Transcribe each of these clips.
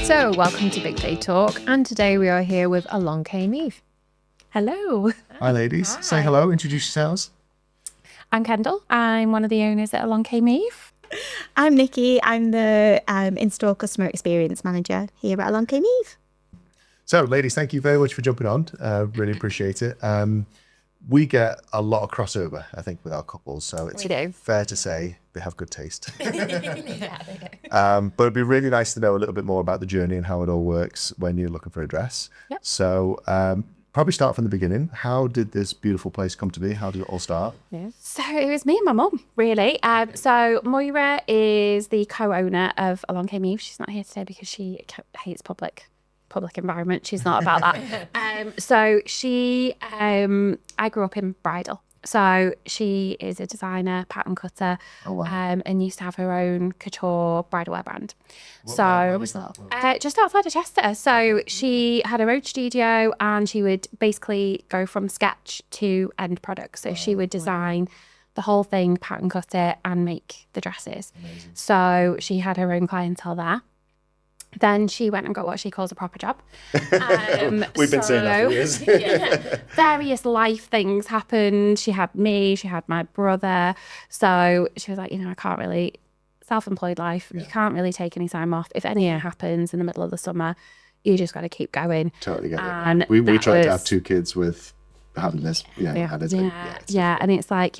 So, welcome to Big Day Talk, and today we are here with Along Came Eve. Hello. Hi, ladies. Hi. Say hello. Introduce yourselves. I'm Kendall. I'm one of the owners at Along Came Eve. I'm Nikki. I'm the in-store customer experience manager here at Along Came Eve. So, ladies, thank you very much for jumping on. Really appreciate it. We get a lot of crossover, I think, with our couples. So it's We do. fair to say they have good taste. Yeah, they do. But it'd be really nice to know a little bit more about the journey and how it all works when you're looking for a dress. Yep. So probably start from the beginning. How did this beautiful place come to be? How did it all start? So it was me and my mum, really. So Moira is the co-owner of Along Came Eve. She's not here today because she hates public environment. She's not about that. So she, I grew up in Bridal. So she is a designer, pattern cutter, and used to have her own couture bridal wear brand. Where was that? Just outside of Chester. So she had her own studio and she would basically go from sketch to end product. So she would design the whole thing, pattern cut it and make the dresses. Amazing. So she had her own clientele there. Then she went and got what she calls a proper job. We've been saying that for years. Various life things happened. She had me, she had my brother. So she was like, I can't really, self-employed life, you can't really take any time off. If anything happens in the middle of the summer, you just got to keep going. Totally get And it. We that tried to was- have 2 kids with having this. Yeah, and it's like,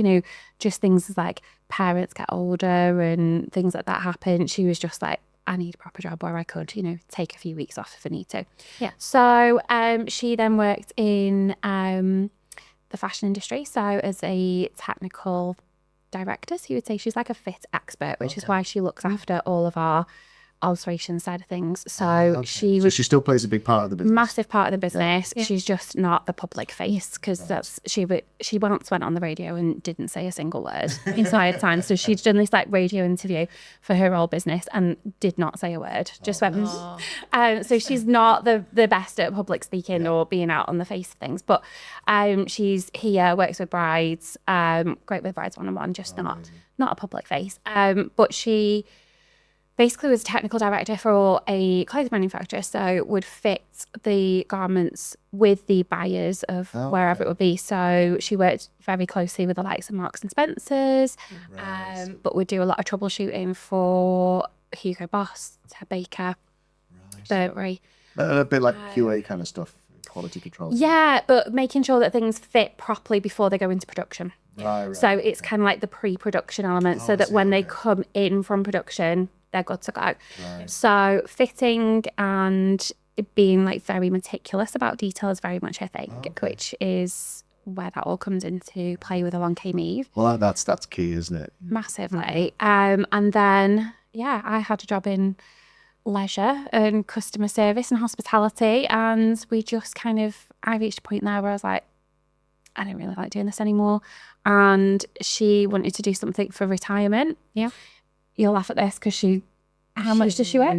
just things as like parents get older and things like that happen. She was just like, I need a proper job where I could, take a few weeks off if I need to. Yeah. So she then worked in the fashion industry. So as a technical director, so you would say she's like a fit expert, which is why she looks after all of our alteration side of things. So she was She still plays a big part of the business. massive part of the business. She's just not the public face because she once went on the radio and didn't say a single word the entire time. So she'd done this like radio interview for her old business and did not say a word. Just went. So she's not the best at public speaking or being out on the face of things. But she's here, works with brides, great with brides one-on-one, just not a public face. But she basically was technical director for a clothes manufacturer, so would fit the garments with the buyers of wherever it would be. So she worked very closely with the likes of Marks and Spencer's, but would do a lot of troubleshooting for Hugo Boss, Ted Baker, Burberry. A bit like QA kind of stuff, quality control. Yeah, but making sure that things fit properly before they go into production. Right. So it's kind of like the pre-production element, so that when they come in from production, they're good to go. Right. So fitting and being like very meticulous about detail is very much her thing, which is where that all comes into play with Along Came Eve. Well, that's key, isn't it? Massively. And then, I had a job in leisure and customer service and hospitality, and we just I reached a point there where I was like, I don't really like doing this anymore. And she wanted to do something for retirement. Yeah. You'll laugh at this because how much does she work?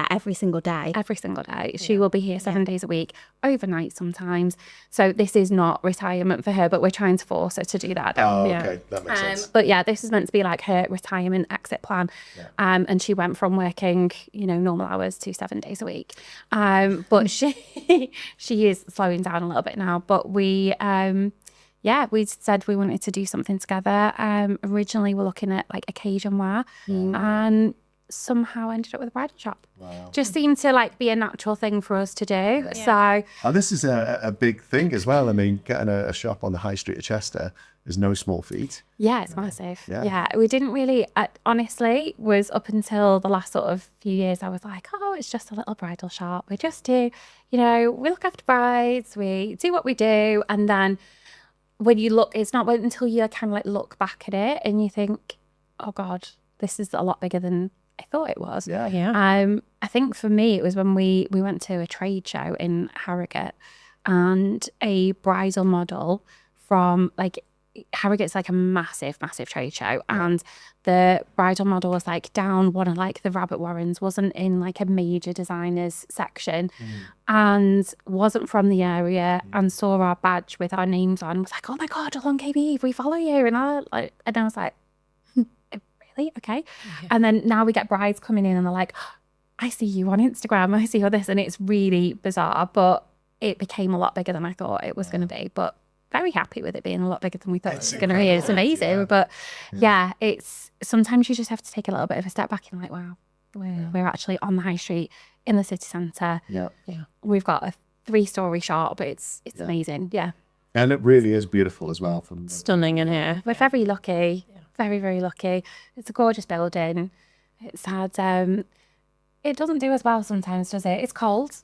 Every single day. Every single day. She will be here 7 days a week, overnight sometimes. So this is not retirement for her, but we're trying to force her to do that. Okay, that makes sense. But this is meant to be like her retirement exit plan. And she went from working, normal hours to 7 days a week. But she is slowing down a little bit now. But we said we wanted to do something together. Originally, we're looking at like occasion wear, and somehow ended up with a bridal shop. Wow. Just seemed to be a natural thing for us to do. So This is a big thing as well. I mean, getting a shop on the high street of Chester is no small feat. yeah, it's massive. Yeah. Yeah, we didn't really, honestly, was up until the last sort of few years, I was like, it's just a little bridal shop. We just do, we look after brides, we do what we do. And then when you look, it's not until you kind of look back at it and you think, oh God, this is a lot bigger than I thought it was. Yeah. I think for me, it was when we went to a trade show in Harrogate, and a bridal model from Harrogate's like a massive trade show, and the bridal model was down one of the rabbit warrens, wasn't in a major designers section, and wasn't from the area, and saw our badge with our names on, was like, oh my God, Along Came Eve, we follow you, and I was like, I really? Okay. And then now we get brides coming in and they're like, I see you on Instagram, I see you on this. And it's really bizarre, but it became a lot bigger than I thought it was going to be. But very happy with it being a lot bigger than we thought it was going to be. It's amazing. But it's sometimes you just have to take a little bit of a step back and like, wow, we're actually on the high street in the city centre. Yeah. We've got a 3-story shop, but it's amazing. Yeah. And it really is beautiful as well. Stunning in here. We're very lucky. Very, very lucky. It's a gorgeous building. It's had it doesn't do as well sometimes, does it? It's cold.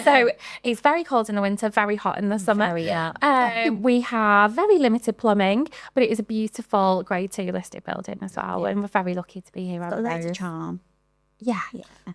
So it's very cold in the winter, very hot in the summer. We have very limited plumbing, but it is a beautiful grade 2 listed building as well. And we're very lucky to be here. Got loads of charm. Yeah.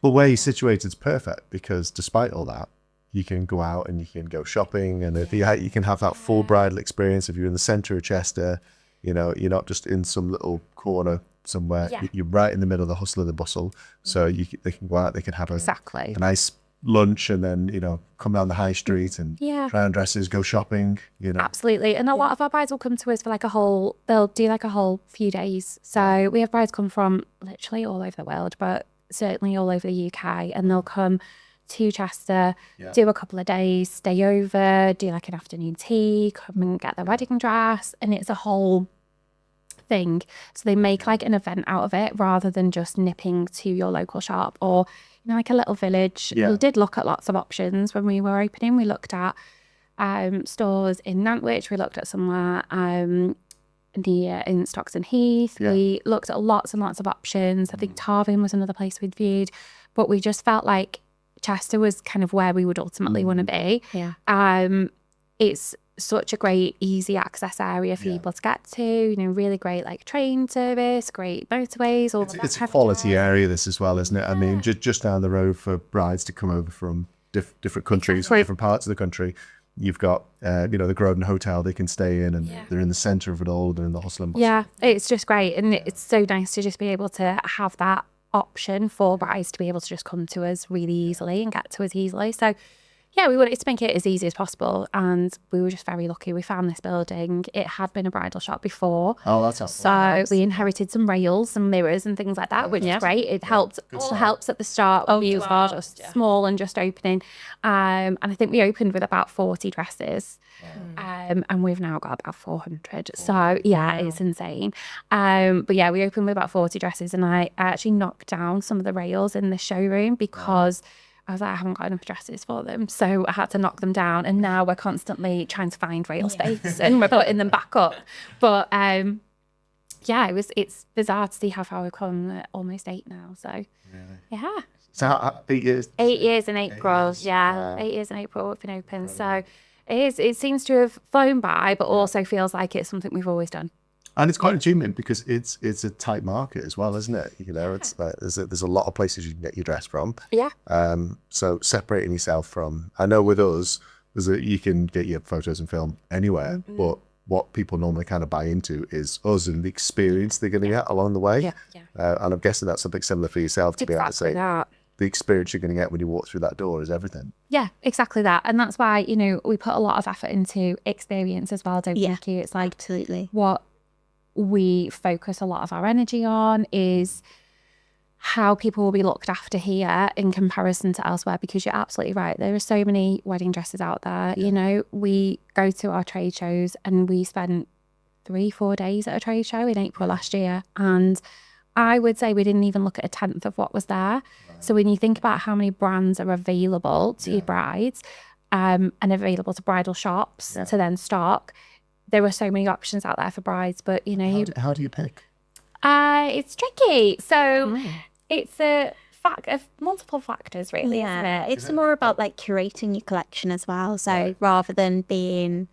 But where you're situated is perfect because despite all that, you can go out and you can go shopping and you can have that full bridal experience. If you're in the centre of Chester, you know, you're not just in some little corner somewhere. Yeah. You're right in the middle of the hustle and the bustle. So they can go out, they can have Exactly. a nice lunch and then, you know, come down the high street and try on dresses, go shopping, you know. Absolutely. And a lot of our brides will come to us for like they'll do like a whole few days. So we have brides come from literally all over the world, but certainly all over the UK, and they'll come to Chester, do a couple of days, stay over, do like an afternoon tea, come and get their wedding dress, and it's a whole thing. So they make like an event out of it rather than just nipping to your local shop or, you know, like a little village. We did look at lots of options when we were opening. We looked at stores in Nantwich, we looked at somewhere in Stockton Heath. We looked at lots and lots of options. I think Tarvin was another place we'd viewed, but we just felt like Chester was kind of where we would ultimately want to be. It's such a great, easy access area for people to get to. You know, really great like train service, great motorways. It's a quality area, this as well, isn't it? I mean, just down the road for brides to come over from different countries, different parts of the country. You've got, you know, the Groden Hotel they can stay in, and they're in the centre of it all. They're in the hustle and bustle. Yeah, it's just great, and it's so nice to just be able to have that option for brides to be able to just come to us really easily and get to us easily. So yeah, we wanted to make it as easy as possible, and we were just very lucky. We found this building. It had been a bridal shop before. Oh, that's helpful. So we inherited some rails and mirrors and things like that, which is great. It helps at the start. We were just small and just opening. And I think we opened with about 40 dresses. And we've now got about 400. So yeah, it's insane. But yeah, we opened with about 40 dresses, and I actually knocked down some of the rails in the showroom because I was like, I haven't got enough dresses for them. So I had to knock them down, and now we're constantly trying to find rail space and we're putting them back up. But it's bizarre to see how far we've come. Almost 8 now. So yeah. So 8 years? 8 years in April. 8 years in April we've been open. So it seems to have flown by, but also feels like it's something we've always done. And it's quite an achievement because it's a tight market as well, isn't it? You know, it's like there's a lot of places you can get your dress from. Yeah. So separating yourself from, I know with us, you can get your photos and film anywhere, but what people normally kind of buy into is us and the experience they're going to get along the way. And I'm guessing that's something similar for yourself to be able to say. That. The experience you're going to get when you walk through that door is everything. Yeah, exactly that. And that's why, you know, we put a lot of effort into experience as well, don't we, Nikki? It's like Absolutely. What we focus a lot of our energy on is how people will be looked after here in comparison to elsewhere, because you're absolutely right. There are so many wedding dresses out there. You know, we go to our trade shows and we spent 3-4 days at a trade show in April last year, and I would say we didn't even look at 1/10 of what was there. So when you think about how many brands are available to your brides and available to bridal shops to then stock, there were so many options out there for brides. But, you know... How do you pick? It's tricky. So it's a fact of multiple factors, really, isn't it? It's more about like curating your collection as well. So rather than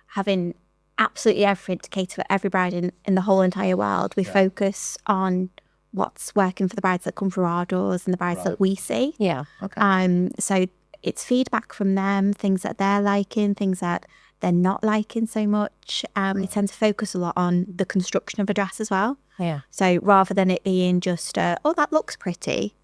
having absolutely everything to cater for every bride in the whole entire world, we focus on what's working for the brides that come through our doors and the brides that we see. Yeah. Okay. So it's feedback from them, things that they're liking, things that they're not liking so much. We tend to focus a lot on the construction of a dress as well. Yeah. So rather than it being just, oh, that looks pretty,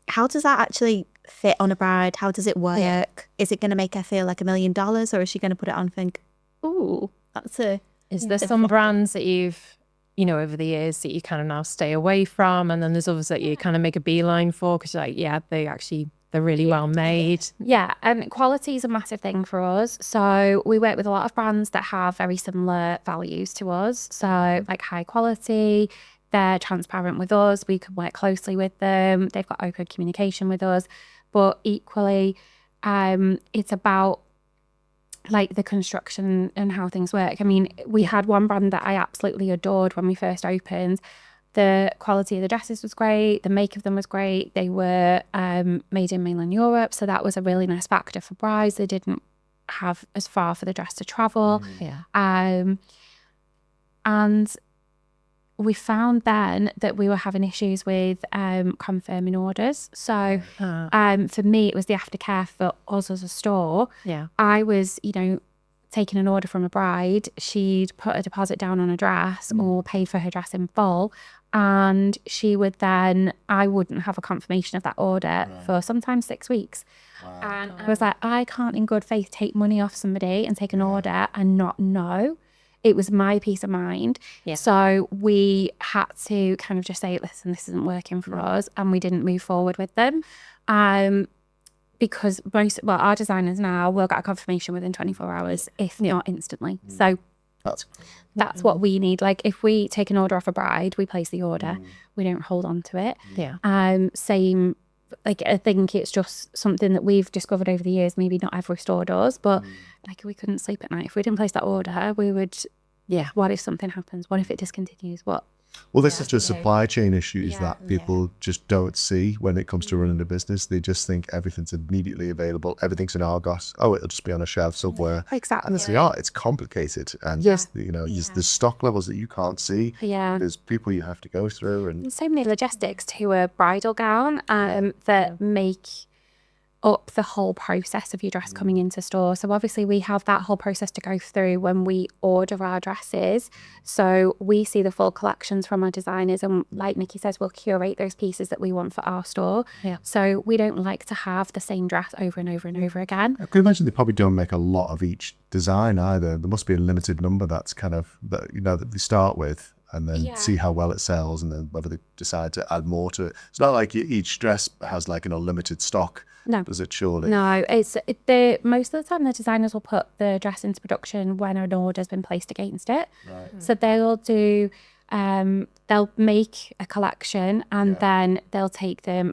how does that actually fit on a bride? How does it work? Yeah. Is it going to make her feel like $1 million, or is she going to put it on and think, ooh, that's a... Is there some brands that you've over the years that you kind of now stay away from, and then there's others that you kind of make a beeline for because you're like, yeah, they're really well made. Yeah, and quality is a massive thing for us. So we work with a lot of brands that have very similar values to us. So like high quality, they're transparent with us. We can work closely with them. They've got open communication with us. But equally, it's about like the construction and how things work. I mean, we had one brand that I absolutely adored when we first opened. The quality of the dresses was great. The make of them was great. They were made in mainland Europe. So that was a really nice factor for brides. They didn't have as far for the dress to travel. Yeah. And we found then that we were having issues with confirming orders. So for me, it was the aftercare for us as a store. Yeah. I was, taking an order from a bride. She'd put a deposit down on a dress or pay for her dress in full. And I wouldn't have a confirmation of that order for sometimes 6 weeks. Wow. And I was like, I can't in good faith take money off somebody and take an order and not know. It was my peace of mind. Yeah. So we had to kind of just say, listen, this isn't working for us. And we didn't move forward with them. Because our designers now will get a confirmation within 24 hours, if not instantly. So that's what we need. Like if we take an order off a bride, we place the order. We don't hold on to it. Yeah. Same, like I think it's just something that we've discovered over the years. Maybe not every store does, but like we couldn't sleep at night. If we didn't place that order, we would, what if something happens? What if it discontinues? What? Well, there's such a supply chain issues that people just don't see when it comes to running a business. They just think everything's immediately available. Everything's in Argos. Oh, it'll just be on a shelf somewhere. Exactly. And it's complicated. And there's stock levels that you can't see. Yeah. There's people you have to go through. And so many logistics to a bridal gown that make up the whole process of your dress coming into store. So obviously we have that whole process to go through when we order our dresses. So we see the full collections from our designers, and like Nikki says, we'll curate those pieces that we want for our store. Yeah. So we don't like to have the same dress over and over and over again. I can imagine they probably don't make a lot of each design either. There must be a limited number that's kind of that they start with, and then see how well it sells, and then whether they decide to add more to it. It's not like each dress has like an unlimited stock. No. Does it surely? No, most of the time the designers will put the dress into production when an order's been placed against it. Right. So they'll do, they'll make a collection and then they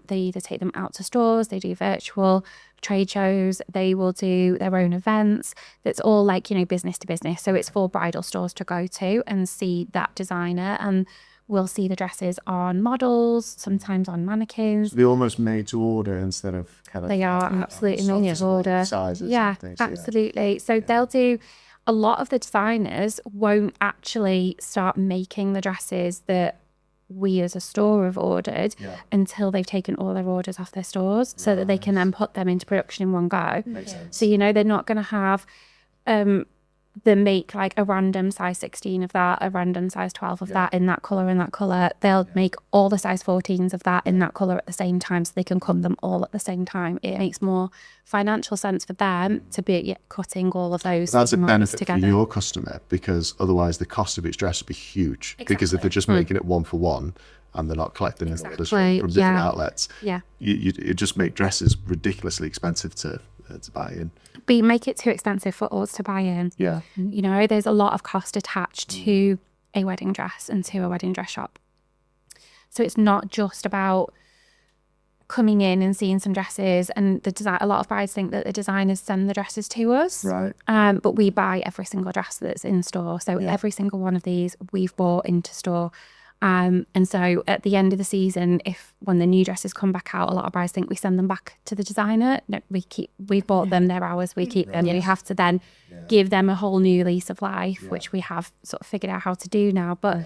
either take them out to stores, they do virtual trade shows, they will do their own events. That's all like, business to business. So it's for bridal stores to go to and see that designer, and we'll see the dresses on models, sometimes on mannequins. So they're almost made to order instead of kind of... They are absolutely made to order. Sizes. Yeah, and things, absolutely. So they'll do... A lot of the designers won't actually start making the dresses that we as a store have ordered until they've taken all their orders off their stores, so that they can then put them into production in one go. Makes sense. So, they're not going to have... they make like a random size 16 of that, a random size 12 of that in that colour and that colour. They'll make all the size 14s of that in that colour at the same time, so they can cut them all at the same time. It makes more financial sense for them to be cutting all of those. That's a benefit together. for your customer, because other's the cost of each dress would be huge. Exactly. Because if they're just making it one for one and they're not collecting orders from different outlets, you just make dresses ridiculously expensive to buy in. But you make it too expensive for us to buy in. Yeah. There's a lot of cost attached to a wedding dress and to a wedding dress shop. So it's not just about coming in and seeing some dresses, and a lot of brides think that the designers send the dresses to us. Right. But we buy every single dress that's in store. So every single one of these we've bought into store. And so at the end of the season, when the new dresses come back out, a lot of brides think we send them back to the designer. No, we bought them, they're ours, we keep them. We have to then give them a whole new lease of life, which we have sort of figured out how to do now. But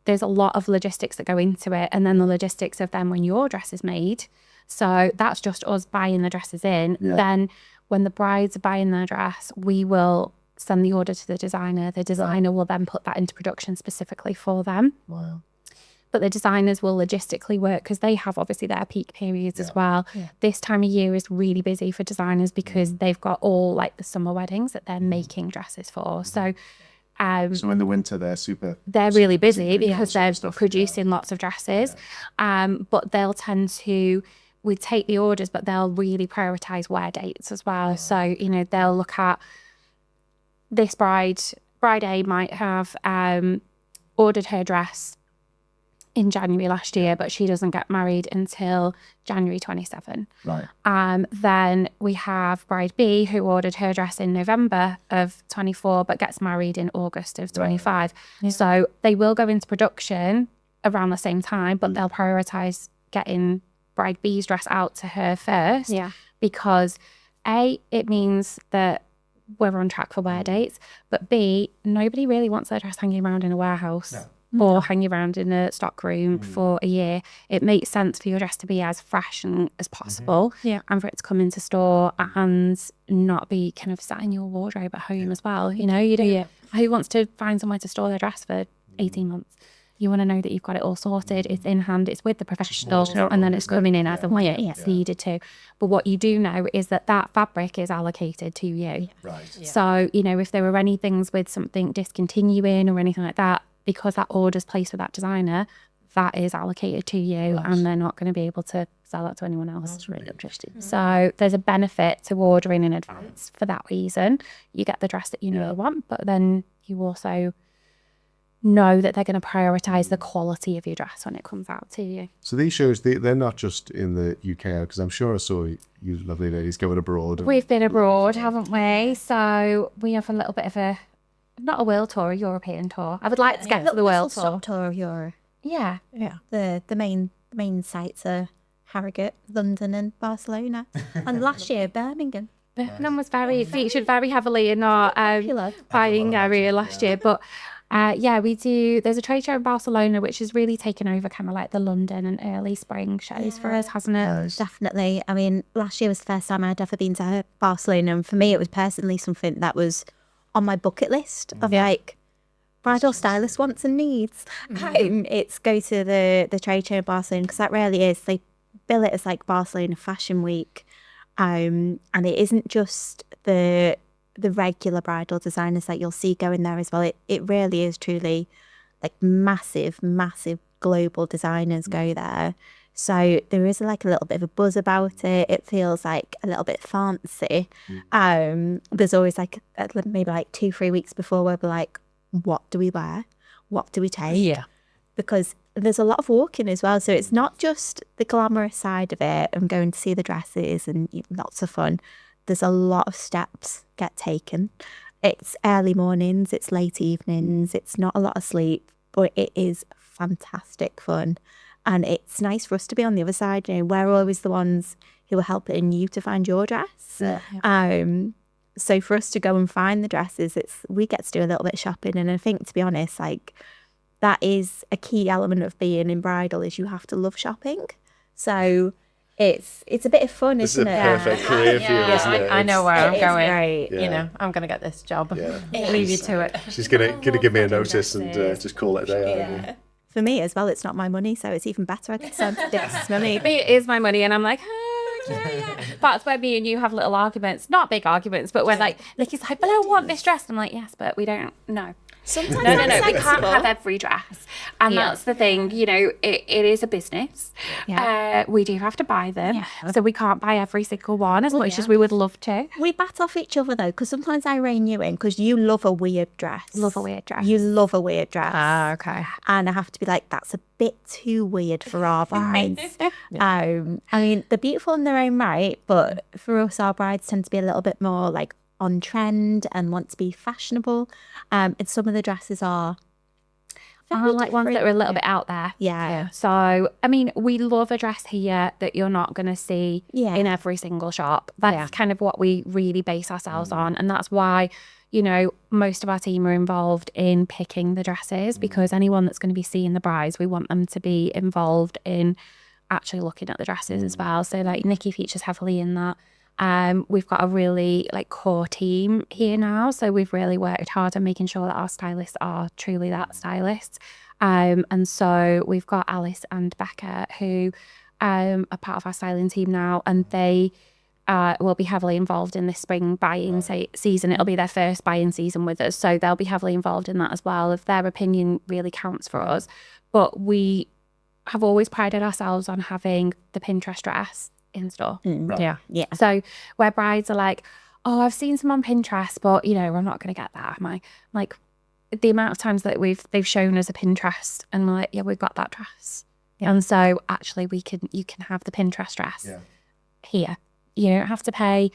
there's a lot of logistics that go into it, and then the logistics of then when your dress is made. So that's just us buying the dresses in. Then when the brides are buying their dress, we will send the order to the designer. The designer will then put that into production specifically for them. Wow. But the designers will logistically work, because they have obviously their peak periods as well. This time of year is really busy for designers because they've got all like the summer weddings that they're making dresses for. So So in the winter, they're really busy busy because sort they're of stuff, producing lots of dresses. But they'll tend to, we take the orders, but they'll really prioritize wear dates as well. So, you know, they'll look at this bride A might have ordered her dress in January last year, but she doesn't get married until January 27. Right. Then we have bride B who ordered her dress in November of 24, but gets married in August of 25. Yeah. So they will go into production around the same time, but they'll prioritize getting bride B's dress out to her first. Yeah. Because A, it means that we're on track for wear dates, but B, nobody really wants their dress hanging around in a warehouse or hanging around in a stock room for a year. It makes sense for your dress to be as fresh as possible, and for it to come into store and not be kind of sat in your wardrobe at home as well. You know, you don't. Who wants to find somewhere to store their dress for 18 months? You want to know that you've got it all sorted, it's in hand, it's with the professional, and then it's coming in as and when it's needed to. But what you do know is that fabric is allocated to you. Right. So, you know, if there were any things with something discontinuing or anything like that, because that order's placed with that designer, that is allocated to you, and they're not going to be able to sell that to anyone else. That's really interesting. So there's a benefit to ordering in advance for that reason. You get the dress that you know you want, but then you also know that they're going to prioritize the quality of your dress when it comes out to you. So these shows, they're not just in the UK, because I'm sure I saw you lovely ladies going abroad. We've been abroad, haven't we? So we have a little bit of not a world tour, a European tour. I would like to get to the world tour. Stop tour of Europe. Yeah. The main sites are Harrogate, London, and Barcelona. And last year, Birmingham. Birmingham was featured very heavily in our buying area last year. But we do. There's a trade show in Barcelona which has really taken over kind of like the London and early spring shows for us, hasn't it? Definitely. I mean, last year was the first time I'd ever been to Barcelona, and for me, it was personally something that was on my bucket list of like bridal stylist wants and needs. It's go to the trade show in Barcelona, because that really is. They bill it as like Barcelona Fashion Week, and it isn't just the regular bridal designers that you'll see going there as well. It really is truly like massive global designers go there. So there is like a little bit of a buzz about it. It feels like a little bit fancy. There's always like maybe like 2-3 weeks before where we're like, what do we wear? What do we take? Yeah. Because there's a lot of walking as well. So it's not just the glamorous side of it and going to see the dresses and lots of fun. There's a lot of steps get taken. It's early mornings, it's late evenings, it's not a lot of sleep, but it is fantastic fun. And it's nice for us to be on the other side. You know, we're always the ones who are helping you to find your dress. So for us to go and find the dresses, we get to do a little bit of shopping. And I think, to be honest, like that is a key element of being in bridal, is you have to love shopping. So it's a bit of fun, isn't it? This is a perfect career for you, isn't it? I know where I'm going. Great. You know, I'm going to get this job. Yeah. Leave you to it. She's gonna give me a notice and just call it a day. Yeah. For me as well, it's not my money, so it's even better. I get some money. It is my money, and I'm like, yeah. That's where me and you have little arguments, not big arguments, but when like Nicky's like, but I want this dress. I'm like, yes, but we don't know. Sometimes No, we can't have every dress. And that's the thing, you know, it is a business. We do have to buy them. So we can't buy every single one as much as we would love to. We bat off each other though, because sometimes I rein you in because you love a weird dress. You love a weird dress. Ah, okay. And I have to be like, that's a bit too weird for our brides. I mean, they're beautiful in their own right, but for us, our brides tend to be a little bit more like on trend and want to be fashionable. And some of the dresses are like ones that are a little bit out there. Yeah. So, I mean, we love a dress here that you're not going to see in every single shop. That's kind of what we really base ourselves on. And that's why, you know, most of our team are involved in picking the dresses, because anyone that's going to be seeing the brides, we want them to be involved in actually looking at the dresses as well. So like Nikki features heavily in that. We've got a really like core team here now, so we've really worked hard on making sure that our stylists are truly that stylists. And so we've got Alice and Becca who are part of our styling team now, and they will be heavily involved in this spring buying season. It'll be their first buying season with us, so they'll be heavily involved in that as well. If their opinion really counts for us. But we have always prided ourselves on having the Pinterest dress in store. Yeah. So where brides are like, oh, I've seen some on Pinterest, but you know, I'm not going to get that. Am I? Like, the amount of times that they've shown us a Pinterest and we're like, yeah, we've got that dress. And so actually you can have the Pinterest dress here. You don't have to pay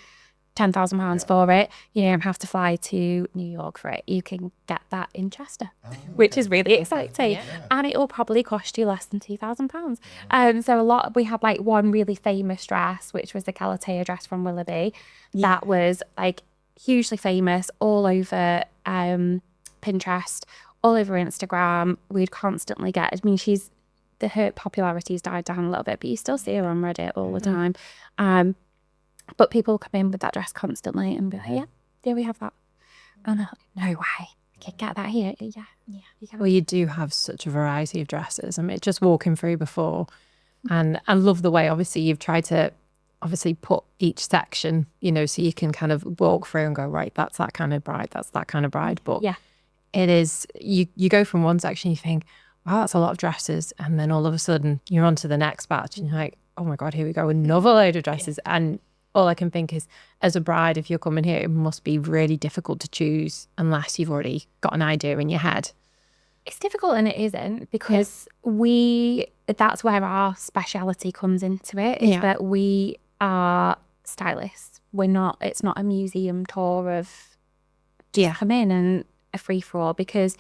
£10,000 for it. You don't have to fly to New York for it. You can get that in Chester, which is really exciting. And it will probably cost you less than £2,000. So we had like one really famous dress, which was the Galatea dress from Willoughby. That was like hugely famous all over Pinterest, all over Instagram. We'd constantly get, I mean, her popularity's died down a little bit, but you still see her on Reddit all the time. But people come in with that dress constantly and be like, yeah, we have that. And I'm like, no way, I can get that here. Yeah. You can. Well, you do have such a variety of dresses. I mean, just walking through before, and I love the way, obviously, you've tried to obviously put each section, you know, so you can kind of walk through and go, right, that's that kind of bride, that's that kind of bride. But it is, you go from one section, you think, wow, that's a lot of dresses. And then all of a sudden you're on to the next batch and you're like, oh my God, here we go, another load of dresses. And all I can think is, as a bride, if you're coming here, it must be really difficult to choose unless you've already got an idea in your head. It's difficult, and it isn't, because that's where our speciality comes into it, is that we are stylists. It's not a museum tour of come in and a free for all, because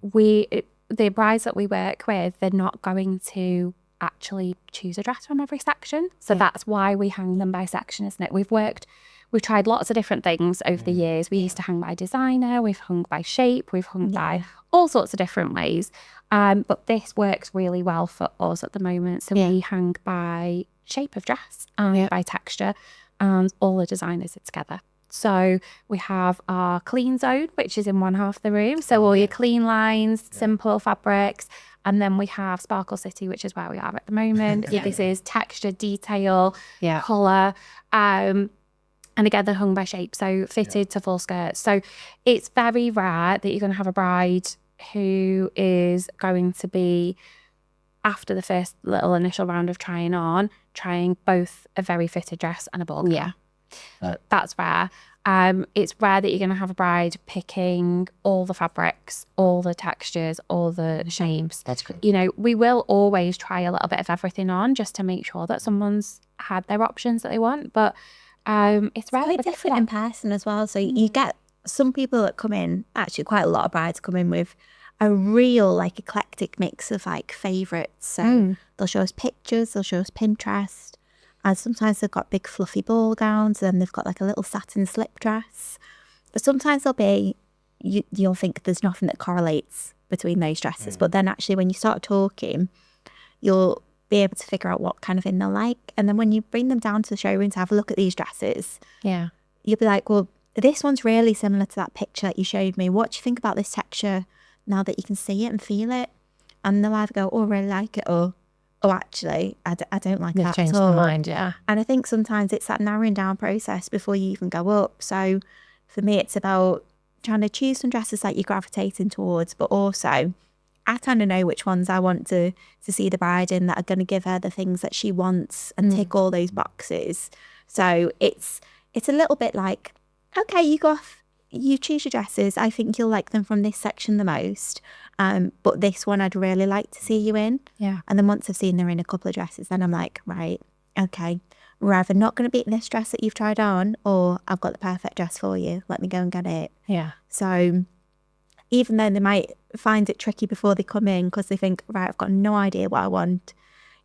the brides that we work with, they're not going to actually choose a dress from every section. So that's why we hang them by section, isn't it? We've tried lots of different things over the years. We used to hang by designer, we've hung by shape, we've hung by all sorts of different ways. But this works really well for us at the moment. So we hang by shape of dress and by texture, and all the designers are together. So we have our clean zone, which is in one half of the room. So all your clean lines, simple fabrics. And then we have Sparkle City, which is where we are at the moment. So this is texture, detail, colour. And again, they're hung by shape, so fitted to full skirts. So it's very rare that you're going to have a bride who is going to be, after the first little initial round of trying both a very fitted dress and a ball gown. That's rare. It's rare that you're going to have a bride picking all the fabrics, all the textures, all the shapes. That's good. You know, we will always try a little bit of everything on just to make sure that someone's had their options that they want. But it's rare. Quite different in person as well. So you get some people that come in, actually quite a lot of brides come in with a real like eclectic mix of like favourites. So they'll show us pictures, they'll show us Pinterest. And sometimes they've got big fluffy ball gowns, and they've got like a little satin slip dress. But sometimes they'll be, you'll think there's nothing that correlates between those dresses. But then actually when you start talking, you'll be able to figure out what kind of thing they'll like. And then when you bring them down to the showroom to have a look at these dresses, you'll be like, well, this one's really similar to that picture that you showed me. What do you think about this texture now that you can see it and feel it? And they'll either go, oh, I really like it, or oh, actually, I don't like that Changed at all. my mind, And I think sometimes it's that narrowing down process before you even go up. So for me, it's about trying to choose some dresses that you're gravitating towards, but also I kind of know which ones I want to see the bride in that are going to give her the things that she wants and tick all those boxes. So it's a little bit like, okay, you choose your dresses. I think you'll like them from this section the most. But this one I'd really like to see you in. Yeah. And then once I've seen her in a couple of dresses, then I'm like, right, okay, we're either not going to beat this dress that you've tried on, or I've got the perfect dress for you. Let me go and get it. Yeah. So even though they might find it tricky before they come in because they think, right, I've got no idea what I want.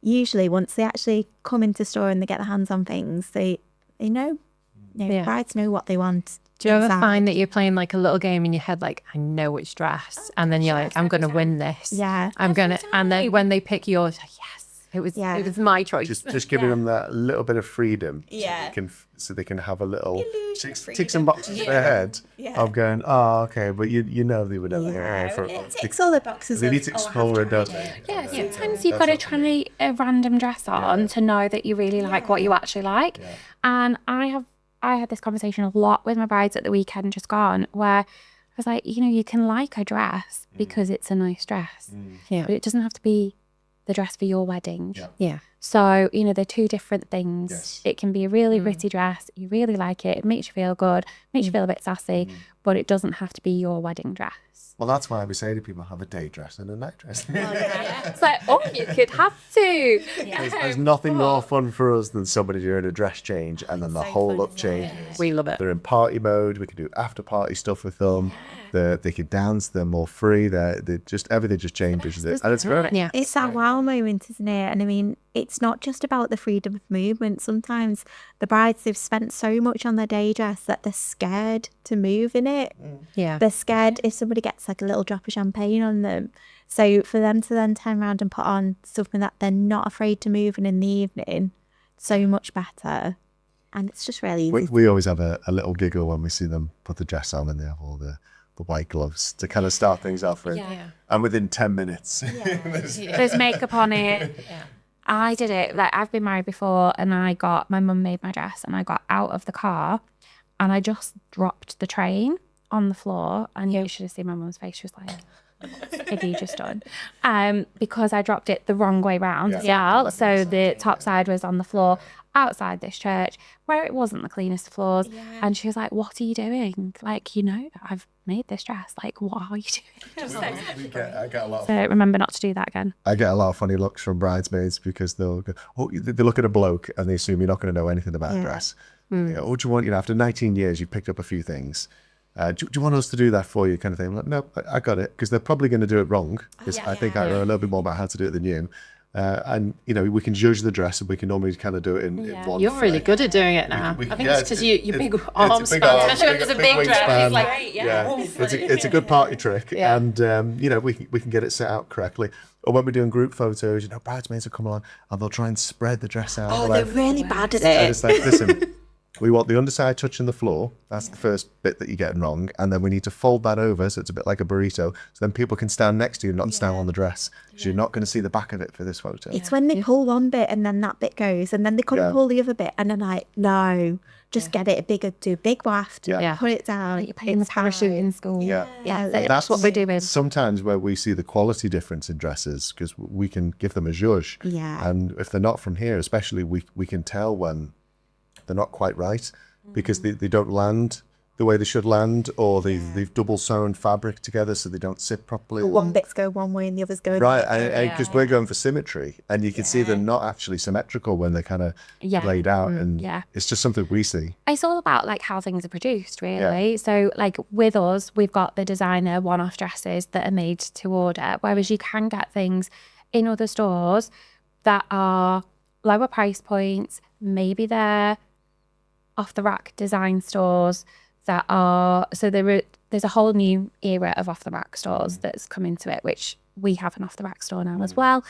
Usually once they actually come into store and they get their hands on things, they know, brides know what they want. Do you ever find that you're playing like a little game in your head, like, I know which dress, and then you're like, I'm going to win this. Yeah. I'm going to, and then when they pick yours, like, yes. It was my choice. Just giving them that little bit of freedom, Yeah. so they can have a little tick some boxes in their head of going, oh, okay, but you know they would never. It ticks all the boxes. They need to explore it, don't they? Yeah, sometimes you've got to try a random dress on to know that you really like what you actually like. And I had this conversation a lot with my brides at the weekend just gone, where I was like, you can like a dress because it's a nice dress, but it doesn't have to be the dress for your wedding. Yeah. So, they're two different things. Yes. It can be a really pretty dress. You really like it. It makes you feel good, makes you feel a bit sassy, but it doesn't have to be your wedding dress. Well, that's why we say to people, have a day dress and a night dress. It's like, you could have to. There's nothing more fun for us than somebody doing a dress change and then the whole look changes. We love it. They're in party mode. We can do after party stuff with them. They can dance. They're more free. They're just everything just changes. And it's great. Yeah. It's that wow moment, isn't it? And I mean, it's not just about the freedom of movement. Sometimes the brides, they've spent so much on their day dress that they're scared to move in it. Yeah. They're scared if somebody gets like a little drop of champagne on them. So for them to then turn around and put on something that they're not afraid to move in the evening, so much better. And it's just really easy. We always have a little giggle when we see them put the dress on and they have all the white gloves to kind of start things off with. Yeah. And within 10 minutes, There's makeup on it. I did it. Like, I've been married before, and my mum made my dress, and I got out of the car and I just dropped the train on the floor. And you should have seen my mum's face. She was like, what have you just done? Because I dropped it the wrong way round as well. So the top side was on the floor outside this church where it wasn't the cleanest of floors. And she was like, what are you doing? Like, I've made this dress. Like, what are you doing? I get a lot of So remember not to do that again. I get a lot of funny looks from bridesmaids because they'll go, they look at a bloke and they assume you're not going to know anything about a dress. What do you want? After 19 years, you've picked up a few things. Do you want us to do that for you, kind of thing? I'm like, no, I got it, because they're probably going to do it wrong, because I think I know a little bit more about how to do it than you. And we can judge the dress, and we can normally kind of do it in one. You're really good at doing it now. I think it's because your big arm span, especially when there's a big dress. It's like, it's a good party trick, and we can get it set out correctly. Or when we're doing group photos, bridesmaids will come along and they'll try and spread the dress out. Oh, they're really bad at it. And it's like, listen, we want the underside touching the floor. That's the first bit that you're getting wrong. And then we need to fold that over so it's a bit like a burrito. So then people can stand next to you and not stand on the dress. So you're not going to see the back of it for this photo. It's when they pull one bit and then that bit goes, and then they couldn't pull the other bit, and then like, no, just get it bigger, do a big waft, put it down. You're playing the parachute in school. Yeah, That's what we're doing. Sometimes where we see the quality difference in dresses, because we can give them a zhuzh. Yeah. And if they're not from here, especially, we can tell when they're not quite right, because they don't land the way they should land, or they've double sewn fabric together so they don't sit properly. One bit's go one way and the other's go right, because we're going for symmetry, and you can see they're not actually symmetrical when they're kind of laid out, and it's just something we see. It's all about like how things are produced, really. So like with us, we've got the designer one-off dresses that are made to order, whereas you can get things in other stores that are lower price points. Maybe they're off the rack design stores that are, so there's a whole new era of off the rack stores that's come into it, which we have an off the rack store now as well,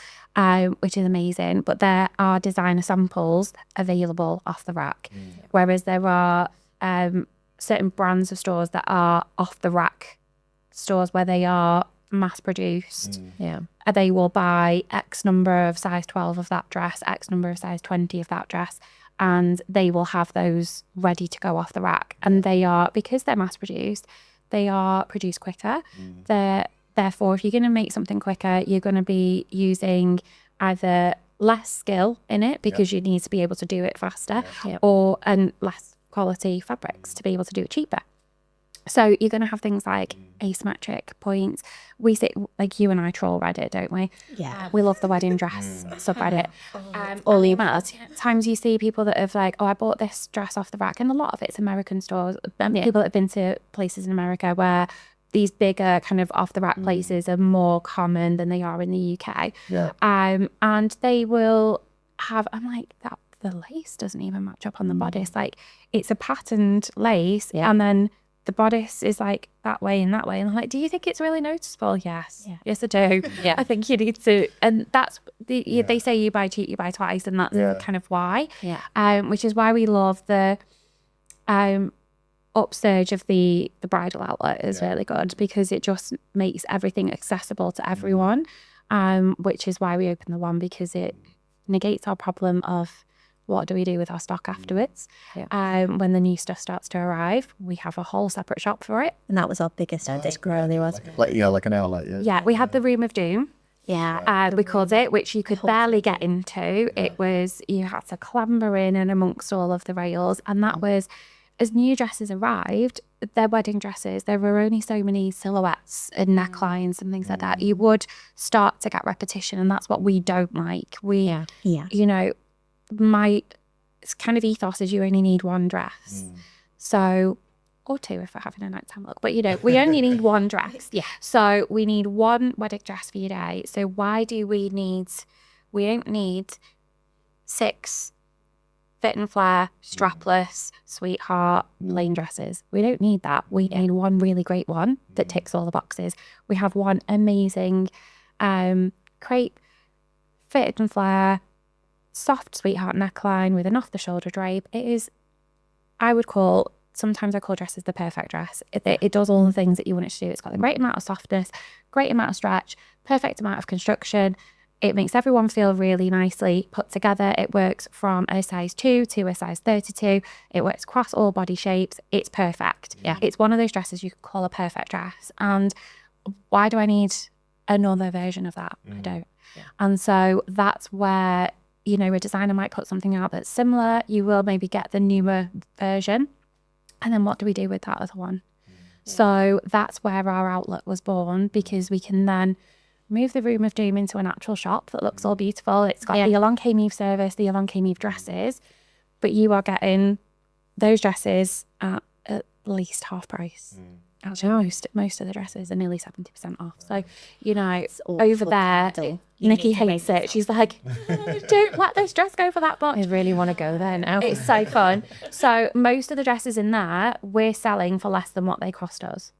which is amazing. But there are designer samples available off the rack, whereas there are certain brands of stores that are off the rack stores where they are mass produced. They will buy X number of size 12 of that dress, X number of size 20 of that dress, and they will have those ready to go off the rack. And they are, because they're mass produced, they are produced quicker. Therefore, if you're going to make something quicker, you're going to be using either less skill in it, because you need to be able to do it faster, and less quality fabrics to be able to do it cheaper. So you're going to have things like asymmetric points. We say, like, you and I troll Reddit, don't we? Yeah. We love the wedding dress subreddit. All you times you see people that have like, I bought this dress off the rack, and a lot of it's American stores. People that have been to places in America where these bigger kind of off the rack places are more common than they are in the UK. And they will have, I'm like, that the lace doesn't even match up on the bodice. Like, it's a patterned lace, and then the bodice is like that way and that way. And I'm like, do you think it's really noticeable? Yes. Yeah. Yes, I do. Yeah. I think you need to. And that's, they say you buy cheap, you buy twice. And that's kind of why. Yeah. Which is why we love the upsurge of the bridal outlet is really good, because it just makes everything accessible to everyone. Which is why we open the one, because it negates our problem of what do we do with our stock afterwards. When the new stuff starts to arrive, we have a whole separate shop for it. And that was our biggest headache, really, was. Like an outlet, Yeah, we had the Room of Doom. Yeah. We called it, which you could barely get into. It was, you had to clamber in and amongst all of the rails. And that was, as new dresses arrived, their wedding dresses, there were only so many silhouettes and necklines and things like that. You would start to get repetition, and that's what we don't like. You know, my kind of ethos is you only need one dress. So, or two if we're having a nighttime look, but you know, we only need one dress. So we need one wedding dress for your day. So why do we don't need 6 fit and flare, strapless, sweetheart, plain dresses. We don't need that. We need one really great one that ticks all the boxes. We have one amazing crepe, fit and flare, soft sweetheart neckline with an off-the-shoulder drape. It is, sometimes I call dresses the perfect dress. It does all the things that you want it to do. It's got a great amount of softness, great amount of stretch, perfect amount of construction. It makes everyone feel really nicely put together. It works from a size 2 to a size 32. It works across all body shapes. It's perfect. It's one of those dresses you could call a perfect dress. And why do I need another version of that? I don't. And so that's where, you know, a designer might put something out that's similar. You will maybe get the newer version. And then what do we do with that other one? So that's where our outlet was born, because we can then move the Room of Doom into an actual shop that looks all beautiful. It's got the Along Came Eve service, the Along Came Eve dresses, but you are getting those dresses at least half price. Actually, most of the dresses are nearly 70% off. So, you know, over there, Nikki hates it. She's like, don't let this dress go for that much. I really want to go there now. It's so fun. So most of the dresses in there, we're selling for less than what they cost us.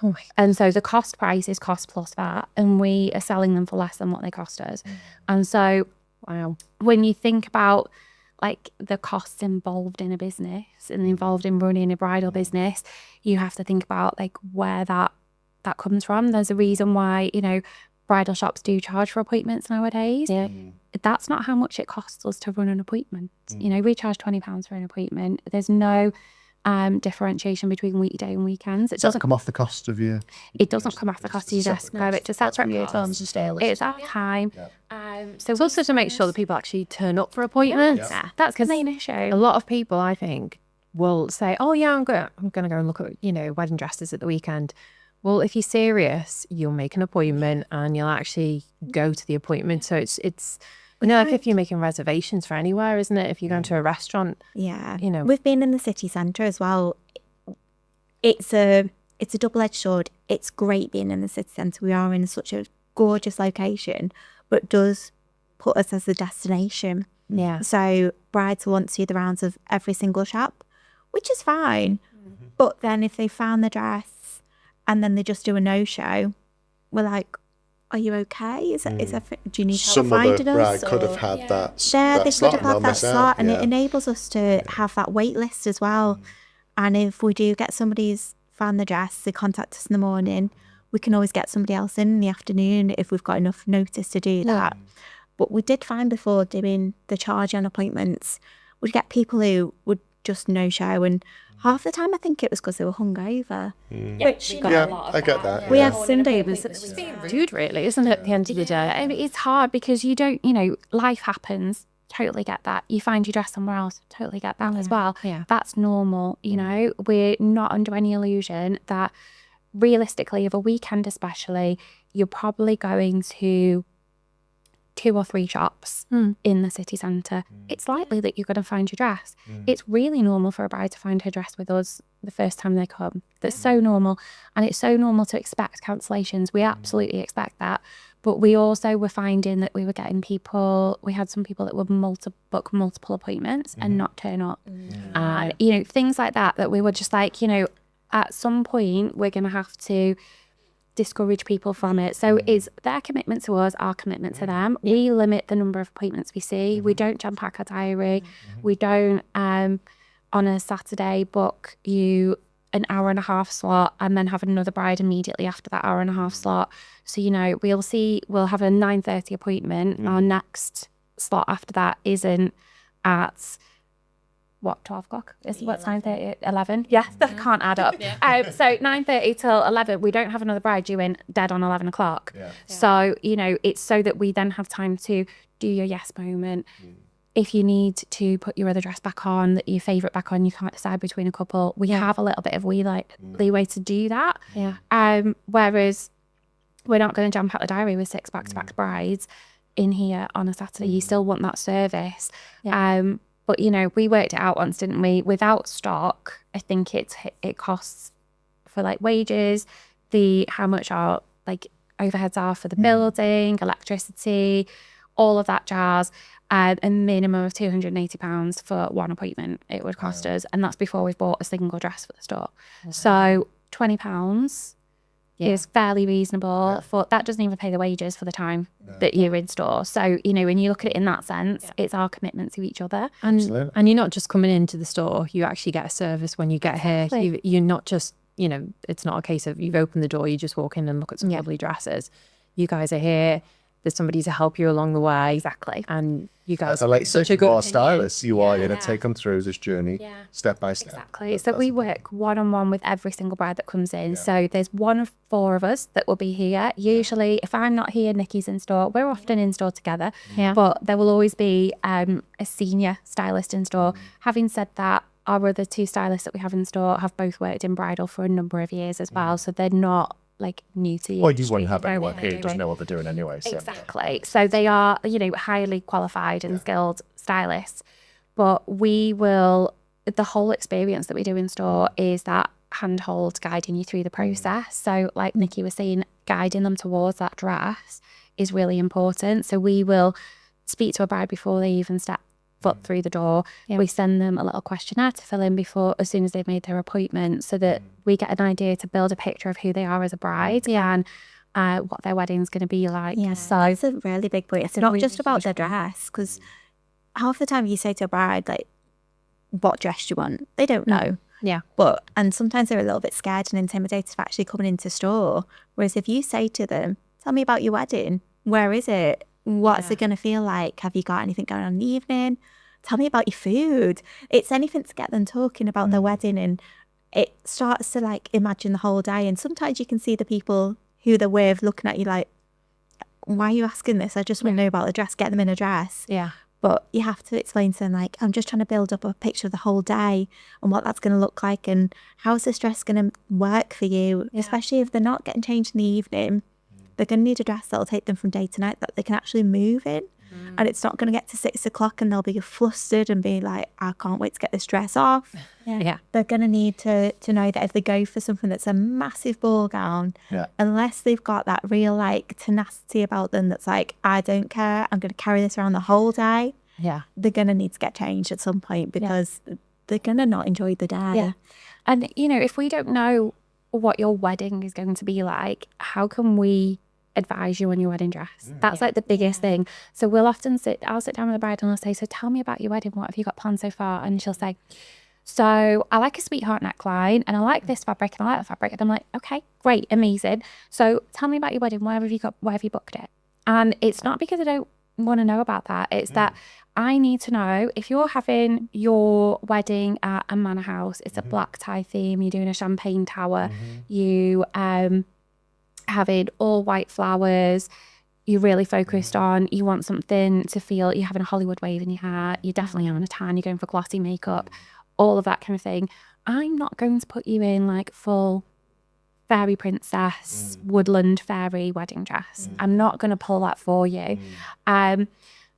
Oh my. And so the cost price is cost plus that, and we are selling them for less than what they cost us. And so, Wow. when you think about like the costs involved in a business and involved in running a bridal business, you have to think about like where that comes from. There's a reason why, you know, bridal shops do charge for appointments nowadays. That's not how much it costs us to run an appointment. You know, we charge £20 for an appointment. There's no differentiation between weekday and weekends. It doesn't come off the cost of your... It doesn't come off the cost of your desk. No, it's a separate cost. It's our time. So it's also to make sure that people actually turn up for appointments. That's the main issue. A lot of people, I think, will say, "Oh yeah, I'm going to go and look at, you know, wedding dresses at the weekend." Well, if you're serious, you'll make an appointment and you'll actually go to the appointment. So it's you know, like if you're making reservations for anywhere, isn't it? If you're going to a restaurant, you know, we've been in the city centre as well. It's a double-edged sword. It's great being in the city centre. We are in such a gorgeous location, but does put us as a destination. So brides want to do the rounds of every single shop, which is fine. But then if they found the dress and then they just do a no-show, we're like, are you okay? Do you need help finding us? Some other bride could have had that they slot, could have had that slot, and it yeah. enables us to have that wait list as well. And if we do get somebody's found the dress, they contact us in the morning, we can always get somebody else in the afternoon if we've got enough notice to do that. But we did find before doing the charge on appointments, we'd get people who would just no show, and half the time I think it was because they were hungover. Which I get that. We have Sunday. it's being rude, really, isn't it? At the end of the day, I mean, it's hard because you don't, you know, life happens. Totally get that. You find your dress somewhere else. Totally get that as well. That's normal. You know, we're not under any illusion that realistically, of a weekend especially, you're probably going to 2 or 3 shops in the city centre. It's likely that you're going to find your dress. It's really normal for a bride to find her dress with us the first time they come. That's so normal. And it's so normal to expect cancellations. We absolutely expect that. But we also were finding that we were getting people, we had some people that would book multiple appointments and not turn up. And, you know, things like that we were just like, you know, at some point we're going to have to discourage people from it. So is their commitment to us our commitment to them. We limit the number of appointments we see. We don't jam pack our diary. We don't on a Saturday book you an hour and a half slot and then have another bride immediately after that hour and a half slot. So, you know, we'll have a 9:30 appointment. Our next slot after that isn't at 12 o'clock? What's 9:30? 11? Yes, that can't add up. So 9:30 till 11, we don't have another bride due in dead on 11 o'clock. So, you know, it's so that we then have time to do your yes moment. If you need to put your other dress back on, your favourite back on, you can't decide between a couple, we have a little bit of leeway to do that. Whereas we're not going to jam pack the diary with 6 back-to-back brides in here on a Saturday. You still want that service. But, you know, we worked it out once, didn't we? Without stock, I think it costs for like wages, how much our like overheads are for the building, electricity, all of that jazz, a minimum of £280 for one appointment it would cost us. And that's before we've bought a single dress for the store. So £20 is fairly reasonable. For that doesn't even pay the wages for the time that you're in store. So, you know, when you look at it in that sense, it's our commitment to each other. And you're not just coming into the store, you actually get a service when you get here. You're not just, you know, it's not a case of you've opened the door, you just walk in and look at some lovely dresses. You guys are here. There's somebody to help you along the way. Exactly. And you guys are like such a good stylist. You are going to take them through this journey step by step. Exactly. So we work one-on-one with every single bride that comes in. So there's 1 of 4 of us that will be here. Usually, if I'm not here, Nikki's in store. We're often in store together. But there will always be a senior stylist in store. Having said that, our other 2 stylists that we have in store have both worked in bridal for a number of years as well. So they're not like new to you. Well, you won't have anyone here who doesn't know what they're doing anyway. So. Exactly. So they are, you know, highly qualified and skilled stylists. But the whole experience that we do in store is that handhold guiding you through the process. So like Nikki was saying, guiding them towards that dress is really important. So we will speak to a bride before they even step foot through the door. We send them a little questionnaire to fill in as soon as they've made their appointment, so that we get an idea to build a picture of who they are as a bride and what their wedding's going to be like. So it's a really big point. It's not just about their dress, because half the time you say to a bride, like, what dress do you want? They don't know. And sometimes they're a little bit scared and intimidated of actually coming into store. Whereas if you say to them, tell me about your wedding, where is it? What's it going to feel like? Have you got anything going on in the evening? Tell me about your food. It's anything to get them talking about their wedding, and it starts to like imagine the whole day. And sometimes you can see the people who they're with looking at you like, why are you asking this? I just want to know about the dress. Get them in a dress. But you have to explain to them, like, I'm just trying to build up a picture of the whole day and what that's going to look like, and how's this dress going to work for you, especially if they're not getting changed in the evening. They're going to need a dress that'll take them from day to night that they can actually move in. And it's not going to get to 6 o'clock and they'll be flustered and be like, I can't wait to get this dress off. They're going to need to know that if they go for something that's a massive ball gown, unless they've got that real like tenacity about them that's like, I don't care, I'm going to carry this around the whole day. They're going to need to get changed at some point, because they're going to not enjoy the day. And, you know, if we don't know what your wedding is going to be like, how can we advise you on your wedding dress? That's like the biggest thing. So I'll sit down with the bride and I'll say, so tell me about your wedding, what have you got planned so far? And she'll say, so I like a sweetheart neckline and I like this fabric and I like that fabric. And I'm like, okay, great, amazing. So tell me about your wedding, where have you booked it? And it's not because I don't want to know about that, it's that I need to know if you're having your wedding at a manor house, it's a black tie theme, you're doing a champagne tower, you having all white flowers, you're really focused on, you want something to feel, you're having a Hollywood wave in your hair, you're definitely having a tan, you're going for glossy makeup, all of that kind of thing. I'm not going to put you in like full fairy princess, woodland fairy wedding dress. I'm not going to pull that for you.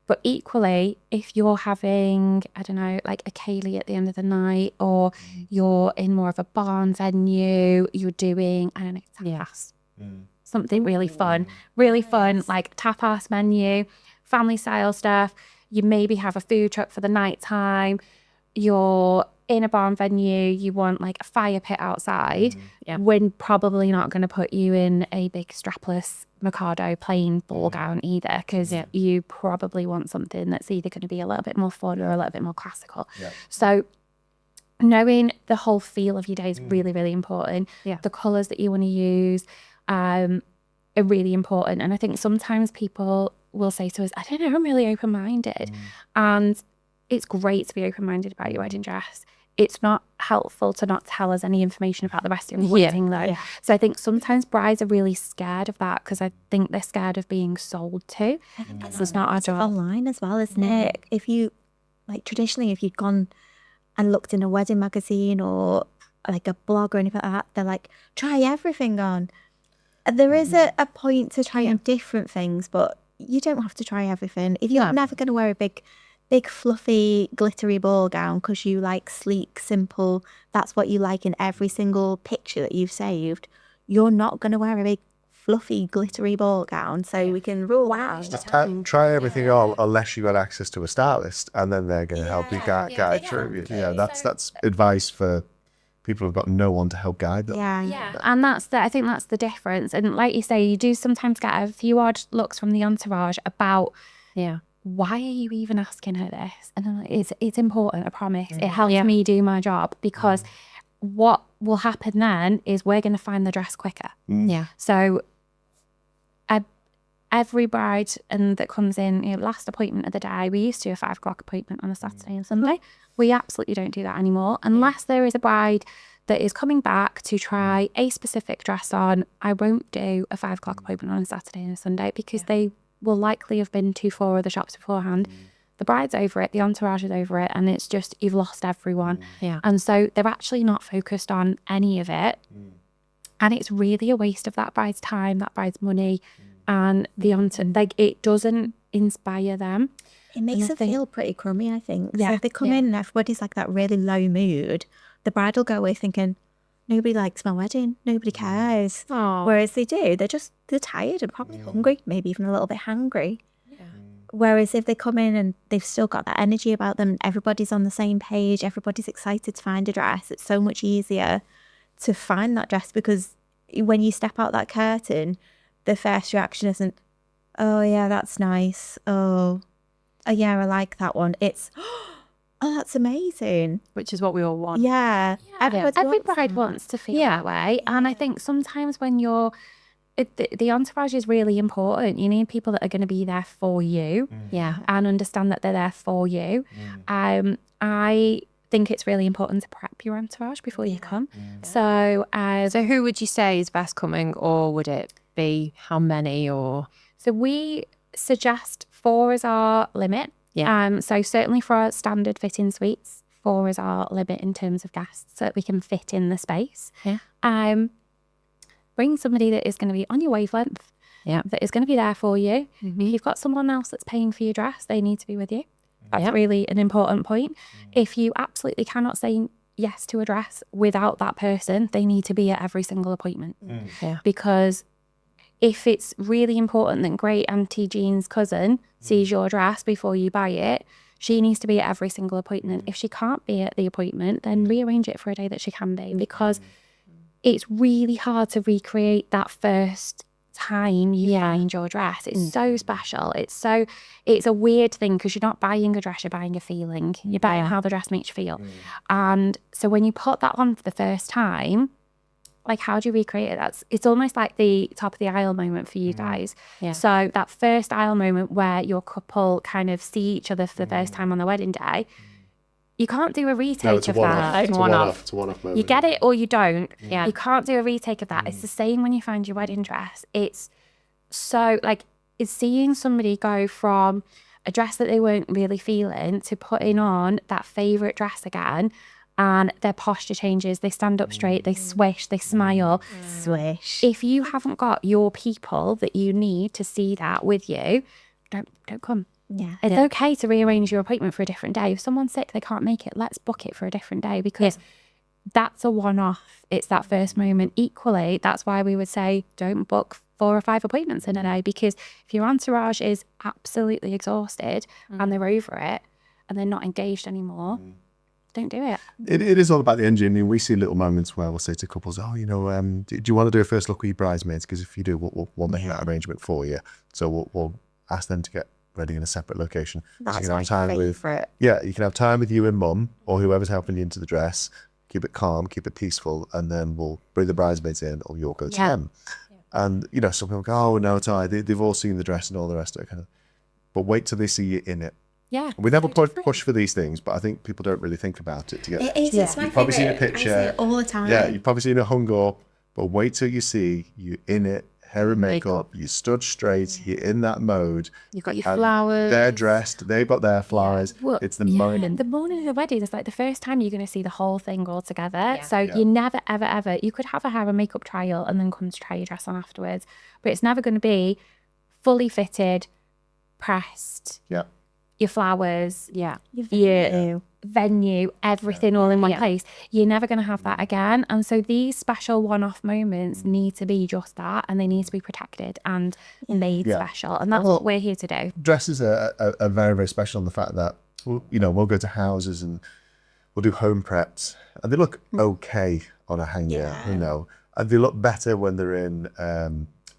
But equally, if you're having, I don't know, like a ceilidh at the end of the night, or you're in more of a barn venue, you're doing, I don't know, tapas. Something really fun, like tapas menu, family style stuff. You maybe have a food truck for the night time. You're in a barn venue, you want like a fire pit outside, we're probably not going to put you in a big strapless Mikado plain ball gown either, because you probably want something that's either going to be a little bit more fun or a little bit more classical. So knowing the whole feel of your day is really, really important. The colours that you want to use are really important. And I think sometimes people will say to us, I don't know, I'm really open-minded. And it's great to be open-minded about your wedding dress. It's not helpful to not tell us any information about the rest of your wedding though. So I think sometimes brides are really scared of that, because I think they're scared of being sold to. It's not our job. Online as well, isn't it? If you, like traditionally, if you'd gone and looked in a wedding magazine or like a blog or anything like that, they're like, try everything on. There is a point to trying different things, but you don't have to try everything. If you're never going to wear a big fluffy glittery ball gown because you like sleek, simple, that's what you like in every single picture that you've saved, you're not going to wear a big fluffy glittery ball gown. So we can rule out. Try everything on unless you got access to a stylist, and then they're going to help you guide through. That's advice for people who've got no one to help guide them. And I think that's the difference. And like you say, you do sometimes get a few odd looks from the entourage about why are you even asking her this? And I'm like, it's important, I promise. It helps me do my job, because what will happen then is we're going to find the dress quicker. So every bride that comes in, last appointment of the day, we used to do a 5 o'clock appointment on a Saturday and Sunday. We absolutely don't do that anymore. Unless there is a bride that is coming back to try a specific dress on, I won't do a 5 o'clock appointment on a Saturday and a Sunday, because they will likely have been to 4 other shops beforehand. The bride's over it, the entourage is over it, and it's just, you've lost everyone. And so they're actually not focused on any of it. And it's really a waste of that bride's time, that bride's money, and it doesn't inspire them. It makes them feel pretty crummy, I think. So if they come in and everybody's like that really low mood, the bride will go away thinking, nobody likes my wedding, nobody cares. Whereas they're tired and probably hungry, maybe even a little bit hangry. Whereas if they come in and they've still got that energy about them, everybody's on the same page, everybody's excited to find a dress, it's so much easier to find that dress, because when you step out that curtain, the first reaction isn't, oh yeah, that's nice. Oh yeah, I like that one. It's, oh, that's amazing. Which is what we all want. Every bride wants to feel that way. And I think sometimes when the entourage is really important. You need people that are going to be there for you and understand that they're there for you. I think it's really important to prep your entourage before you come. So who would you say is best coming, or would it be how many? Or so we suggest 4 as our limit. So certainly for our standard fitting suites, 4 is our limit in terms of guests, so that we can fit in the space. Bring somebody that is going to be on your wavelength, that is going to be there for you. If you've got someone else that's paying for your dress, they need to be with you. That's really an important point. If you absolutely cannot say yes to a dress without that person, they need to be at every single appointment. Because if it's really important that great Auntie Jean's cousin sees your dress before you buy it, she needs to be at every single appointment. If she can't be at the appointment, then rearrange it for a day that she can be, because it's really hard to recreate that first time you find your dress. It's so special. It's a weird thing, because you're not buying a dress, you're buying a feeling. You're buying how the dress makes you feel. And so when you put that on for the first time, like, how do you recreate it? It's almost like the top of the aisle moment for you guys. So that first aisle moment where your couple kind of see each other for the first time on the wedding day, you can't do a retake of that. It's a one-off moment. You get it or you don't. You can't do a retake of that. It's the same when you find your wedding dress. It's so, like, it's seeing somebody go from a dress that they weren't really feeling to putting on that favourite dress again, and their posture changes. They stand up straight, they swish, they smile. Swish. If you haven't got your people that you need to see that with you, don't come. It's okay to rearrange your appointment for a different day. If someone's sick, they can't make it, let's book it for a different day, because that's a one-off. It's that first moment. Equally, that's why we would say don't book 4 or 5 appointments in a day, because if your entourage is absolutely exhausted and they're over it and they're not engaged anymore, don't do it. It is all about the energy. I mean, we see little moments where we'll say to couples, oh, do you want to do a first look with your bridesmaids? Because if you do, we'll make that arrangement for you. So we'll ask them to get ready in a separate location. That's so you can my have time favourite. you can have time with you and mum or whoever's helping you into the dress. Keep it calm, keep it peaceful, and then we'll bring the bridesmaids in, or you'll go to them. And some people go, oh no, it's all right. They've all seen the dress and all the rest of it. But wait till they see you in it. Yeah. We never push for these things, but I think people don't really think about it together. It is. It's my You've probably seen a favourite. picture. I see it all the time. Yeah, you've probably seen it hung up, but wait till you see you in it, hair and makeup, you stood straight, you're in that mode. You've got your and flowers. They're dressed, they've got their flowers. Well, It's the moment. The morning of the wedding is like the first time you're going to see the whole thing all together. So you never, ever, ever, you could have a hair and makeup trial and then come to try your dress on afterwards. But it's never going to be fully fitted, pressed, Yeah. your flowers, Yeah. your venue, everything all in one place. You're never going to have that again. And so these special one-off moments need to be just that, and they need to be protected and made special. And that's what we're here to do. Dresses are very, very special in the fact that, we'll go to houses and we'll do home preps, and they look okay on a hanger, and they look better when they're in,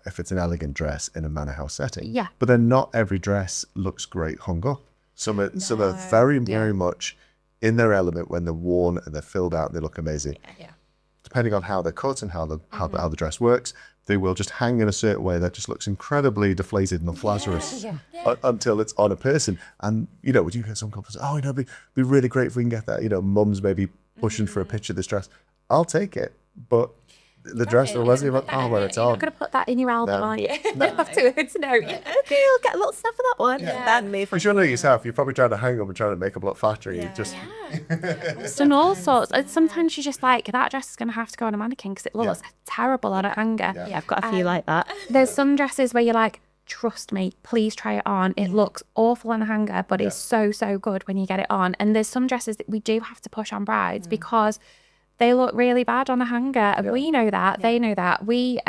if it's an elegant dress in a manor house setting. Yeah. But then not every dress looks great hung up. Some are very, very much in their element when they're worn and they're filled out and they look amazing. Yeah. Depending on how they're cut and how the dress works, they will just hang in a certain way that just looks incredibly deflated and flazzarous until it's on a person. And, would you get some couples say, oh, it'd be really great if we can get that, mum's maybe pushing for a picture of this dress. I'll take it, but the dress or was even when it's You're on. not going to put that in your album, are you? Afterwards, no. Okay, I'll get a little snuff of that one. Yeah. Then move on. For sure, yourself, you're probably trying to hang them and trying to make them look fatter. You just It's done all sorts. Sometimes you're just like, that dress is going to have to go on a mannequin because it looks terrible on a hanger. Yeah, I've got a few like that. There's some dresses where you're like, trust me, please try it on. It looks awful on a hanger, but it's so, so good when you get it on. And there's some dresses that we do have to push on brides because they look really bad on a hanger. And we know that. They know that. We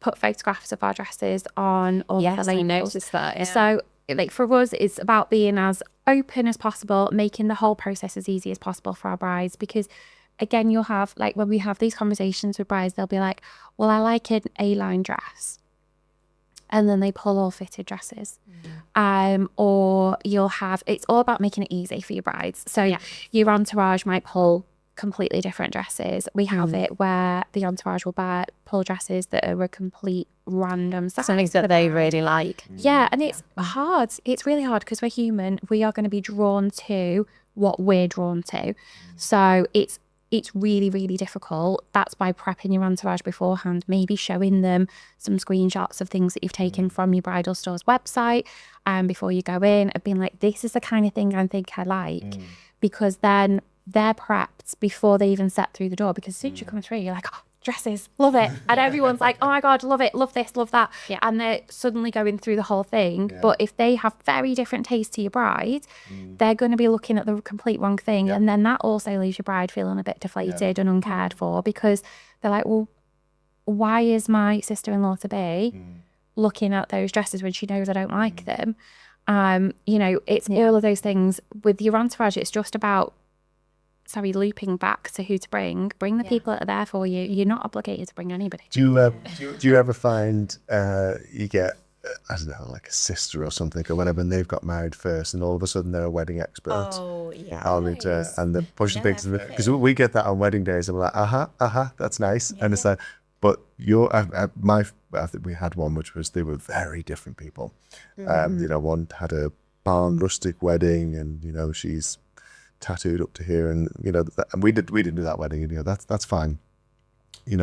put photographs of our dresses on all the labels. I noticed that. Yeah. So like for us, it's about being as open as possible, making the whole process as easy as possible for our brides. Because again, you'll have, like when we have these conversations with brides, they'll be like, well, I like an A-line dress. And then they pull all fitted dresses. Or you'll have, it's all about making it easy for your brides. So your entourage might pull completely different dresses. We have it where the entourage will pull dresses that are a complete random size. Something that they really like. Yeah, and it's hard. It's really hard because we're human. We are going to be drawn to what we're drawn to. So it's really, really difficult. That's why prepping your entourage beforehand, maybe showing them some screenshots of things that you've taken from your bridal store's website before you go in, of being like, this is the kind of thing I think I like. Because then they're prepped before they even step through the door, because as soon as you come through, you're like, oh, dresses, love it. And everyone's like, oh my God, love it, love this, love that. Yeah. And they're suddenly going through the whole thing. But if they have very different taste to your bride, they're going to be looking at the complete wrong thing. And then that also leaves your bride feeling a bit deflated and uncared for, because they're like, well, why is my sister-in-law to be looking at those dresses when she knows I don't like them? It's all of those things. With your entourage, it's just about looping back to who to bring the people that are there for you. You're not obligated to bring anybody. Do you ever find you get I don't know, like a sister or something or whatever, and they've got married first, and all of a sudden they're a wedding expert? Oh yeah. And they're pushing things, because we get that on wedding days, and we're like, that's nice, and it's like, but I think we had one which was, they were very different people. One had a barn rustic wedding, and she's tattooed up to here, and and we didn't do that wedding, and that's fine.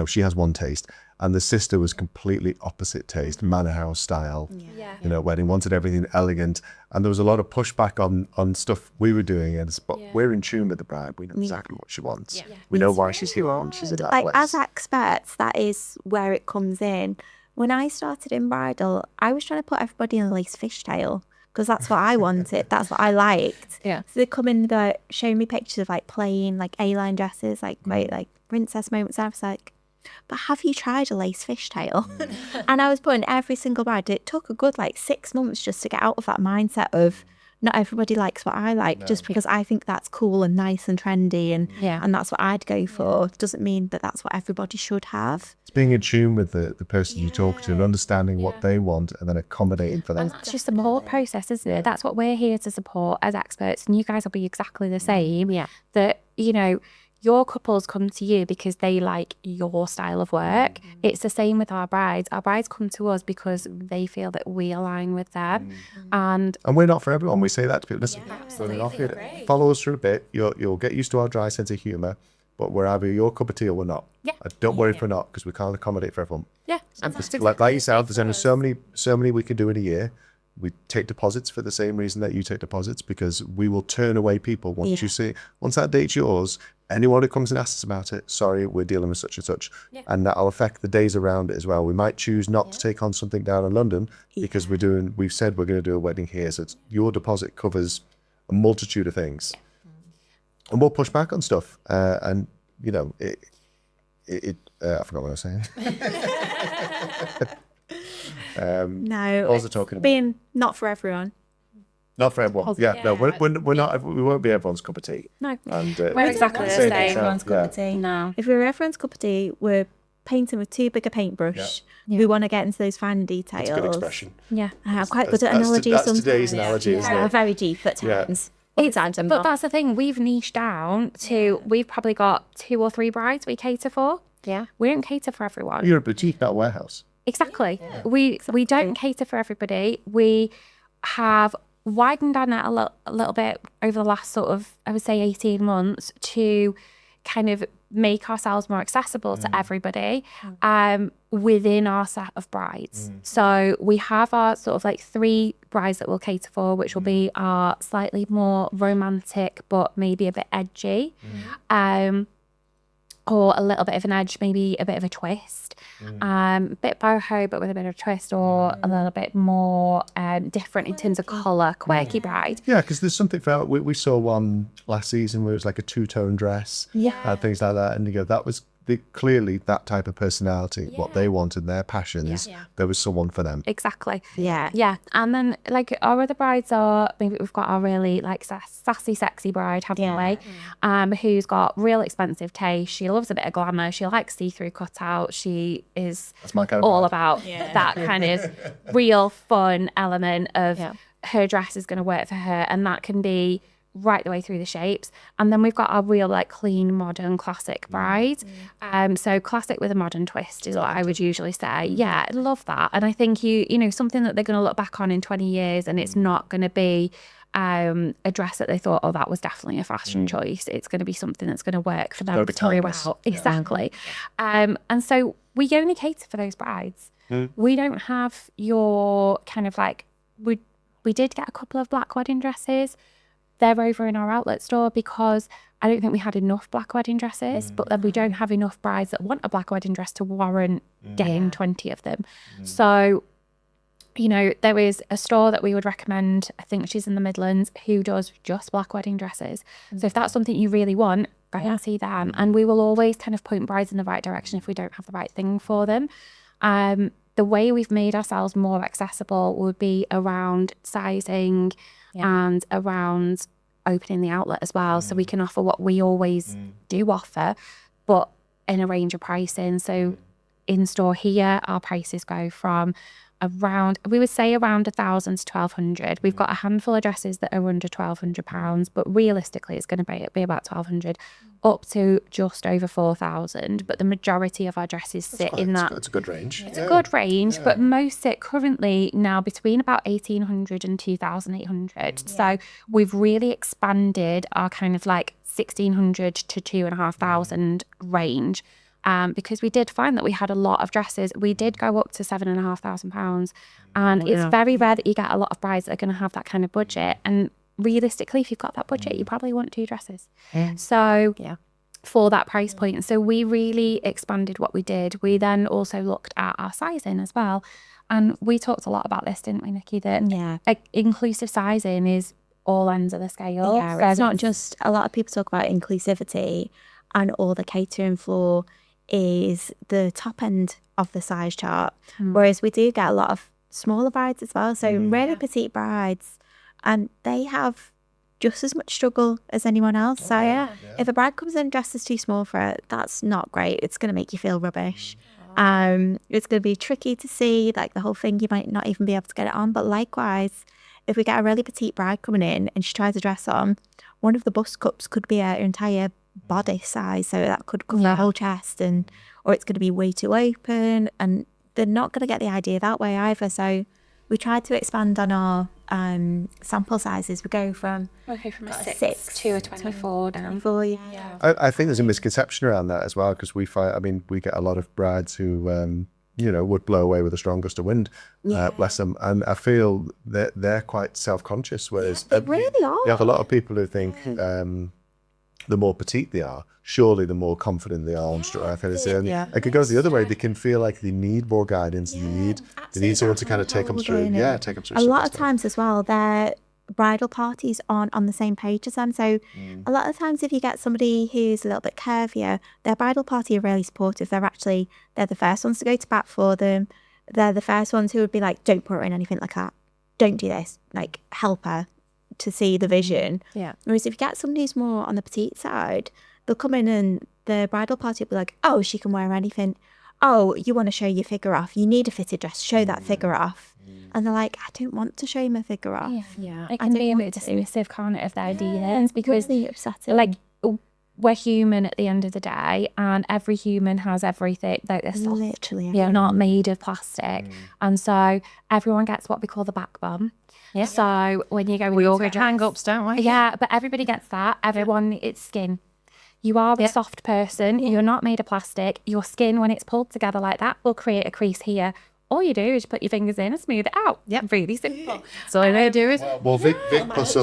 She has one taste, and the sister was completely opposite taste, manor house style. Wedding, wanted everything elegant, and there was a lot of pushback on stuff we were doing, but we're in tune with the bride. We know exactly what she wants. We know why she's here. She's at that place. As experts, that is where it comes in. When I started in bridal, I was trying to put everybody in a lace fishtail, because that's what I wanted. That's what I liked. Yeah. So they come in, they're showing me pictures of plain, A-line dresses, great, princess moments. And I was like, but have you tried a lace fishtail? And I was putting every single bride. It took a good 6 months just to get out of that mindset of not everybody likes what I like. Just because I think that's cool and nice and trendy and that's what I'd go for doesn't mean that that's what everybody should have. It's being in tune with the person you talk to and understanding what they want and then accommodating for them. And that's your support process, isn't it? That's what we're here to support as experts, and you guys will be exactly the same. That, you know, your couples come to you because they like your style of work. It's the same with our brides. Our brides come to us because they feel that we align with them. And we're not for everyone. We say that to people. Listen, follow us for a bit. You'll get used to our dry sense of humour, but we're either your cup of tea or we're not. Don't worry if we're not, because we can't accommodate for everyone. Like you said, there's only so many we can do in a year. We take deposits for the same reason that you take deposits, because we will turn away people once you see, once that date's yours, anyone who comes and asks about it, sorry, we're dealing with such and such. And that'll affect the days around it as well. We might choose not to take on something down in London because we've said we're going to do a wedding here. So your deposit covers a multitude of things. And we'll push back on stuff. And, you know, I forgot what I was saying. No, what was I talking about? Being not for everyone. Not for everyone. No, we're not. We won't be everyone's cup of tea. No, and we're exactly the same. Everyone's cup of tea. No, if we're everyone's cup of tea, we're painting with too big a paintbrush. We want to get into those fine details. That's a good expression. I'm quite good at analogies. That's today's analogy, isn't it? Very deep at times. But that's the thing. We've niched down to. We've probably got 2 or 3 brides we cater for. We don't cater for everyone. You're a boutique, not a warehouse. Exactly. We don't cater for everybody. We have widened our net a little bit over the last sort of, I would say, 18 months to kind of make ourselves more accessible to everybody within our set of brides. So we have our sort of like 3 brides that we'll cater for, which will be our slightly more romantic but maybe a bit edgy. Or a little bit of an edge, maybe a bit of a twist. A bit boho, but with a bit of a twist, or a little bit more different in terms of colour, quirky bride. Yeah, because there's something for, we saw one last season where it was like a 2-tone dress, things like that. And you go, that was clearly that type of personality, what they wanted, their passions. There was someone for them. Exactly. Yeah. And then like our other brides are, maybe we've got our really like sassy, sexy bride, haven't we? Who's got real expensive taste. She loves a bit of glamour. She likes see-through cutout. She is all about that kind of real fun element of her dress is going to work for her, and that can be right the way through the shapes. And then we've got our real like clean, modern, classic bride. So classic with a modern twist is what I would usually say. I love that. And I think you know, something that they're going to look back on in 20 years and it's not going to be a dress that they thought, oh, that was definitely a fashion choice. It's going to be something that's going to work for them throughout. Exactly. And so we only cater for those brides. We don't have your kind of like, we did get a couple of black wedding dresses. They're over in our outlet store because I don't think we had enough black wedding dresses, but then we don't have enough brides that want a black wedding dress to warrant getting 20 of them. So, you know, there is a store that we would recommend, I think she's in the Midlands, who does just black wedding dresses. So if that's something you really want, go and see them. And we will always kind of point brides in the right direction if we don't have the right thing for them. The way we've made ourselves more accessible would be around sizing and around opening the outlet as well. So we can offer what we always do offer, but in a range of pricing. So in store here, our prices go from around, we would say around 1,000 to 1,200. We've got a handful of dresses that are under £1,200, but realistically it's going to be about 1,200 up to just over 4,000. But the majority of our dresses sit in that. It's a good range. It's a good range, but most sit currently now between about 1,800 and 2,800. So we've really expanded our kind of like 1,600 to 2,500 range. Because we did find that we had a lot of dresses. We did go up to £7,500, and it's very rare that you get a lot of brides that are going to have that kind of budget. And realistically, if you've got that budget, you probably want 2 dresses. So for that price point. So we really expanded what we did. We then also looked at our sizing as well. And we talked a lot about this, didn't we, Nikki? That inclusive sizing is all ends of the scale. It's not just, a lot of people talk about inclusivity and all the catering floor is the top end of the size chart, whereas we do get a lot of smaller brides as well. So really petite brides and they have just as much struggle as anyone else. So yeah, if a bride comes in dressed as too small for it, that's not great. It's going to make you feel rubbish. It's going to be tricky to see, like the whole thing, you might not even be able to get it on. But likewise, if we get a really petite bride coming in and she tries a dress on, one of the bust cups could be her entire body size, so that could cover her whole chest, or it's going to be way too open, and they're not going to get the idea that way either. So we tried to expand on our sample sizes. We go from a 6 to a 24 down. I think there's a misconception around that as well, because we get a lot of brides who would blow away with a strong gust of wind, bless them, and I feel that they're quite self-conscious, whereas they really are. You have a lot of people who think the more petite they are, surely the more confident they are on strut. It could go the other way. They can feel like they need more guidance. They need someone to kind of take them through. Take them through. A lot of times as well, their bridal parties aren't on the same page as them. So a lot of times, if you get somebody who's a little bit curvier, their bridal party are really supportive. They're the first ones to go to bat for them. They're the first ones who would be like, don't put her in anything like that. Don't do this. Like, help her to see the vision. Whereas if you get somebody who's more on the petite side, they'll come in and the bridal party will be like, oh, she can wear anything. Oh, you want to show your figure off. You need a fitted dress. Show that figure off. And they're like, I don't want to show you my figure off. It can be a bit dismissive, can't it, of their ideas, because really upsetting. Like, we're human at the end of the day, and every human has everything. Like, literally, you're not made of plastic, and so everyone gets what we call the back bum. So when you go, we all get hang-ups, don't we? Yeah, but everybody gets that. Everyone, it's skin. You are a soft person. You're not made of plastic. Your skin, when it's pulled together like that, will create a crease here. All you do is put your fingers in and smooth it out. Really simple. So all they do is... Well, Vic puts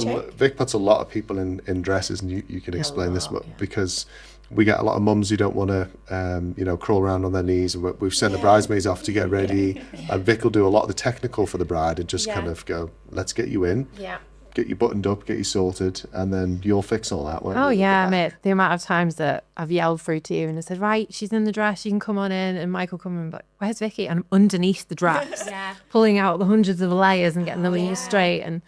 a lot of people in dresses, and you can explain this, because we get a lot of mums who don't want to, crawl around on their knees, and we've sent the bridesmaids off to get ready, and Vic will do a lot of the technical for the bride and just kind of go, let's get you in. Get you buttoned up, get you sorted, and then you'll fix all that. Mate, the amount of times that I've yelled through to you and I said, right, she's in the dress, you can come on in, and Michael come in and be like, where's Vicky? And I'm underneath the dress, pulling out the hundreds of layers and getting them straight. And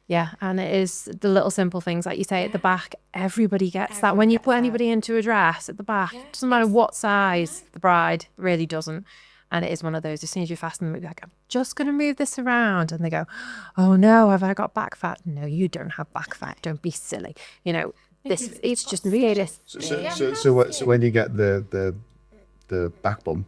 and it is the little simple things, like you say, at the back, everybody gets that. When you put anybody into a dress at the back, it doesn't matter what size the bride, really doesn't. And it is one of those, as soon as you fasten them, you're like, I'm just going to move this around. And they go, oh no, have I got back fat? No, you don't have back fat. Don't be silly. It's just realistic. So when you get the back bum,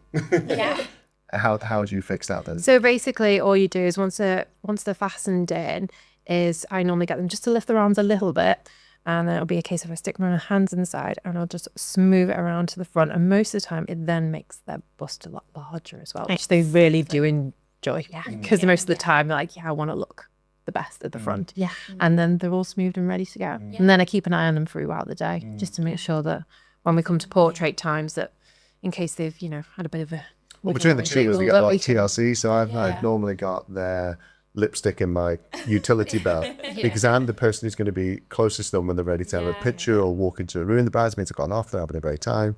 how do you fix that then? So basically all you do is once they're fastened in, is I normally get them just to lift their arms a little bit. And then it'll be a case of I stick my hands inside and I'll just smooth it around to the front. And most of the time, it then makes their bust a lot larger as well, which they really do enjoy. Because most of the time, they're like, I want to look the best at the front. And then they're all smoothed and ready to go. And then I keep an eye on them throughout the day, just to make sure that when we come to portrait times, that in case they've, had a bit of a... Well, between the two, we got like TLC. So I've normally got their lipstick in my utility belt, because I'm the person who's going to be closest to them when they're ready to have a picture or walk into a room. The bridesmaids have gone off, they're having a great time.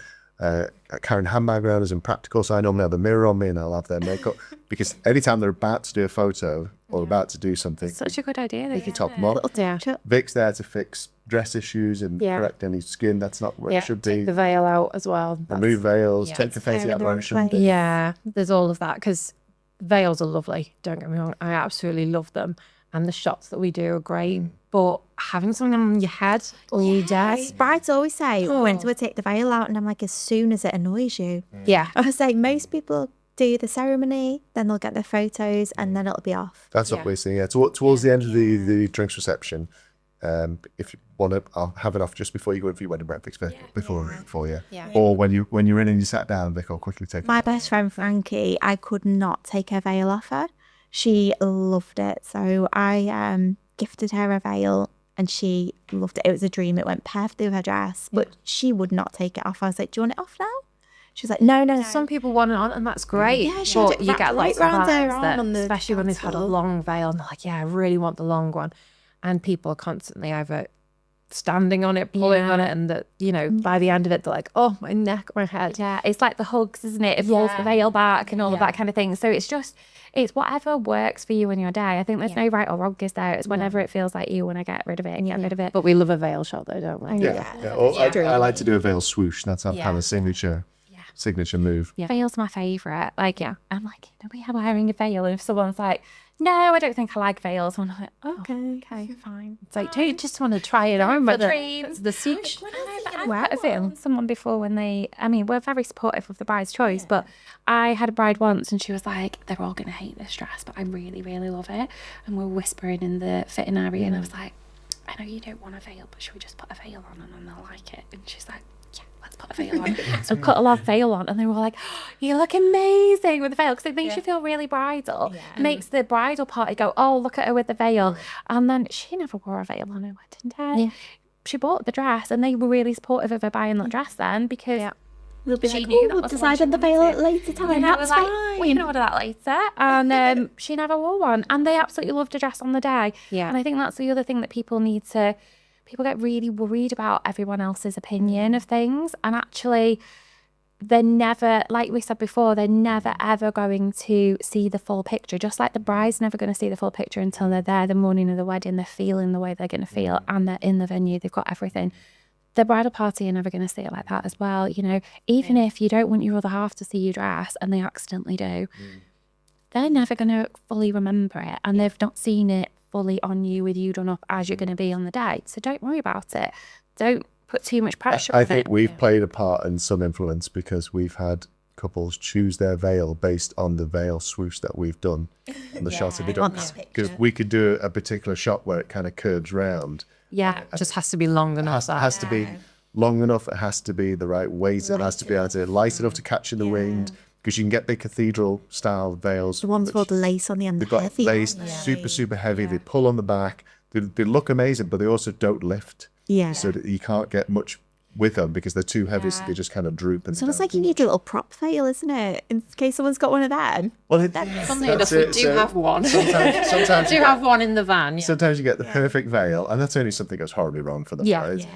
Carrying a handbag around is impractical, so I normally have a mirror on me and I'll have their makeup, because anytime they're about to do a photo or about to do something, such a good idea. They can top them up. Vic's there to fix dress issues and correct any skin that's not where it should be. Take the veil out as well. Remove veils, take the face out where it shouldn't be. There's all of that, because veils are lovely, don't get me wrong, I absolutely love them, and the shots that we do are great, but having something on your head all day. Brides always say, when do I take the veil out? And I'm like, as soon as it annoys you. I was like, most people do the ceremony, then they'll get their photos, and then it'll be off. That's what we're seeing. Towards the end of the drinks reception, if you want to, I'll have it off just before you go in for your wedding breakfast, before you. Or when you're in and you sat down, Vic will quickly take it. My best friend Frankie, I could not take her veil off her. She loved it, so I gifted her a veil, and she loved it. It was a dream. It went perfectly with her dress, but she would not take it off. I was like, do you want it off now? She was like, no. Some people want it on, and that's great. But you get lots of clients that, especially when they've had a long veil, and they're like, I really want the long one. And people are constantly either standing on it, pulling on it, and that, you know, by the end of it, they're like, oh, my neck, my head. Yeah, it's like the hugs, isn't it? It pulls the veil back and all of that kind of thing. So it's whatever works for you in your day. I think there's no right or wrong, is there? It's whenever it feels like you want to get rid of it and get rid of it. But we love a veil shot though, don't we? I like to do a veil swoosh. That's our kind of signature move. Yeah. Veil's my favourite. Like, I'm like, nobody wearing a veil. And if someone's like, no, I don't think I like veils, I'm like, okay, fine. It's like, do you just want to try it on? But the suit. I've had a veil on someone before when we're very supportive of the bride's choice, but I had a bride once and she was like, they're all going to hate this dress, but I really, really love it. And we're whispering in the fitting area and I was like, I know you don't want a veil, but should we just put a veil on and then they'll like it? And she's like, let's put a veil on. So put a lot of veil on and they were like, oh, you look amazing with the veil, because it makes you feel really bridal. Makes the bridal party go, oh, look at her with the veil. And then she never wore a veil on her wedding day. She bought the dress and they were really supportive of her buying that dress then, because We'll be she like, knew we'll that was decide on the veil at a later time. and I That's was like, fine. we can order that later. And she never wore one. And they absolutely loved a dress on the day. Yeah. And I think that's the other thing that people get really worried about everyone else's opinion of things. And actually, they're never, like we said before, they're never ever going to see the full picture. Just like the bride's never going to see the full picture until they're there the morning of the wedding. They're feeling the way they're going to feel and they're in the venue. They've got everything. The bridal party are never going to see it like that as well. You know, even if you don't want your other half to see you dress and they accidentally do, they're never going to fully remember it. And they've not seen it fully on you with you done up as you're going to be on the day. So don't worry about it. Don't put too much pressure on it. I think we've played a part in some influence because we've had couples choose their veil based on the veil swoosh that we've done on the shots that we done. Because we could do a particular shot where it kind of curves round. Yeah, it just has to be long enough. It has to be long enough. It has to be the right weight. It has to be able to light enough to catch in the wind. Because you can get the cathedral style veils. The ones with the lace on the end. They've got lace, super heavy. They pull on the back. They look amazing, but they also don't lift. Yeah. So that you can't get much with them because they're too heavy, so they just kind of droop. And So it's like you need a little prop veil, isn't it? In case someone's got one of them. Well, Funnily enough, we do have one. Sometimes We do have one in the van. Sometimes you get the perfect veil, and that's only if something goes horribly wrong for the bride.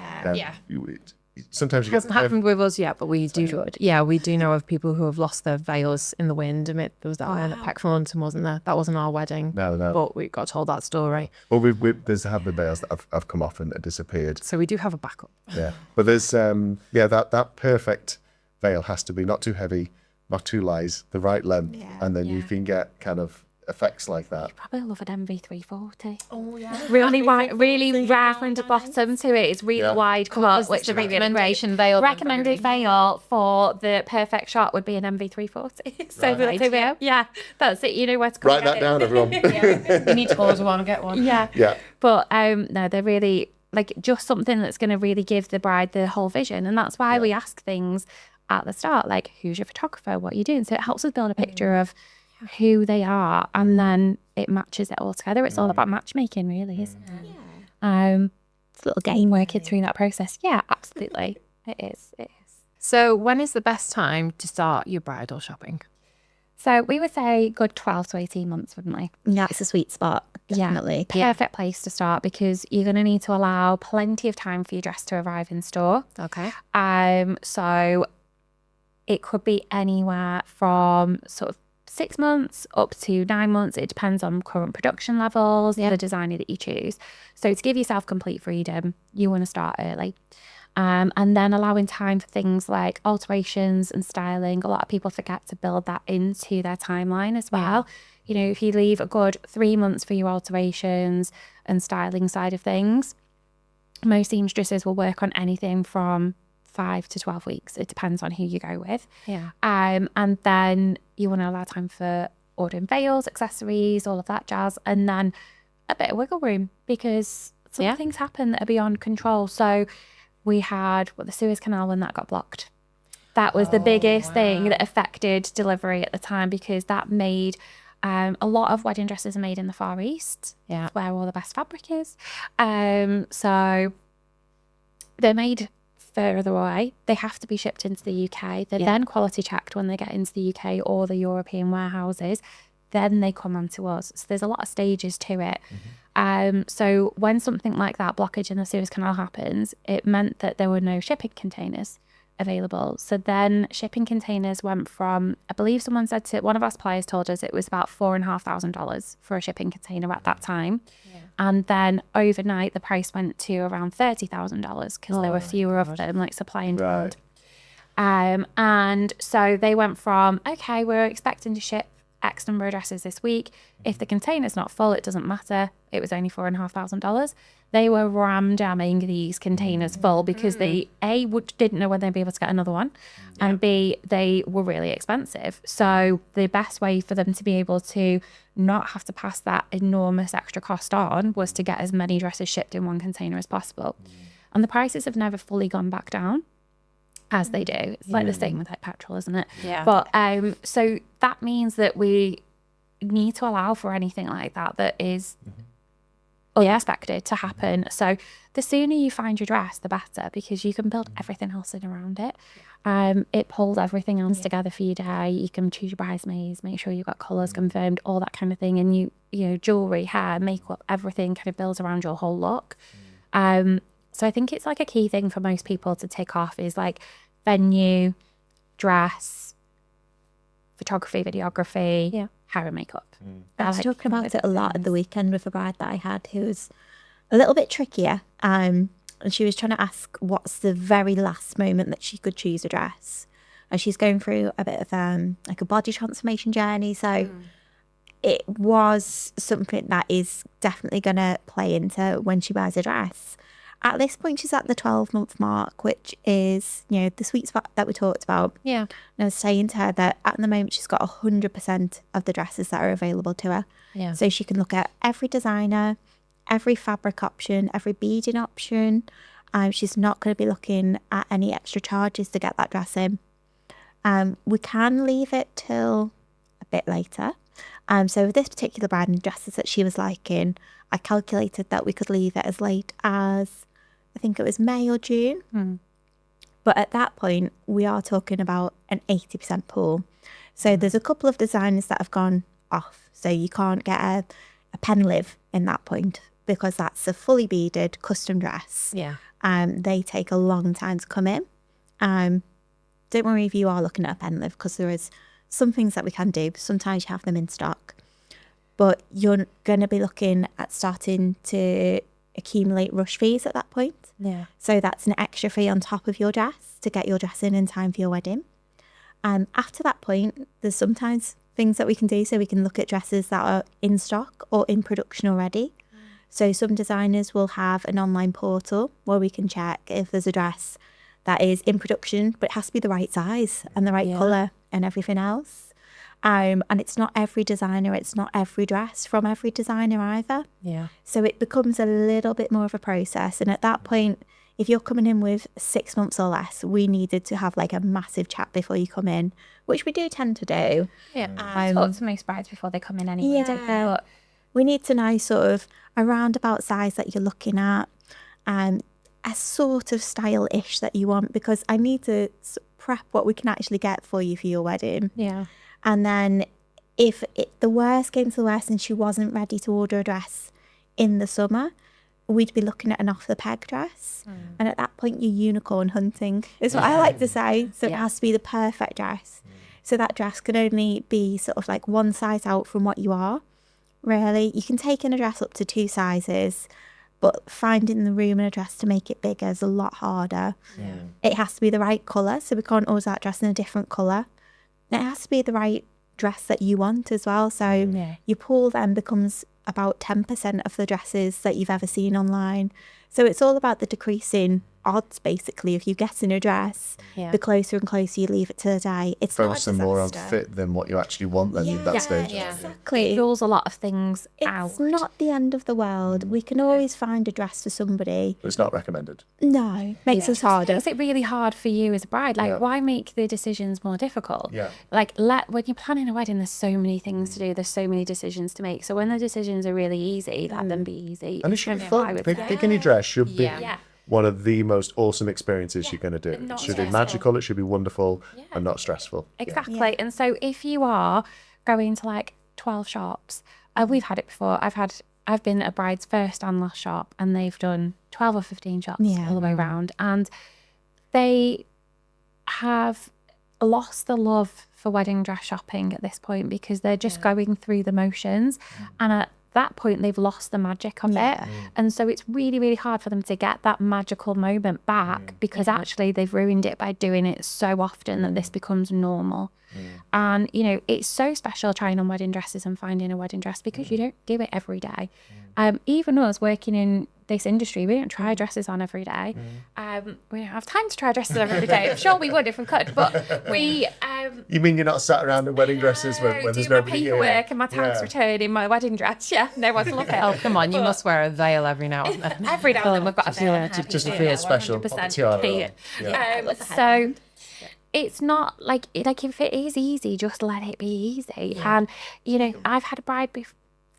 Sometimes you get Hasn't happened with us yet, but we do. Yeah, we do know of people who have lost their veils in the wind. I mean, there was that one at Peckforton, wasn't there? That wasn't our wedding. No. But we got told that story. Well, there's have been veils that have come off and disappeared. So we do have a backup. Yeah, but there's that perfect veil has to be not too heavy, not too light, the right length, and then you can get kind of effects like that. Probably love an MV340. Oh yeah. Really wide, really round the bottom to it. It's really wide come up, which the recommendation veil. Recommended veil for the perfect shot would be an MV340. So that's it. You know where to go. Write that down, everyone. You need to order one and get one. Yeah. But no, they're really like just something that's going to really give the bride the whole vision, and that's why we ask things at the start, like who's your photographer, what are you doing? So it helps us build a picture of who they are, and then it matches it all together. It's all about matchmaking, really, isn't it? It's a little game working through that process. Yeah, absolutely. It is. So when is the best time to start your bridal shopping? So we would say good 12 to 18 months, wouldn't we? Yeah, it's a sweet spot, definitely. Perfect place to start because you're going to need to allow plenty of time for your dress to arrive in store. Okay. So it could be anywhere from sort of 6 months up to 9 months. It depends on current production levels, the designer that you choose. So to give yourself complete freedom, you want to start early. And then allowing time for things like alterations and styling. A lot of people forget to build that into their timeline as well. You know, if you leave a good 3 months for your alterations and styling side of things, most seamstresses will work on anything from 5 to 12 weeks. It depends on who you go with. And then you want to allow time for ordering veils, accessories, all of that jazz, and then a bit of wiggle room because some things happen that are beyond control. So we had the Suez Canal when that got blocked. That was the biggest thing that affected delivery at the time because that made a lot of wedding dresses are made in the Far East. That's where all the best fabric is. So they're made further away. They have to be shipped into the UK. They're then quality checked when they get into the UK or the European warehouses. Then they come onto us. So there's a lot of stages to it. So when something like that blockage in the Suez Canal happens, it meant that there were no shipping containers available. So then shipping containers went from, I believe someone said to one of our suppliers told us it was about $4,500 for a shipping container at that time. And then overnight the price went to around $30,000 because there were fewer of them, like supply and demand. And so they went from, okay, we're expecting to ship X number of dresses this week. If the container's not full, it doesn't matter. It was only $4,500. They were ram jamming these containers full because they didn't know when they'd be able to get another one, and B, they were really expensive. So the best way for them to be able to not have to pass that enormous extra cost on was to get as many dresses shipped in one container as possible. And the prices have never fully gone back down as they do. It's like the same with like petrol, isn't it? Yeah. But so that means that we need to allow for anything like that is unexpected to happen. So the sooner you find your dress, the better, because you can build everything else in around it. It pulls everything else together for your day. You can choose your bridesmaids, make sure you've got colours confirmed, all that kind of thing. And you know, jewellery, hair, makeup, everything kind of builds around your whole look. So I think it's like a key thing for most people to tick off is like venue, dress, photography, videography, hair and makeup. I was talking about it a lot at the weekend with a bride that I had who was a little bit trickier. And she was trying to ask what's the very last moment that she could choose a dress. And she's going through a bit of like a body transformation journey. So it was something that is definitely going to play into when she buys a dress. At this point, she's at the 12-month mark, which is, you know, the sweet spot that we talked about. Yeah. And I was saying to her that at the moment, she's got 100% of the dresses that are available to her. Yeah. So she can look at every designer, every fabric option, every beading option. She's not going to be looking at any extra charges to get that dress in. We can leave it till a bit later. So with this particular bride and dresses that she was liking, I calculated that we could leave it as late as, I think it was May or June. But at that point, we are talking about an 80% pool. So there's a couple of designers that have gone off. So you can't get a pen live in that point because that's a fully beaded custom dress. Yeah. They take a long time to come in. Don't worry if you are looking at a pen live because there is some things that we can do. Sometimes you have them in stock. But you're going to be looking at starting to accumulate rush fees at that point. Yeah. So that's an extra fee on top of your dress to get your dress in time for your wedding. After that point, there's sometimes things that we can do. So we can look at dresses that are in stock or in production already. So some designers will have an online portal where we can check if there's a dress that is in production, but it has to be the right size and the right colour and everything else. And it's not every designer, it's not every dress from every designer either. Yeah. So it becomes a little bit more of a process. And at that point, if you're coming in with 6 months or less, we needed to have like a massive chat before you come in, which we do tend to do. Yeah. I talk to most brides before they come in anyway. Don't they? But we need to know sort of a roundabout size that you're looking at, a sort of style-ish that you want, because I need to prep what we can actually get for you for your wedding. yeah. And then if the worst came to the worst and she wasn't ready to order a dress in the summer, we'd be looking at an off-the-peg dress. And at that point, you're unicorn hunting, is what I like to say. So it has to be the perfect dress. So that dress can only be sort of like one size out from what you are, really. You can take in a dress up to 2 sizes, but finding the room in a dress to make it bigger is a lot harder. Yeah. It has to be the right colour, so we can't order that dress in a different colour. It has to be the right dress that you want as well. So your pool then becomes about 10% of the dresses that you've ever seen online. So it's all about the decreasing odds, basically, of you getting a dress. The closer and closer you leave it to the day. It's Focusing not a more on disaster. fit than what you actually want then at that stage. Yeah. Exactly. It rules a lot of things out. It's not the end of the world. We can always find a dress for somebody. But it's not recommended. No, makes us harder. Is it really hard for you as a bride? Like, why make the decisions more difficult? Yeah. Like, when you're planning a wedding, there's so many things to do. There's so many decisions to make. So when the decisions are really easy, let them be easy. And it should be I fun. would Pick say. any dress should be Yeah. one of the most awesome experiences you're going to do. It not should be stressful. magical, it should be wonderful, and not stressful. Exactly. And so if you are going to like 12 shops, we've had it before. I've had I've been at Bride's first and last shop, and they've done 12 or 15 shops all the way around, and they have lost the love for wedding dress shopping at this point because they're just going through the motions, and at that point they've lost the magic of it, and so it's really, really hard for them to get that magical moment back because actually they've ruined it by doing it so often that this becomes normal. And you know, it's so special trying on wedding dresses and finding a wedding dress because you don't do it every day. Even us working in this industry, we don't try dresses on every day. We don't have time to try dresses on every day. I'm sure we would if we could, but we You mean you're not sat around in wedding dresses when there's nobody here? Paperwork and my tax return in my wedding dress. Yeah, no one's looking. Oh, come on, you must wear a veil every now and then. Every now and then we've got a veil. Just to feel special. 100%. So it's not like if it is easy, just let it be easy. And you know, I've had a bride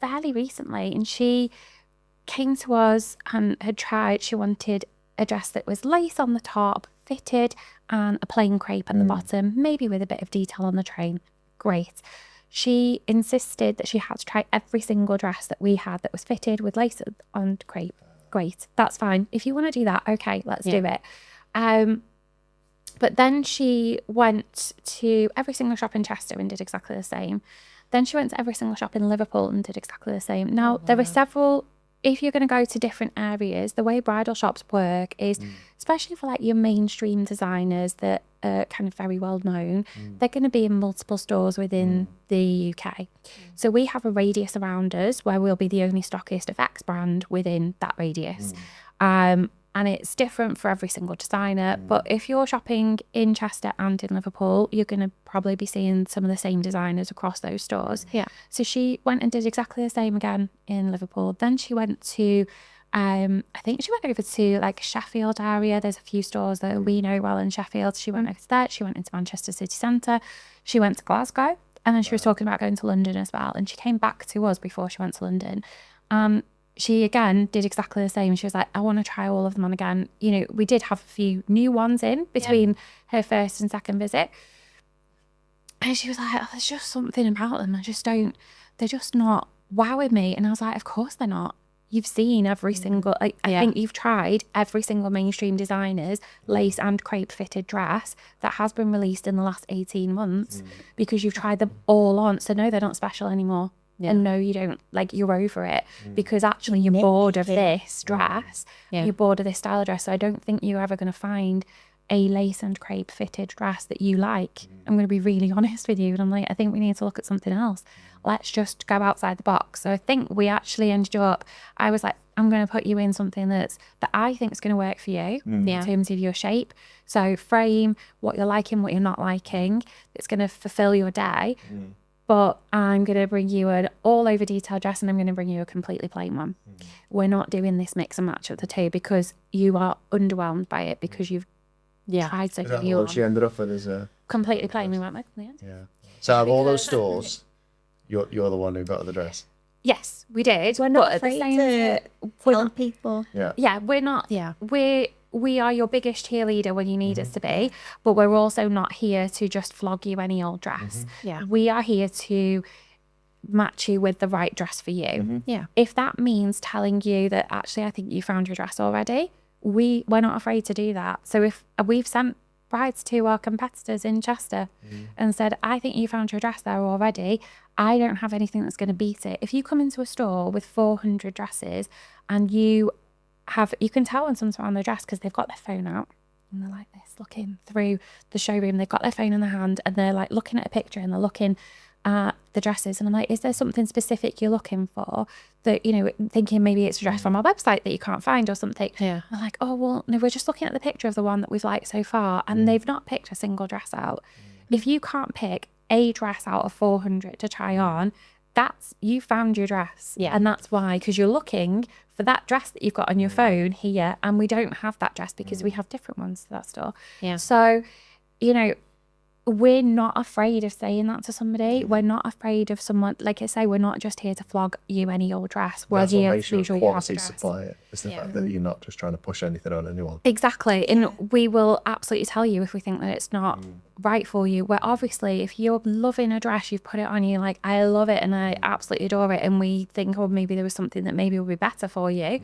fairly recently, and she came to us and had tried. She wanted a dress that was lace on the top, fitted, and a plain crepe at the bottom, maybe with a bit of detail on the train. Great. She insisted that she had to try every single dress that we had that was fitted with lace and crepe. Great, that's fine. If you want to do that, okay, let's do it. But then she went to every single shop in Chester and did exactly the same. Then she went to every single shop in Liverpool and did exactly the same. Now, there were several, if you're going to go to different areas, the way bridal shops work is, especially for like your mainstream designers that are kind of very well known, they're going to be in multiple stores within the UK. So we have a radius around us where we'll be the only stockist of X brand within that radius. And it's different for every single designer. But if you're shopping in Chester and in Liverpool, you're going to probably be seeing some of the same designers across those stores. Yeah. So she went and did exactly the same again in Liverpool. Then she went to, I think she went over to like Sheffield area. There's a few stores that we know well in Sheffield. She went over to that. She went into Manchester city centre. She went to Glasgow. And then she was talking about going to London as well. And she came back to us before she went to London. She again did exactly the same. She was like, I want to try all of them on again. You know, we did have a few new ones in between her first and second visit. And she was like, oh, there's just something about them. They're just not wowing me. And I was like, of course they're not. You've seen every single, I think you've tried every single mainstream designer's lace and crepe fitted dress that has been released in the last 18 months because you've tried them all on. So no, they're not special anymore. And no, you don't, like, you're over it because actually you're bored of this dress. You're bored of this style of dress. So I don't think you're ever going to find a lace and crepe fitted dress that you like. I'm going to be really honest with you. And I'm like, I think we need to look at something else. Let's just go outside the box. So I think we actually ended up, I was like, I'm going to put you in something that I think is going to work for you in terms of your shape. So frame what you're liking, what you're not liking. It's going to fulfill your day. But I'm going to bring you an all-over detailed dress and I'm going to bring you a completely plain one. We're not doing this mix and match of the two because you are underwhelmed by it because you've tried so many. What she ended up with is a completely plain. We went with the end. So out of all those stores, you're the one who got the dress. Yes, we did. We're not afraid to tell people. Yeah, we're not. Yeah, we are your biggest cheerleader when you need us to be, but we're also not here to just flog you any old dress. We are here to match you with the right dress for you. If that means telling you that actually I think you found your dress already, we're not afraid to do that. So if we've sent brides to our competitors in Chester and said, I think you found your dress there already, I don't have anything that's going to beat it. If you come into a store with 400 dresses and you can tell when someone's found their dress because they've got their phone out and they're like this looking through the showroom. They've got their phone in their hand and they're like looking at a picture and they're looking at the dresses. And I'm like, is there something specific you're looking for that, you know, thinking maybe it's a dress from our website that you can't find or something? I'm like, oh, well, no, we're just looking at the picture of the one that we've liked so far. And they've not picked a single dress out. If you can't pick a dress out of 400 to try on, you found your dress. And that's why, because you're looking for that dress that you've got on your phone here, and we don't have that dress because we have different ones to that store. So, you know, we're not afraid of saying that to somebody. We're not afraid of someone, like I say, we're not just here to flog you any old dress. We're That's here what makes to you make sure a you have quality the dress. supplier. It's the fact that you're not just trying to push anything on anyone. Exactly. And we will absolutely tell you if we think that it's not right for you. Where obviously if you're loving a dress, you've put it on, you're like, I love it and I absolutely adore it, and we think, oh, maybe there was something that maybe would be better for you.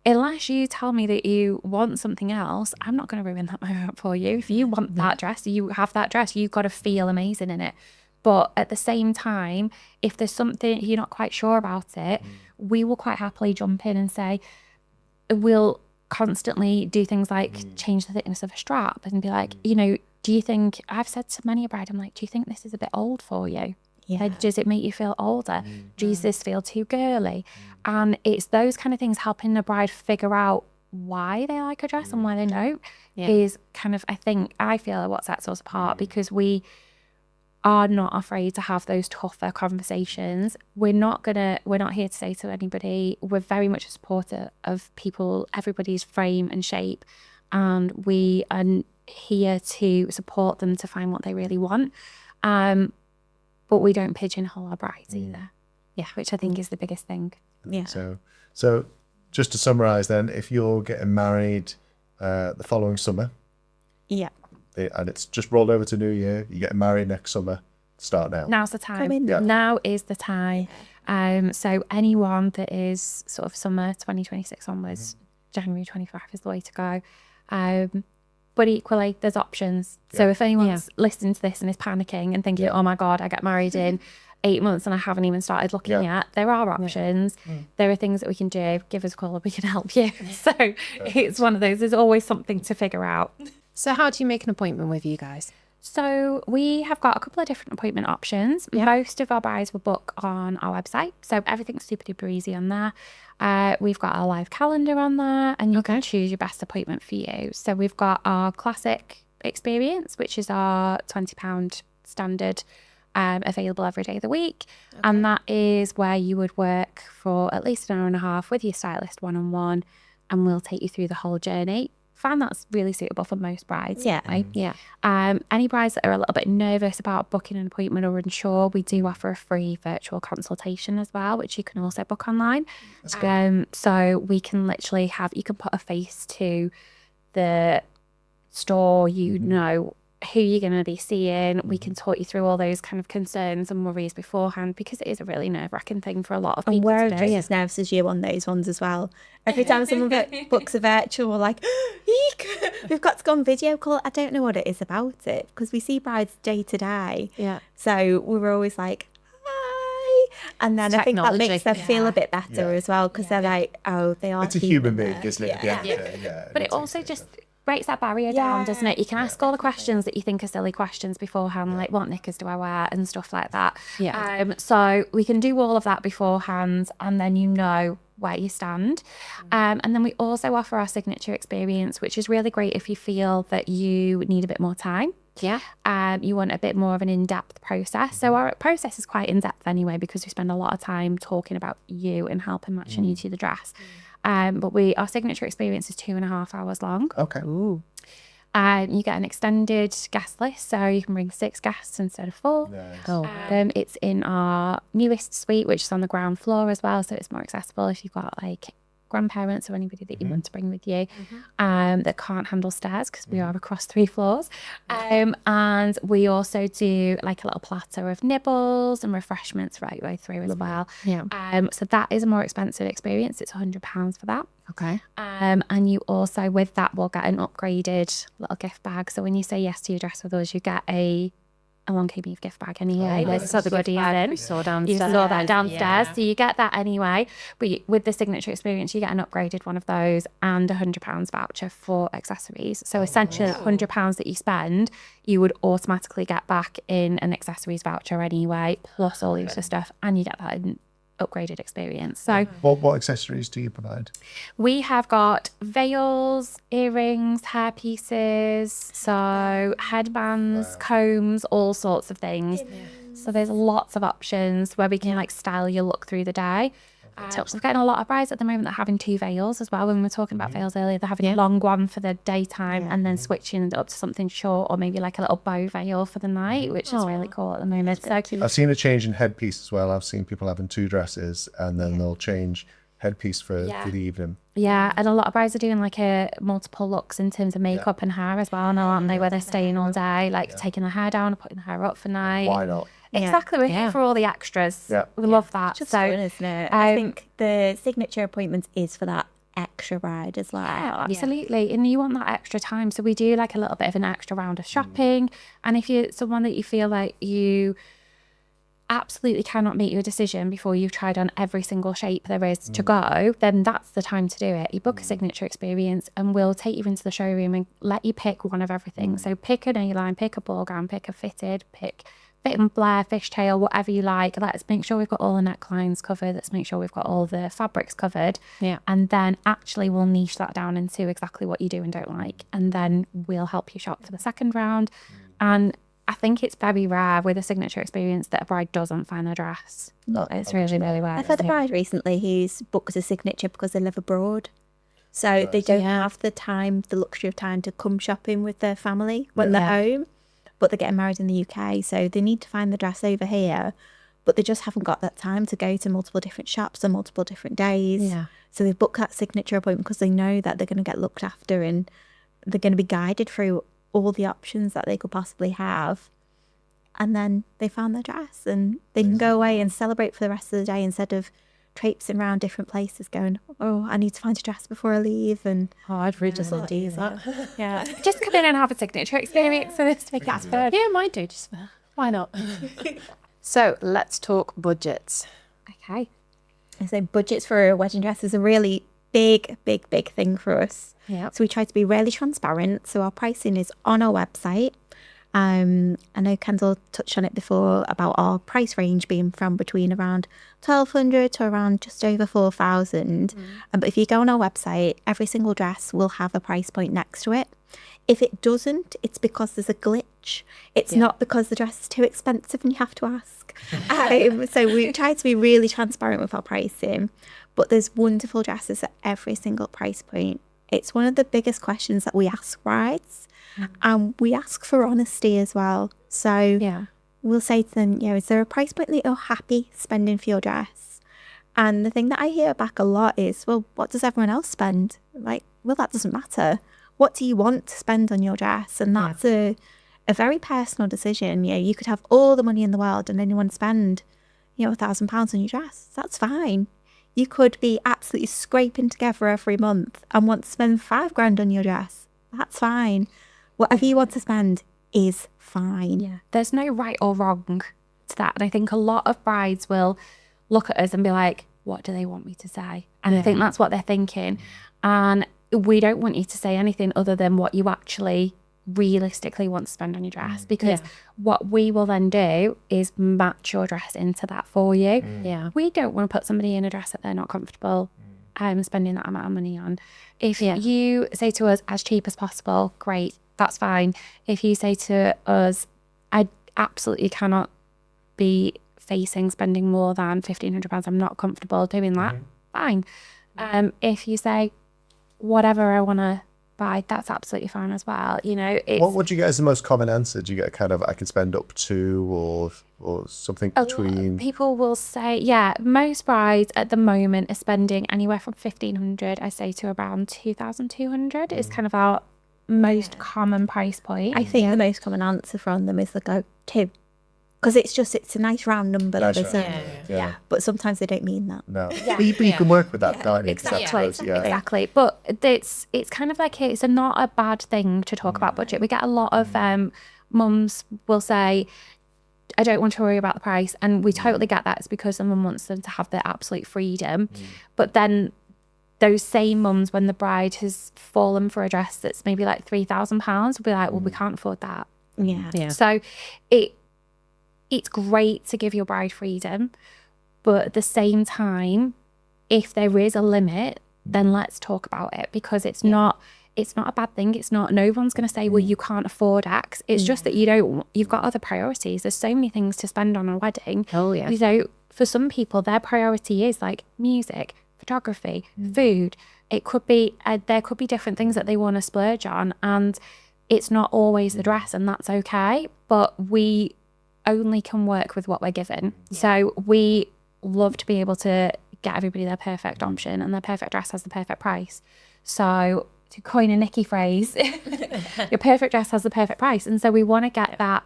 Unless you tell me that you want something else, I'm not going to ruin that moment for you. If you want that dress, you have that dress, you've got to feel amazing in it. But at the same time, if there's something you're not quite sure about it, we will quite happily jump in and say, we'll constantly do things like change the thickness of a strap and be like, you know, do you think, I've said to many a bride, I'm like, do you think this is a bit old for you? Yeah. Like, does it make you feel older? Does this feel too girly? And it's those kind of things, helping the bride figure out why they like a dress and why they don't, is kind of, I feel what sets us apart, because we are not afraid to have those tougher conversations. We're not here to say to anybody, we're very much a supporter of people, everybody's frame and shape, and we are here to support them to find what they really want. But we don't pigeonhole our brides either. Yeah, which I think is the biggest thing. Yeah. So just to summarize then, if you're getting married the following summer, and it's just rolled over to New Year, you're getting married next summer, start now. Now's the time. Come in. Yeah. Now is the time. So anyone that is sort of summer 2026 onwards, January 25 is the way to go. But equally, there's options. So if anyone's listening to this and is panicking and thinking, oh my God, I get married in 8 months and I haven't even started looking yet, there are options. There are things that we can do. Give us a call, we can help you. So it's one of those, there's always something to figure out. So how do you make an appointment with you guys? So we have got a couple of different appointment options. Most of our brides will book on our website. So everything's super duper easy on there. We've got our live calendar on there, and you can choose your best appointment for you. So we've got our classic experience, which is our £20 standard, available every day of the week. And that is where you would work for at least an hour and a half with your stylist one-on-one, and we'll take you through the whole journey. Find that's really suitable for most brides. Any brides that are a little bit nervous about booking an appointment or unsure, we do offer a free virtual consultation as well, which you can also book online. So we can literally you can put a face to the store, you know who you're going to be seeing. We can talk you through all those kind of concerns and worries beforehand, because it is a really nerve-wracking thing for a lot of people. And we're just as nervous as you on those ones as well. Every time someone books a virtual, we're like, eek, we've got to go on video call. I don't know what it is about it, because we see brides day to day. So we were always like, hi. And then I think that makes them feel a bit better as well, because they're like, oh, they are. It's a human being, isn't it? But it also just breaks that barrier down, doesn't it? You can ask all the questions that you think are silly questions beforehand, like what knickers do I wear and stuff like that. So we can do all of that beforehand, and then you know where you stand. And then we also offer our signature experience, which is really great if you feel that you need a bit more time. You want a bit more of an in-depth process. So our process is quite in-depth anyway, because we spend a lot of time talking about you and helping matching you to the dress. But our signature experience is 2.5 hours long. Okay. You get an extended guest list, so you can bring 6 guests instead of 4. Nice. It's in our newest suite, which is on the ground floor as well, so it's more accessible if you've got like grandparents or anybody that you want to bring with you that can't handle stairs, because we are across 3 floors. And we also do like a little platter of nibbles and refreshments right way through as well. So that is a more expensive experience. It's £100 for that. And you also, with that, will get an upgraded little gift bag. So when you say yes to your dress with us, you get a long came beef gift bag anyway. There's other goodies in. We saw downstairs. You saw that downstairs. So you get that anyway. But with the signature experience, you get an upgraded one of those and £100 voucher for accessories. So essentially, £100 that you spend, you would automatically get back in an accessories voucher anyway, plus all the other stuff, and you get that in upgraded experience. So what accessories do you provide? we have got veils, earrings, hair pieces, so headbands, combs, all sorts of things. So there's lots of options where we can like style your look through the day. We're getting a lot of brides at the moment that are having 2 veils as well. When we were talking about veils earlier, they're having a long one for the daytime and then switching it up to something short, or maybe like a little bow veil for the night, which is really cool at the moment. So I've seen a change in headpiece as well. I've seen people having 2 dresses, and then they'll change headpiece for the evening. Yeah, and a lot of brides are doing like a multiple looks in terms of makeup and hair as well now, aren't they? Where they're staying all day, like taking their hair down and putting the hair up for night. Why not? Exactly, we're here for all the extras. We love that. Just So fun, isn't it? I think the signature appointments is for that extra bride as well. yeah, absolutely. And you want that extra time. So we do like a little bit of an extra round of shopping. And if you're someone that you feel like you absolutely cannot make your decision before you've tried on every single shape there is to go, then that's the time to do it. You book a signature experience and we'll take you into the showroom and let you pick one of everything. So pick an A-line, pick a ball gown, pick a fitted, pick fit and flare, fishtail, whatever you like. Let's make sure we've got all the necklines covered. Let's make sure we've got all the fabrics covered. Yeah. And then actually we'll niche that down into exactly what you do and don't like. And then we'll help you shop for the second round. And I think it's very rare with a signature experience that a bride doesn't find their dress. It's really, really rare. I've had a bride recently who's booked a signature because they live abroad. So they don't have the time, the luxury of time to come shopping with their family when they're home. But they're getting married in the UK, so they need to find the dress over here. But they just haven't got that time to go to multiple different shops on multiple different days. Yeah. So they've booked that signature appointment because they know that they're going to get looked after and they're going to be guided through all the options that they could possibly have. And then they found their dress and they can go away and celebrate for the rest of the day instead of traipsing around different places going, oh, I need to find a dress before I leave. And I'd really just love to use that. Yeah. Just come in and have a signature experience for this week. That's good. Yeah, might do. Just why not? So let's talk budgets. Okay. so budgets for a wedding dress is a really big thing for us. Yeah. So we try to be really transparent. So our pricing is on our website. I know Kendall touched on it before about our price range being from between around 1,200 to around just over 4,000. But if you go on our website, every single dress will have a price point next to it. If it doesn't, it's because there's a glitch. It's not because the dress is too expensive and you have to ask. So we try to be really transparent with our pricing. But there's wonderful dresses at every single price point. It's one of the biggest questions that we ask brides. And we ask for honesty as well. So we'll say to them, is there a price point that you're happy spending for your dress? And the thing that I hear back a lot is, well, what does everyone else spend? Like, well, that doesn't matter. What do you want to spend on your dress? And that's a very personal decision. You could have all the money in the world and then you want to spend, £1,000 on your dress. That's fine. You could be absolutely scraping together every month and want to spend £5,000 on your dress. That's fine. Whatever you want to spend is fine. Yeah. There's no right or wrong to that. And I think a lot of brides will look at us and be like, what do they want me to say? And I think that's what they're thinking. And we don't want you to say anything other than what you actually realistically want to spend on your dress, because what we will then do is match your dress into that for you. We don't want to put somebody in a dress that they're not comfortable spending that amount of money on. If you say to us as cheap as possible, great, that's fine. If you say to us, I absolutely cannot be facing spending more than £1,500, I'm not comfortable doing that, fine. If you say whatever I want to buy, that's absolutely fine as well. What would you get as the most common answer? Do you get kind of, I can spend up to, or something between? People will say, most brides at the moment are spending anywhere from 1,500, I say, to around 2,200 is kind of our most common price point. I think the most common answer from them is they go 2, because it's a nice round number. But sometimes they don't mean that. No, but you can work with that, can't you? Exactly. But it's kind of like it's not a bad thing to talk about budget. We get a lot of mums will say, I don't want to worry about the price, and we totally get that. It's because the mum wants them to have their absolute freedom. But then those same mums, when the bride has fallen for a dress that's maybe like £3,000, will be like, well, we can't afford that. So it's great to give your bride freedom, but at the same time, if there is a limit, then let's talk about it, because it's not a bad thing. It's not, no one's going to say, well, you can't afford X. It's just that you've got other priorities. There's so many things to spend on a wedding. For some people, their priority is like music, photography, food. It could be, there could be different things that they want to splurge on, and it's not always the dress, and that's okay. But we only can work with what we're given. So we love to be able to get everybody their perfect option, and their perfect dress has the perfect price. So to coin a Nikki phrase, your perfect dress has the perfect price. And so we want to get that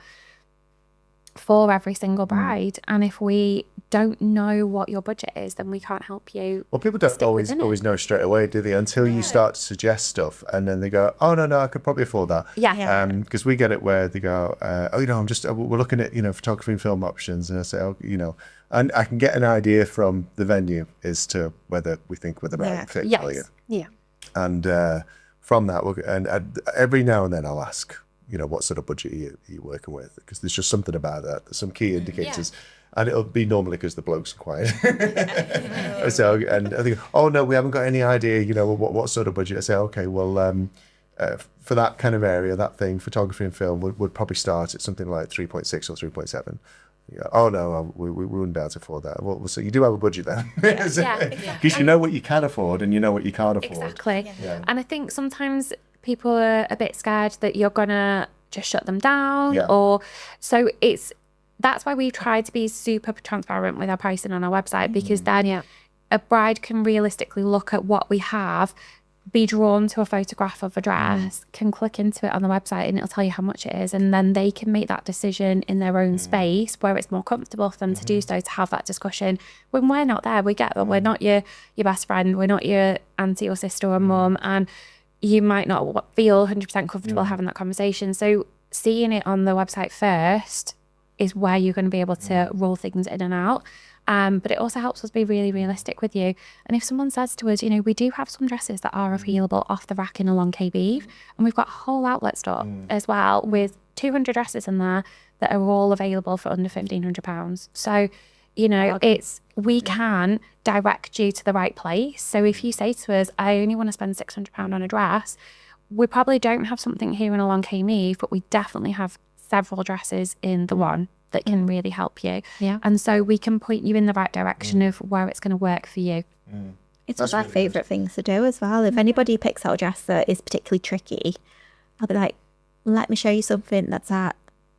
for every single bride. And if we don't know what your budget is, then we can't help you. Well, people don't always know straight away, do they? Until you start to suggest stuff, and then they go, "Oh no, I could probably afford that." Yeah. Because we get it where they go, "Oh, we're looking at photography and film options," and I say, "Oh, and I can get an idea from the venue as to whether we think we're the right fit for you." Yeah. And from that, every now and then I'll ask, what sort of budget are you working with? Because there's just something about that. There's some key indicators. And it'll be normally because the bloke's quiet. So, and I think, oh no, we haven't got any idea, what sort of budget. I say, okay, well, for that kind of area, that thing, photography and film would probably start at something like 3.6 or 3.7. Oh no, we wouldn't be able to afford that. Well, so you do have a budget then. Because you know what you can afford and you know what you can't afford. Exactly. Yeah. And I think sometimes people are a bit scared that you're gonna just shut them down, or so that's why we try to be super transparent with our pricing on our website, because then a bride can realistically look at what we have, be drawn to a photograph of a dress, can click into it on the website, and it'll tell you how much it is, and then they can make that decision in their own space where it's more comfortable for them to do so, to have that discussion. When we're not there, we get that we're not your best friend, we're not your auntie or sister or mum, and you might not feel 100% comfortable having that conversation. So seeing it on the website first is where you're going to be able to roll things in and out. But it also helps us be really realistic with you. And if someone says to us, we do have some dresses that are available off the rack in a long K beef, and we've got a whole outlet store as well with 200 dresses in there that are all available for under £1,500. So, we can direct you to the right place. So if you say to us, I only want to spend £600 on a dress, we probably don't have something here in a long K beef, but we definitely have several dresses in the one that can really help you. Yeah. And so we can point you in the right direction of where it's going to work for you. It's one of my favourite things to do as well. If anybody picks out a dress that is particularly tricky, I'll be like, let me show you something that's at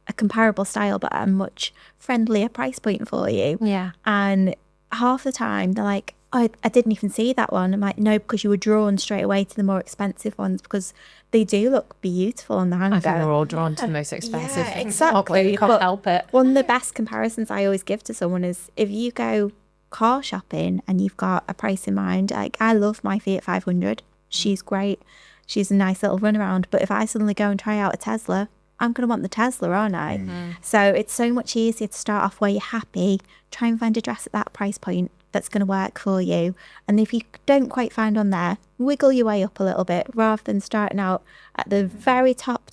a comparable style but at a much friendlier price point for you. Yeah. And half the time they're like, oh, I didn't even see that one. I'm like, no, because you were drawn straight away to the more expensive ones because they do look beautiful on the hanger. I think we're all drawn to the most expensive. Yeah, exactly. You can't help it. One of the best comparisons I always give to someone is if you go car shopping and you've got a price in mind, like I love my Fiat 500. She's great. She's a nice little runaround. But if I suddenly go and try out a Tesla, I'm going to want the Tesla, aren't I? Mm-hmm. So it's so much easier to start off where you're happy, try and find a dress at that price point that's going to work for you. And if you don't quite find one there, wiggle your way up a little bit rather than starting out at the very top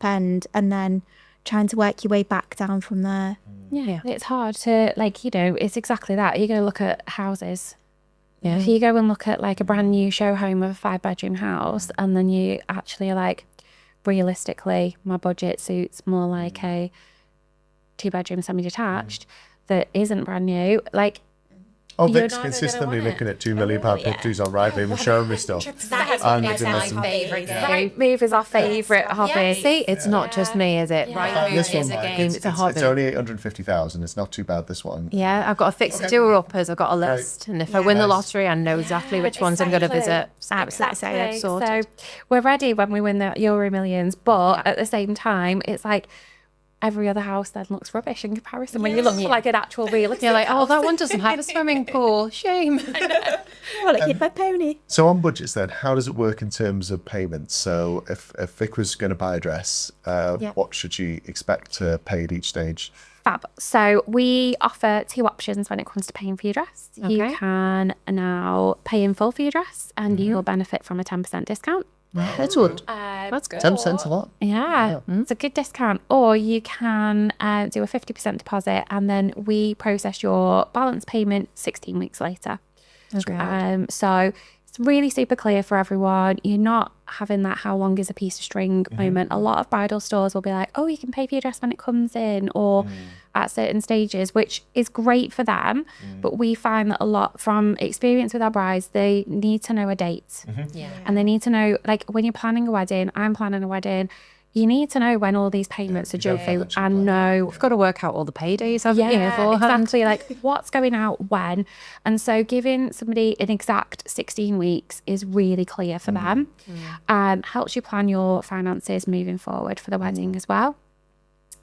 end and then trying to work your way back down from there. Yeah. It's hard to, it's exactly that. You're going to look at houses. Yeah. If you go and look at like a brand new show home of a 5-bedroom house and then you actually are like, realistically, my budget suits more like a 2-bedroom semi-detached that isn't brand new. Like, Vic's consistently looking at £2 million pictures on Rightmove and showing me stuff. That is my favourite game. Rightmove is our favourite hobby. Yeah. See, it's not just me, is it? Rightmove is a game. It's a hobby. It's only 150,000. It's not too bad, this one. Yeah, I've got a fixed doer-uppers. I've got a list. And if I win the lottery, I know exactly which ones I'm going to visit. Absolutely. So we're ready when we win the Euro Millions. But at the same time, it's like, every other house then looks rubbish in comparison when you look for like an actual realistic You're like, house. that one doesn't have a swimming pool. Shame. Well, it hit my pony. So on budgets then, how does it work in terms of payments? So if Vic was going to buy a dress, what should she expect to pay at each stage? Fab. So we offer 2 options when it comes to paying for your dress. Okay. You can now pay in full for your dress and you'll benefit from a 10% discount. That's good. That's good. 10%'s a lot. Yeah, it's a good discount. Or you can do a 50% deposit and then we process your balance payment 16 weeks later. Okay. So it's really super clear for everyone. You're not having that how long is a piece of string moment. A lot of bridal stores will be like, oh, you can pay for your dress when it comes in or at certain stages, which is great for them. But we find that a lot from experience with our brides, they need to know a date. And they need to know, like when you're planning a wedding, I'm planning a wedding, you need to know when all these payments are due and know. We've got to work out all the paydays, haven't you? Yeah, beforehand? exactly. Like what's going out when. And so giving somebody an exact 16 weeks is really clear for them. Helps you plan your finances moving forward for the wedding as well.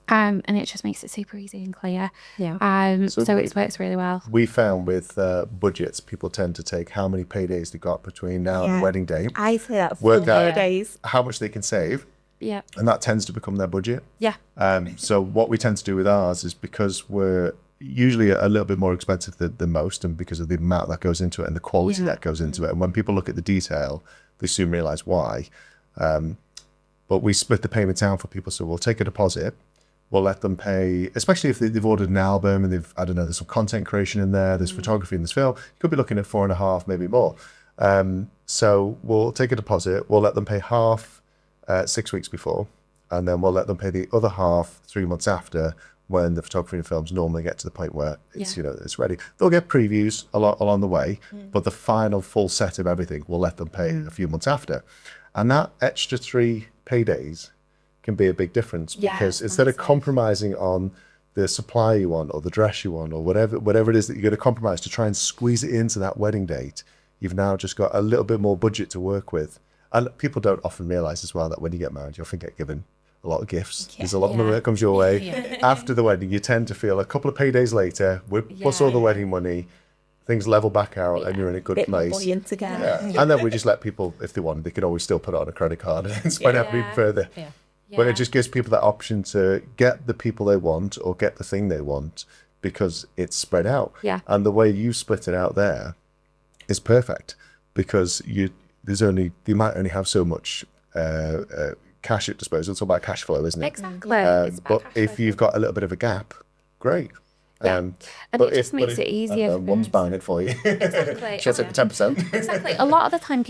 And it just makes it super easy and clear. Yeah. So it works really well. We found with budgets, people tend to take how many paydays they got between now and the wedding day, I say that work out days. how much they can save, Yeah. and that tends to become their budget. Yeah. So what we tend to do with ours is, because we're usually a little bit more expensive than most, and because of the amount that goes into it and the quality that goes into it, and when people look at the detail, they soon realize why. But we split the payments out for people. So we'll take a deposit. We'll let them pay, especially if they've ordered an album and they've, I don't know, there's some content creation in there, there's photography in this film. You could be looking at 4.5, maybe more. So we'll take a deposit. We'll let them pay half 6 weeks before, and then we'll let them pay the other half 3 months after, when the photography and films normally get to the point where it's it's ready. They'll get previews a lot along the way, but the final full set of everything we'll let them pay a few months after. And that extra 3 paydays can be a big difference, because instead of compromising on the supply you want or the dress you want or whatever it is that you're going to compromise to try and squeeze it into that wedding date, you've now just got a little bit more budget to work with. And people don't often realize as well that when you get married, you often get given a lot of gifts. There's a lot of money that comes your way. After the wedding, you tend to feel a couple of paydays later, plus all the wedding money, things level back out and you're in a good place. Buoyant again. And then we just let people, if they want, they could always still put it on a credit card and spread out even further. But it just gives people that option to get the people they want or get the thing they want, because it's spread out. And the way you split it out there is perfect, because you might only have so much cash at disposal. It's all about cash flow, isn't it? Exactly. But if you've got a little bit of a gap, great. And it just makes it easier. One's buying it for you. Exactly. She'll take the 10%. Exactly. A lot of the time,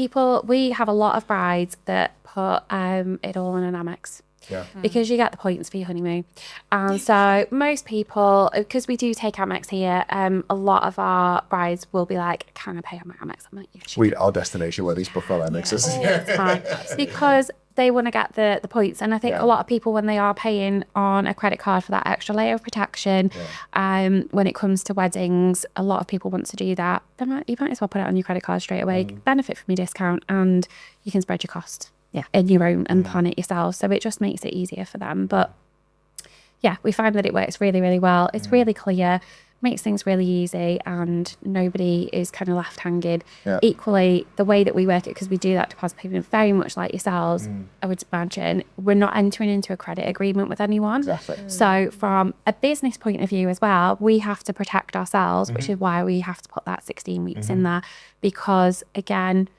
we have a lot of brides that put it all in an Amex. Because you get the points for your honeymoon. And so most people, because we do take Amex here, a lot of our brides will be like, can I pay on my Amex? I'm like, yeah, Our destination weddings prefer Amexes. it's fine. Because they want to get the points. And I think a lot of people, when they are paying on a credit card for that extra layer of protection, when it comes to weddings, a lot of people want to do that. You might as well put it on your credit card straight away, benefit from your discount, and you can spread your cost in your own and plan it yourself. So it just makes it easier for them. But yeah, we find that it works really, really well. It's really clear, makes things really easy, and nobody is kind of left hanging. Equally, the way that we work it, because we do that deposit payment very much like yourselves, I would imagine, we're not entering into a credit agreement with anyone. So from a business point of view as well, we have to protect ourselves, which is why we have to put that 16 weeks in there, because again,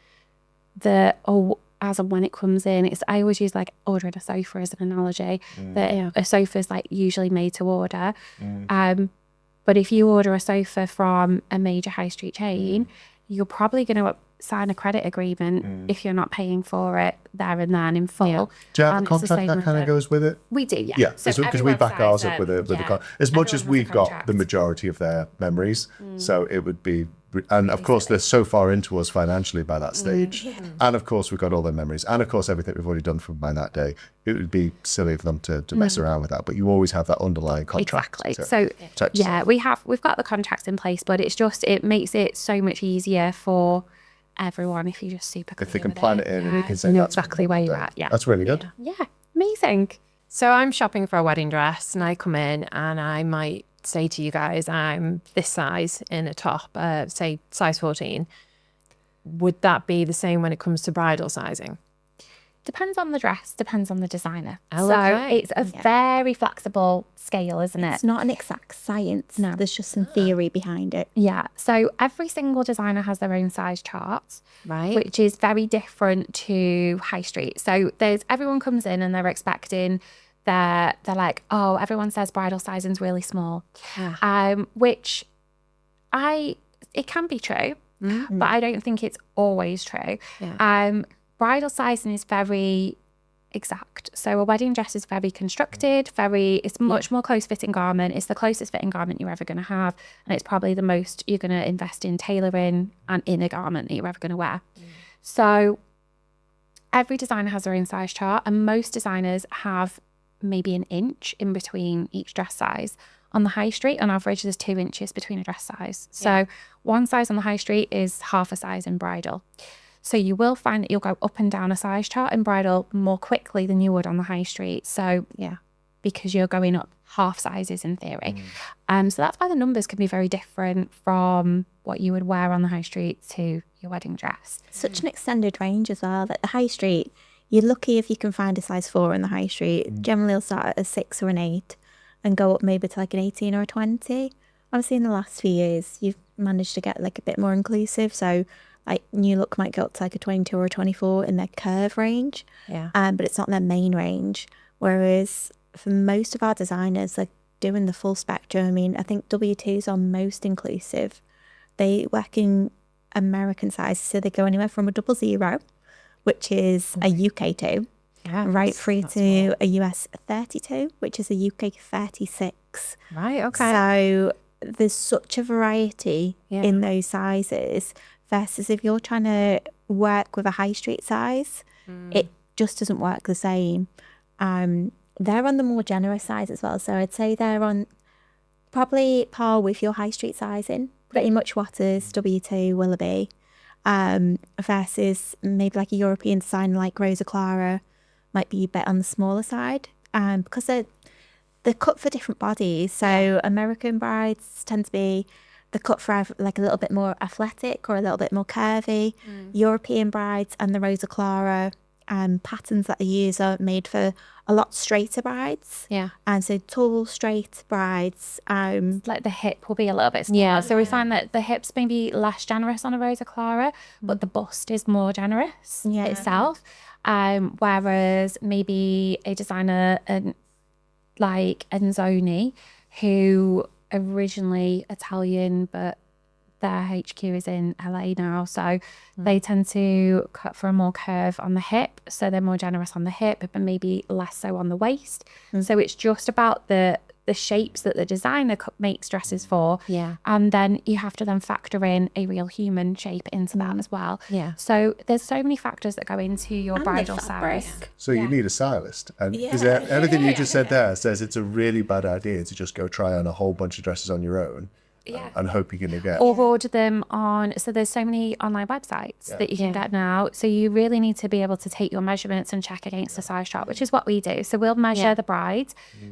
as and when it comes in, I always use like ordering a sofa as an analogy. That a sofa is like usually made to order, but if you order a sofa from a major high street chain, you're probably going to sign a credit agreement if you're not paying for it there and then in full. Do you have a contract that kind of goes with it? We do, So because we back ours up with a contract. As much as we've got the majority of their memories, so it would be, and of course they're so far into us financially by that stage, and of course we've got all their memories, and of course everything we've already done from by that day. It would be silly for them to mess around with that, but you always have that underlying contract. So we've got the contracts in place, but it makes it so much easier for everyone if you just super clear if they can with plan it in and you can say know that's exactly where you're at. That's really good. Yeah, amazing. So I'm shopping for a wedding dress, and I come in and I might say to you guys, I'm this size in a top, say size 14. Would that be the same when it comes to bridal sizing? Depends on the dress, depends on the designer. Oh, so okay. it's a very flexible scale, isn't it? It's not an exact science. No. There's just some theory behind it. Yeah. So every single designer has their own size charts, Right. which is very different to high street. So everyone comes in and they're expecting they're like, oh, everyone says bridal sizing's really small. Which it can be true, but I don't think it's always true. Bridal sizing is very exact. So a wedding dress is very constructed, it's much more close fitting garment. It's the closest fitting garment you're ever going to have. And it's probably the most you're going to invest in tailoring and in a garment that you're ever going to wear. So every designer has their own size chart, and most designers have maybe an inch in between each dress size. On the high street, on average, there's 2 inches between a dress size. So one size on the high street is half a size in bridal. So you will find that you'll go up and down a size chart in bridal more quickly than you would on the high street. So because you're going up half sizes in theory. So that's why the numbers can be very different from what you would wear on the high street to your wedding dress. Such an extended range as well. That the high street, you're lucky if you can find a size 4 in the high street. Generally, it'll start at a 6 or an 8 and go up maybe to like an 18 or a 20. Obviously, in the last few years, you've managed to get like a bit more inclusive. So like New Look might go up to like a 22 or a 24 in their curve range. But it's not their main range. Whereas for most of our designers, they're doing the full spectrum. I mean, I think W2s are most inclusive. They work in American sizes, so they go anywhere from a 00, which is a UK 2, right through to a US 32, which is a UK 36. Right, okay. So there's such a variety in those sizes versus if you're trying to work with a high street size, it just doesn't work the same. They're on the more generous size as well. So I'd say they're on probably par with your high street sizing, pretty much what is W2 Willoughby, versus maybe like a European designer like Rosa Clara might be a bit on the smaller side, because they're cut for different bodies. So American brides tend to be the cut for like a little bit more athletic or a little bit more curvy. European brides and the Rosa Clara patterns that they use are made for a lot straighter brides. And so tall, straight brides. Like the hip will be a little bit smaller. So we find that the hips may be less generous on a Rosa Clara, but the bust is more generous itself. Whereas maybe a designer like Enzoni, who originally Italian, but their HQ is in LA now, so they tend to cut for a more curve on the hip, so they're more generous on the hip, but maybe less so on the waist. So it's just about the shapes that the designer makes dresses for, and then you have to then factor in a real human shape into that as well. So there's so many factors that go into your bridal size. So you need a stylist, and because everything you just said there says it's a really bad idea to just go try on a whole bunch of dresses on your own. And hope you're going to get. Or order them on, so there's so many online websites that you can get now. So you really need to be able to take your measurements and check against the size chart, which is what we do. So we'll measure the bride.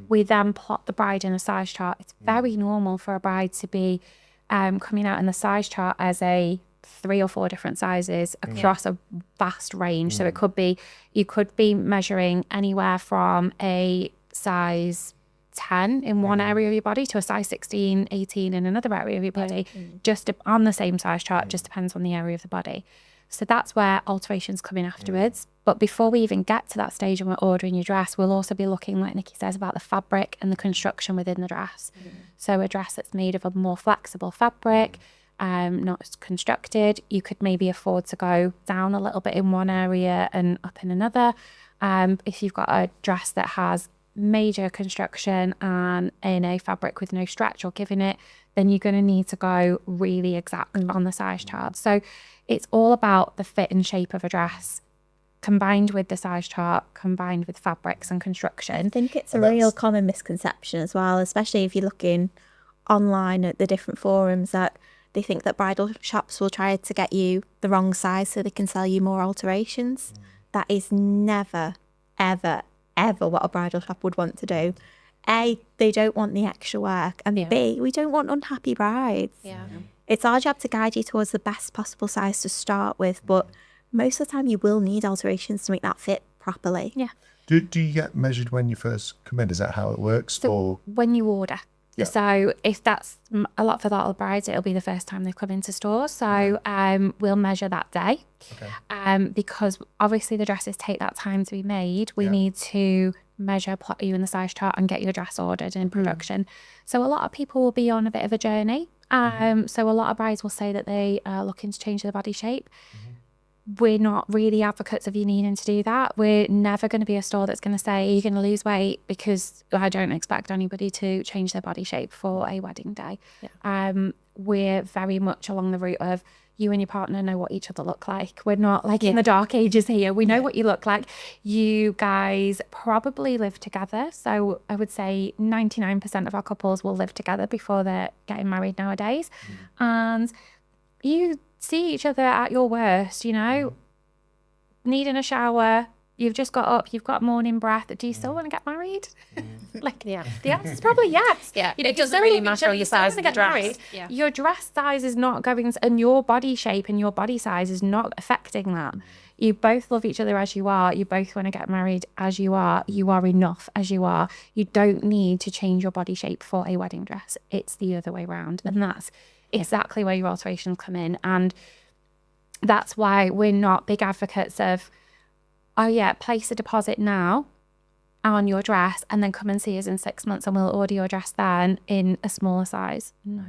We then plot the bride in a size chart. It's very normal for a bride to be coming out in the size chart as a 3 or 4 different sizes across a vast range. So it could be, you could be measuring anywhere from a size 10 in one area of your body to a size 16, 18 in another area of your body, just on the same size chart, just depends on the area of the body. So that's where alterations come in afterwards. But before we even get to that stage and we're ordering your dress, we'll also be looking, like Nikki says, about the fabric and the construction within the dress. So a dress that's made of a more flexible fabric, not as constructed, you could maybe afford to go down a little bit in one area and up in another. If you've got a dress that has major construction and in a fabric with no stretch or giving it, then you're going to need to go really exact on the size chart. So it's all about the fit and shape of a dress combined with the size chart, combined with fabrics and construction. I think it's a real common misconception as well, especially if you're looking online at the different forums, that they think that bridal shops will try to get you the wrong size so they can sell you more alterations. That is never, ever, ever what a bridal shop would want to do. A, they don't want the extra work, and B, we don't want unhappy brides. It's our job to guide you towards the best possible size to start with, but most of the time you will need alterations to make that fit properly. Do you get measured when you first come in? Is that how it works? So when you order. So if that's a lot for the brides, it'll be the first time they've come into stores. So we'll measure that day. Because obviously the dresses take that time to be made. We need to measure, plot you in the size chart and get your dress ordered in production. So a lot of people will be on a bit of a journey. So a lot of brides will say that they are looking to change their body shape. We're not really advocates of you needing to do that. We're never going to be a store that's going to say you're going to lose weight, because I don't expect anybody to change their body shape for a wedding day. We're very much along the route of you and your partner know what each other look like. We're not like in the dark ages here. We know what you look like. You guys probably live together. So I would say 99% of our couples will live together before they're getting married nowadays. And you see each other at your worst, you know, needing a shower. You've just got up, you've got morning breath. Do you still want to get married? The answer is probably yes. Yeah, you know, it doesn't really matter your size of the dress. Yeah. Your dress size is not going to, and your body shape and your body size is not affecting that. You both love each other as you are. You both want to get married as you are. You are enough as you are. You don't need to change your body shape for a wedding dress. It's the other way around. And that's exactly where your alterations come in. And that's why we're not big advocates of, oh yeah, place a deposit now on your dress and then come and see us in 6 months and we'll order your dress then in a smaller size. No.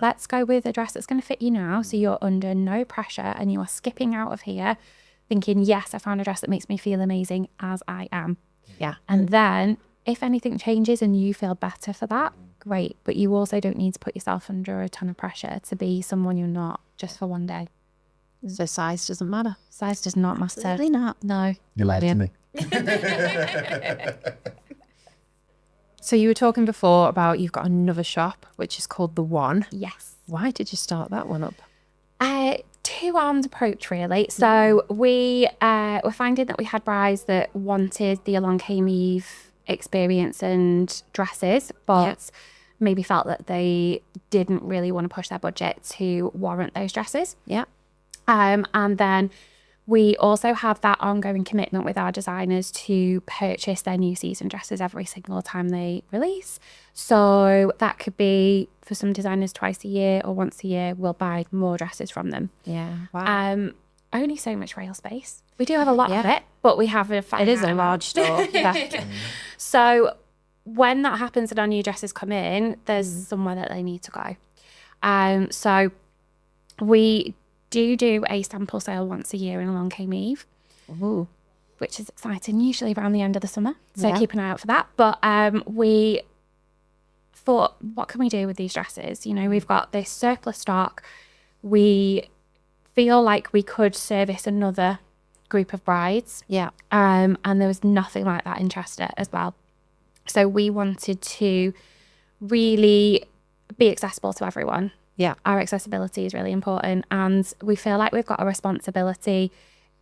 Let's go with a dress that's going to fit you now, so you're under no pressure and you are skipping out of here thinking, yes, I found a dress that makes me feel amazing as I am. Yeah. And then if anything changes and you feel better for that, great. But you also don't need to put yourself under a ton of pressure to be someone you're not just for one day. So size doesn't matter. Size does not matter. Absolutely not. No. You lied to me. So you were talking before about you've got another shop, which is called The One. Yes. Why did you start that one up? Two-armed approach, really. So we were finding that we had brides that wanted the elongate Eve experience and dresses, but maybe felt that they didn't really want to push their budget to warrant those dresses. Yeah. And then we also have that ongoing commitment with our designers to purchase their new season dresses every single time they release. So that could be, for some designers, twice a year or once a year, we'll buy more dresses from them. Yeah. Wow. Only so much rail space. We do have a lot of it, but we have a It is a large store. Yeah. So when that happens and our new dresses come in, there's somewhere that they need to go. So we do a sample sale once a year in elongate Eve, which is exciting, usually around the end of the summer. So keep an eye out for that. But we thought, what can we do with these dresses? You know, we've got this surplus stock. We feel like we could service another group of brides. Yeah. And there was nothing like that in Chester as well. So we wanted to really be accessible to everyone. Yeah. Our accessibility is really important, and we feel like we've got a responsibility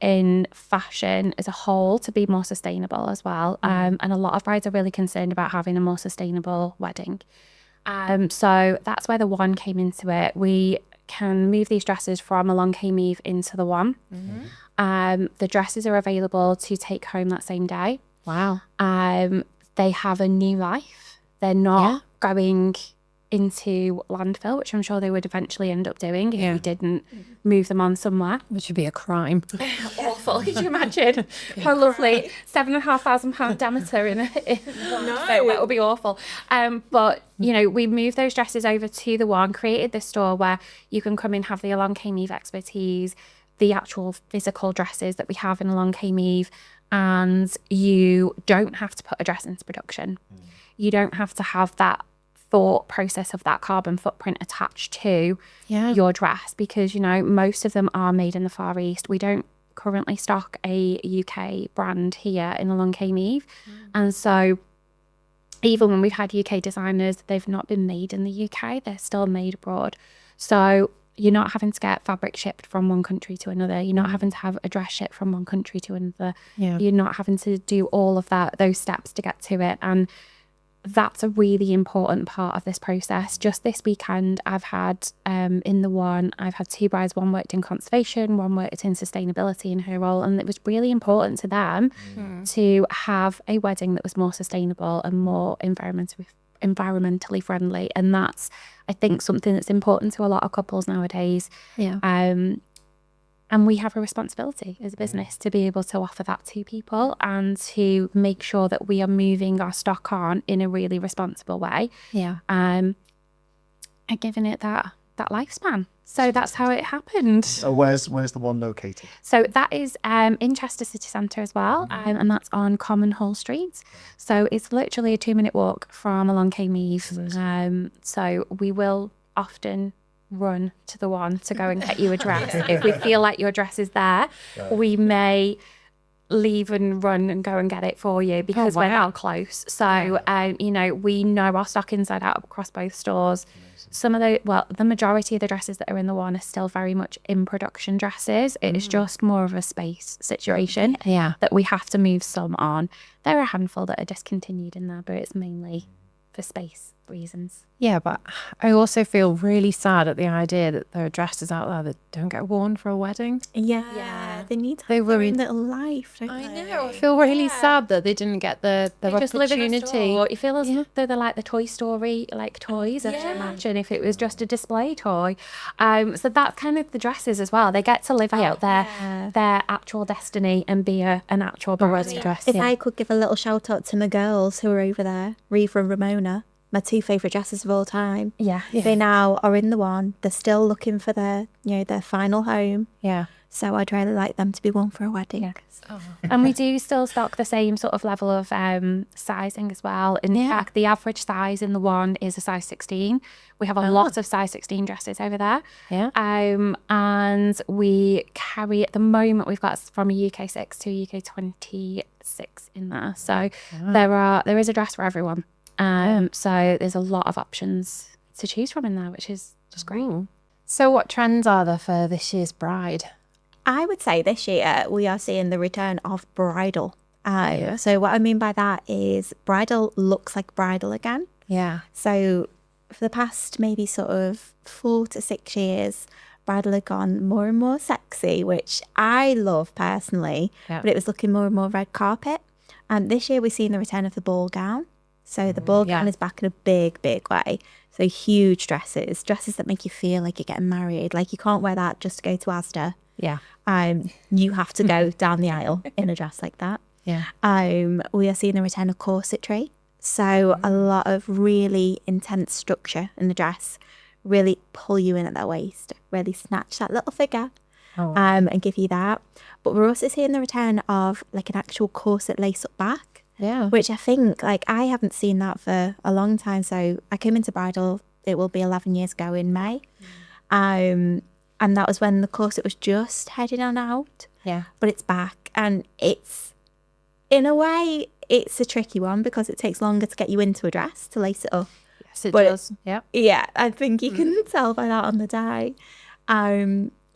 in fashion as a whole to be more sustainable as well. And a lot of brides are really concerned about having a more sustainable wedding. So that's where The One came into it. We can move these dresses from elongate Eve into The One. The dresses are available to take home that same day. Wow. They have a new life. They're not going into landfill, which I'm sure they would eventually end up doing if we didn't move them on somewhere. Which would be a crime. Awful. Could you imagine? How lovely. £7,500 diameter in no, that would be awful. But you know, we moved those dresses over to The One, created this store where you can come in, have the elongate Eve expertise, the actual physical dresses that we have in elongate Eve, and you don't have to put a dress into production. You don't have to have that thought process of that carbon footprint attached to your dress, because you know most of them are made in the Far East. We don't currently stock a UK brand here in elongate Eve, and so even when we've had UK designers, they've not been made in the UK, they're still made abroad. So you're not having to get fabric shipped from one country to another. You're not having to have a dress shipped from one country to another. You're not having to do all of those steps to get to it. And that's a really important part of this process. Just this weekend, I've had in The One, I've had two brides. One worked in conservation, one worked in sustainability in her role, and it was really important to them to have a wedding that was more sustainable and more environmentally friendly. And that's, I think, something that's important to a lot of couples nowadays. And we have a responsibility as a business to be able to offer that to people and to make sure that we are moving our stock on in a really responsible way. And giving it that lifespan. So that's how it happened. So where's The One located? So that is in Chester City Centre as well, and that's on Common Hall Street. So it's literally a 2-minute walk from elongate Eve. So we will often run to the one to go and get you a dress. If we feel like your dress is there, we may leave and run and go and get it for you because we're that close. So, you know, we know our stock inside out across both stores. Some of the majority of the dresses that are in the one are still very much in production dresses. It is just more of a space situation that we have to move some on. There are a handful that are discontinued in there, but it's mainly for space reasons. Yeah, but I also feel really sad at the idea that there are dresses out there that don't get worn for a wedding. Yeah. They need to They have their were own little life, don't I they? know. I feel really sad that they didn't get the Just live in a opportunity. store. You feel as though they're like the Toy Story like toys. I can imagine if it was just a display toy. So that's kind of the dresses as well. They get to live out their actual destiny and be an actual wedding dress. If I could give a little shout out to my girls who are over there, Reva and Ramona, my two favourite dresses of all time. Yeah. They now are in the one. They're still looking for their, you know, their final home. Yeah. So I'd really like them to be worn for a wedding. Yeah. And we do still stock the same sort of level of sizing as well. In fact, the average size in the one is a size 16. We have a lot of size 16 dresses over there. Yeah. And we carry, at the moment, we've got from a UK 6 to a UK 26 in there. So there is a dress for everyone. So there's a lot of options to choose from in there, which is just great. So what trends are there for this year's bride? I would say this year we are seeing the return of bridal. So what I mean by that is bridal looks like bridal again. Yeah. So for the past maybe sort of 4 to 6 years, bridal had gone more and more sexy, which I love personally, but it was looking more and more red carpet. And this year we're seeing the return of the ball gown. So the ball gown is back in a big, big way. So huge dresses that make you feel like you're getting married. Like you can't wear that just to go to Asda. Yeah. You have to go down the aisle in a dress like that. Yeah. We are seeing the return of corsetry. So a lot of really intense structure in the dress, really pull you in at the waist, really snatch that little figure and give you that. But we're also seeing the return of like an actual corset lace up back. Yeah. Which I think, like, I haven't seen that for a long time. So I came into bridal, it will be 11 years ago in May. And that was when the corset was just heading on out. Yeah. But it's back. And it's, in a way, it's a tricky one because it takes longer to get you into a dress to lace it up. Yes, it But does. Yeah. Yeah, I think you can tell by that on the day.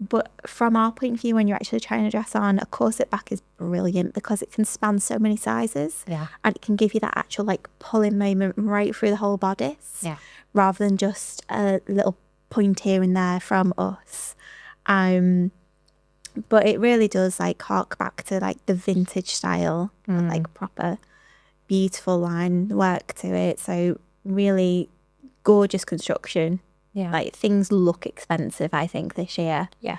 But from our point of view, when you're actually trying a dress on, a corset back is brilliant because it can span so many sizes. Yeah. And it can give you that actual like pulling moment right through the whole bodice. Yeah. Rather than just a little point here and there from us. But it really does like hark back to like the vintage style, like proper beautiful line work to it. So really gorgeous construction. Yeah. Like things look expensive, I think, this year. Yeah.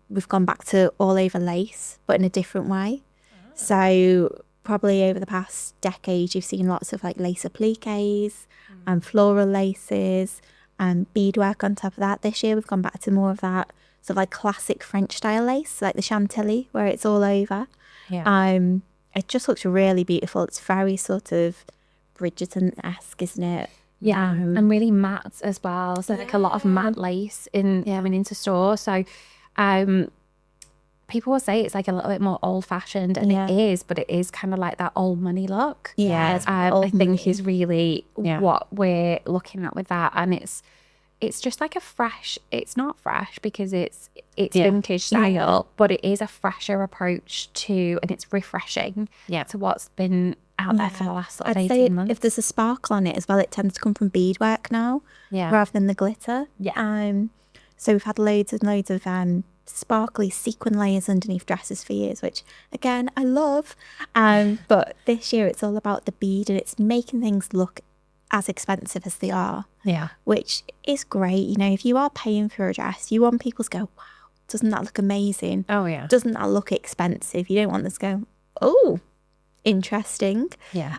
We've gone back to all over lace, but in a different way. So probably over the past decade, you've seen lots of like lace appliques and floral laces and beadwork on top of that. This year, we've gone back to more of that sort of like classic French style lace, like the chantilly, where it's all over. Yeah. It just looks really beautiful. It's very sort of Bridgerton-esque, isn't it? Yeah, and really matte as well. So like a lot of matte lace coming into store. So people will say it's like a little bit more old fashioned, and it is, but it is kind of like that old money look. Yeah, I think is really what we're looking at with that, and it's just like a fresh. It's not fresh because it's vintage style, but it is a fresher approach to, and it's refreshing to what's been out there for the last sort of 18 months. If there's a sparkle on it as well, it tends to come from beadwork now rather than the glitter. So we've had loads and loads of sparkly sequin layers underneath dresses for years, which again I love. But this year it's all about the bead, and it's making things look as expensive as they are. Yeah. Which is great. You know, if you are paying for a dress, you want people to go, wow, doesn't that look amazing? Oh yeah. Doesn't that look expensive? You don't want them to go, oh, interesting. Yeah.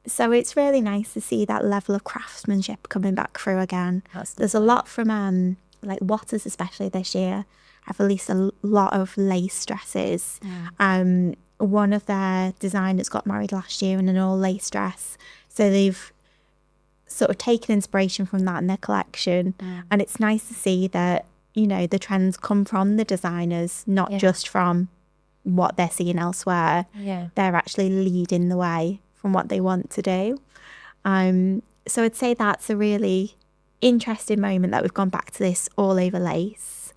So it's really nice to see that level of craftsmanship coming back through again. There's a lot from like Waters, especially this year, have released a lot of lace dresses. One of their designers got married last year in an all lace dress, so they've sort of taken inspiration from that in their collection. And it's nice to see that, you know, the trends come from the designers, not just from what they're seeing elsewhere. They're actually leading the way from what they want to do. So I'd say that's a really interesting moment that we've gone back to this all over lace.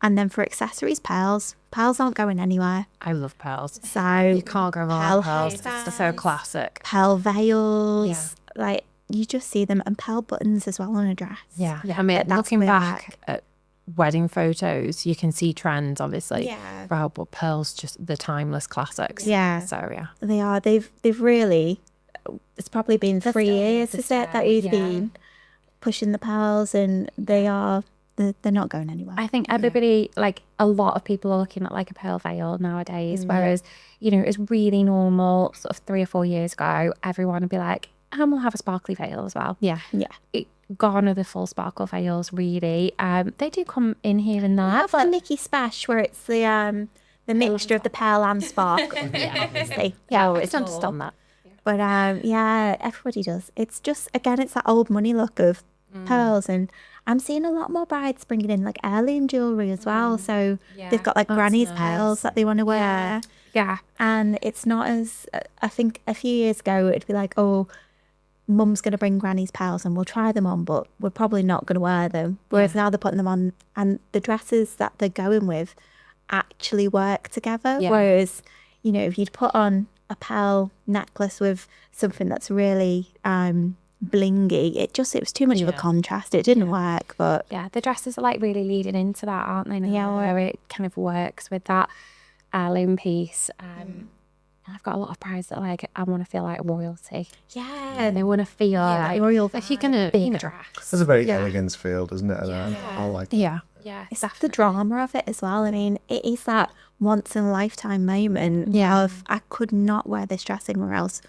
And then for accessories, pearls aren't going anywhere. I love pearls. So You can't go wrong with pearls. It's so classic. pearl veils, like you just see them, and pearl buttons as well on a dress. I mean, That's looking way back at wedding photos, you can see trends, obviously. Yeah. Wow, but pearls, just the timeless classics. Yeah. So, yeah. They are. They've really. It's probably been 3 years, is it, that we've been pushing the pearls, and they're not going anywhere. I think everybody, like a lot of people are looking at like a pearl veil nowadays, whereas, you know, it's really normal sort of 3 or 4 years ago, everyone would be like, and we'll have a sparkly veil as well. Yeah. Gone are the full sparkle veils, really. They do come in here and there. Have a Nikki Spash where it's the mixture of the pearl and sparkle. Obviously. Yeah, it's understand that. But everybody does. It's just, again, it's that old money look of pearls, and I'm seeing a lot more brides bringing in like heirloom jewellery as well. So they've got like granny's pearls that they want to wear. Yeah. And it's not as, I think a few years ago it'd be like, oh, mum's going to bring granny's pearls and we'll try them on, but we're probably not going to wear them. Whereas now they're putting them on, and the dresses that they're going with actually work together. Whereas, you know, if you'd put on a pearl necklace with something that's really blingy, it was too much of a contrast. It didn't work. But Yeah, the dresses are like really leading into that, aren't they? Now, where it kind of works with that heirloom piece. I've got a lot of brides that are like, I want to feel like royalty. yeah, They want to feel like royal. If you're going to, big dress. There's a very elegance feel, doesn't it? And I like Yeah, It's the drama of it as well. I mean, it is that once in a lifetime moment of, I could not wear this dress anywhere else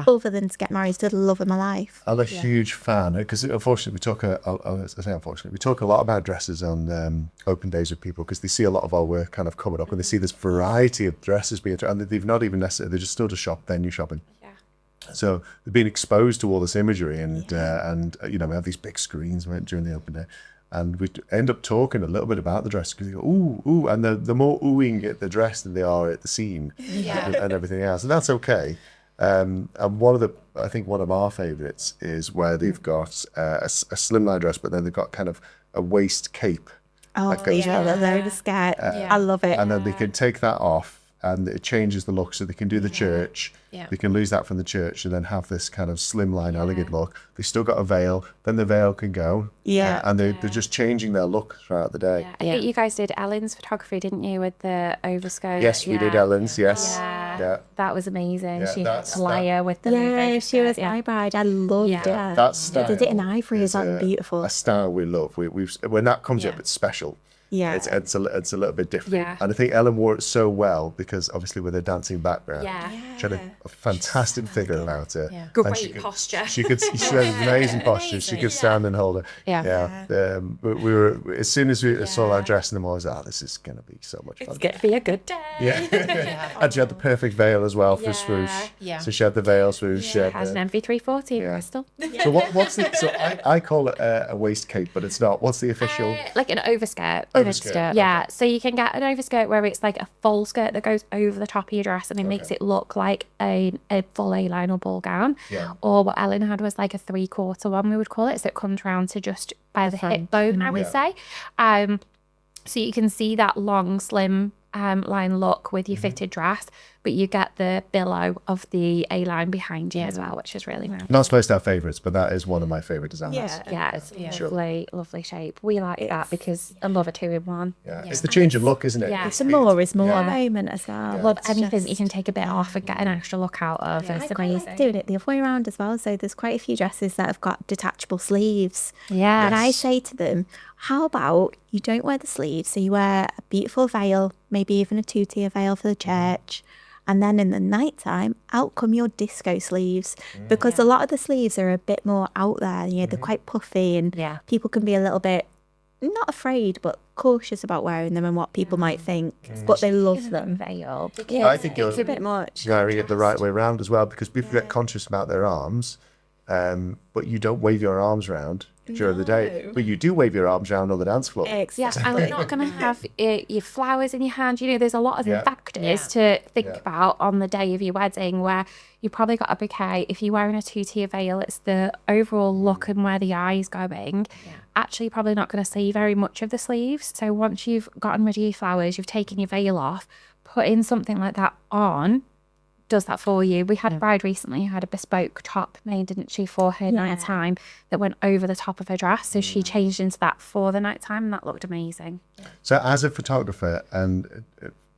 other than to get married to the love of my life. I'm a huge fan, because unfortunately we talk we talk a lot about dresses on open days with people, because they see a lot of our work kind of coming up, and they see this variety of dresses being, and they've not even necessarily, they're just still just venue shopping. So they've been exposed to all this imagery, and you know, we have these big screens during the open day, and we end up talking a little bit about the dress, because you go ooh, and the more oohing at the dress than they are at the scene and everything else, and that's okay. And I think one of our favourites is where they've got a slimline dress, but then they've got kind of a waist cape. Oh, that goes the load of skirt. I love it. and then they can take that off, and it changes the look, so they can do the church. They can lose that from the church and then have this kind of slimline, elegant look. They still got a veil, then the veil can go. And they're just changing their look throughout the day. I think you guys did Ellen's photography, didn't you, with the overskirt? Yes, we did Ellen's, yes. Yeah. That was amazing. Yeah, she had to layer with the she was my bride. I loved it. That style They did it in ivory as well, beautiful. A style we love. When that comes up, it's special. It's a little bit different. And I think Ellen wore it so well, because obviously with her dancing background, she had a fantastic figure about it. Great posture. She had amazing posture. She could stand and hold it. But we were, as soon as we saw that dress in the morning, I was like, this is going to be so much fun. It's going to be a good day. And she had the perfect veil as well for swoosh. So she had the veil swoosh. She had Has an MV340 crystal. So what's the? So I call it a waist cape, but it's not. What's the official? Like an overskirt. Overskirt. Yeah, so you can get an overskirt where it's like a full skirt that goes over the top of your dress, and it makes it look like a full A-line or ball gown. Or what Ellen had was like a 3/4 one, we would call it. So it comes round to just by the hip bone, I would say. So you can see that long, slim line look with your fitted dress, but you get the billow of the A-line behind you as well, which is really nice. Not supposed to have favourites, but that is one of my favourite designs. Yeah, it's lovely shape. We like that because I love a 2-in-1. It's the change of look, isn't it? Yeah. It's a more is more moment as well. Love anything that you can take a bit off and get an extra look out of. It's amazing. Doing it the other way around as well. So there's quite a few dresses that have got detachable sleeves. Yeah. And I say to them, how about you don't wear the sleeves, so you wear a beautiful veil, maybe even a 2-tier veil for the church, and then in the nighttime, out come your disco sleeves, because a lot of the sleeves are a bit more out there. You know, they're quite puffy, and people can be a little bit not afraid, but cautious about wearing them and what people might think, but they love them. Veil. I think it's a bit much. wearing it the right way around as well, because people get conscious about their arms. but you don't wave your arms around during the day, but you do wave your arms around on the dance floor. Yeah, and we're not going to have your flowers in your hand. You know, there's a lot of factors to think about on the day of your wedding, where you probably got a bouquet. If you're wearing a two-tier veil, it's the overall look and where the eye is going. Actually, probably not going to see very much of the sleeves. So once you've gotten rid of your flowers, you've taken your veil off, putting something like that on does that for you. We had a bride recently who had a bespoke top made, didn't she, for her nighttime that went over the top of her dress. So she changed into that for the nighttime, and that looked amazing. So as a photographer, and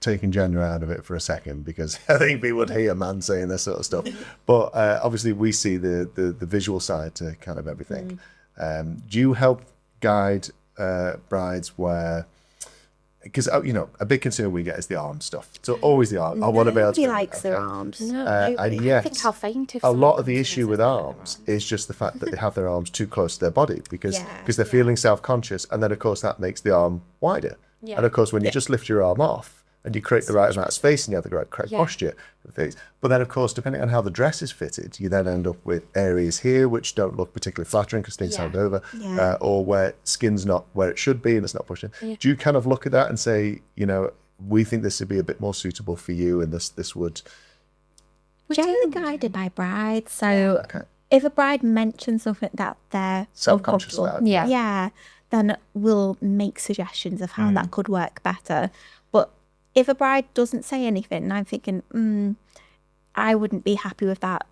taking gender out of it for a second, because I think people would hate a man saying this sort of stuff, but obviously we see the visual side to kind of everything. Do you help guide brides where, because you know, a big concern we get is the arm stuff. So always the arm. I want to be able to. Nobody likes their arms. And yet, I think I'll faint if a lot someone of the comes issue and with says arms is just the fact that they have their arms too close to their body, because they're feeling self-conscious, and then of course that makes the arm wider. And of course when you just lift your arm off and you create the right amount of space and you have the correct posture and things. But then of course, depending on how the dress is fitted, you then end up with areas here which don't look particularly flattering because things sound over, or where skin's not where it should be and it's not pushing. Do you kind of look at that and say, you know, we think this would be a bit more suitable for you, and this would... Generally guided by brides. So if a bride mentions something that they're Self-conscious uncomfortable, about. then we'll make suggestions of how that could work better. But if a bride doesn't say anything, and I'm thinking, I wouldn't be happy with that,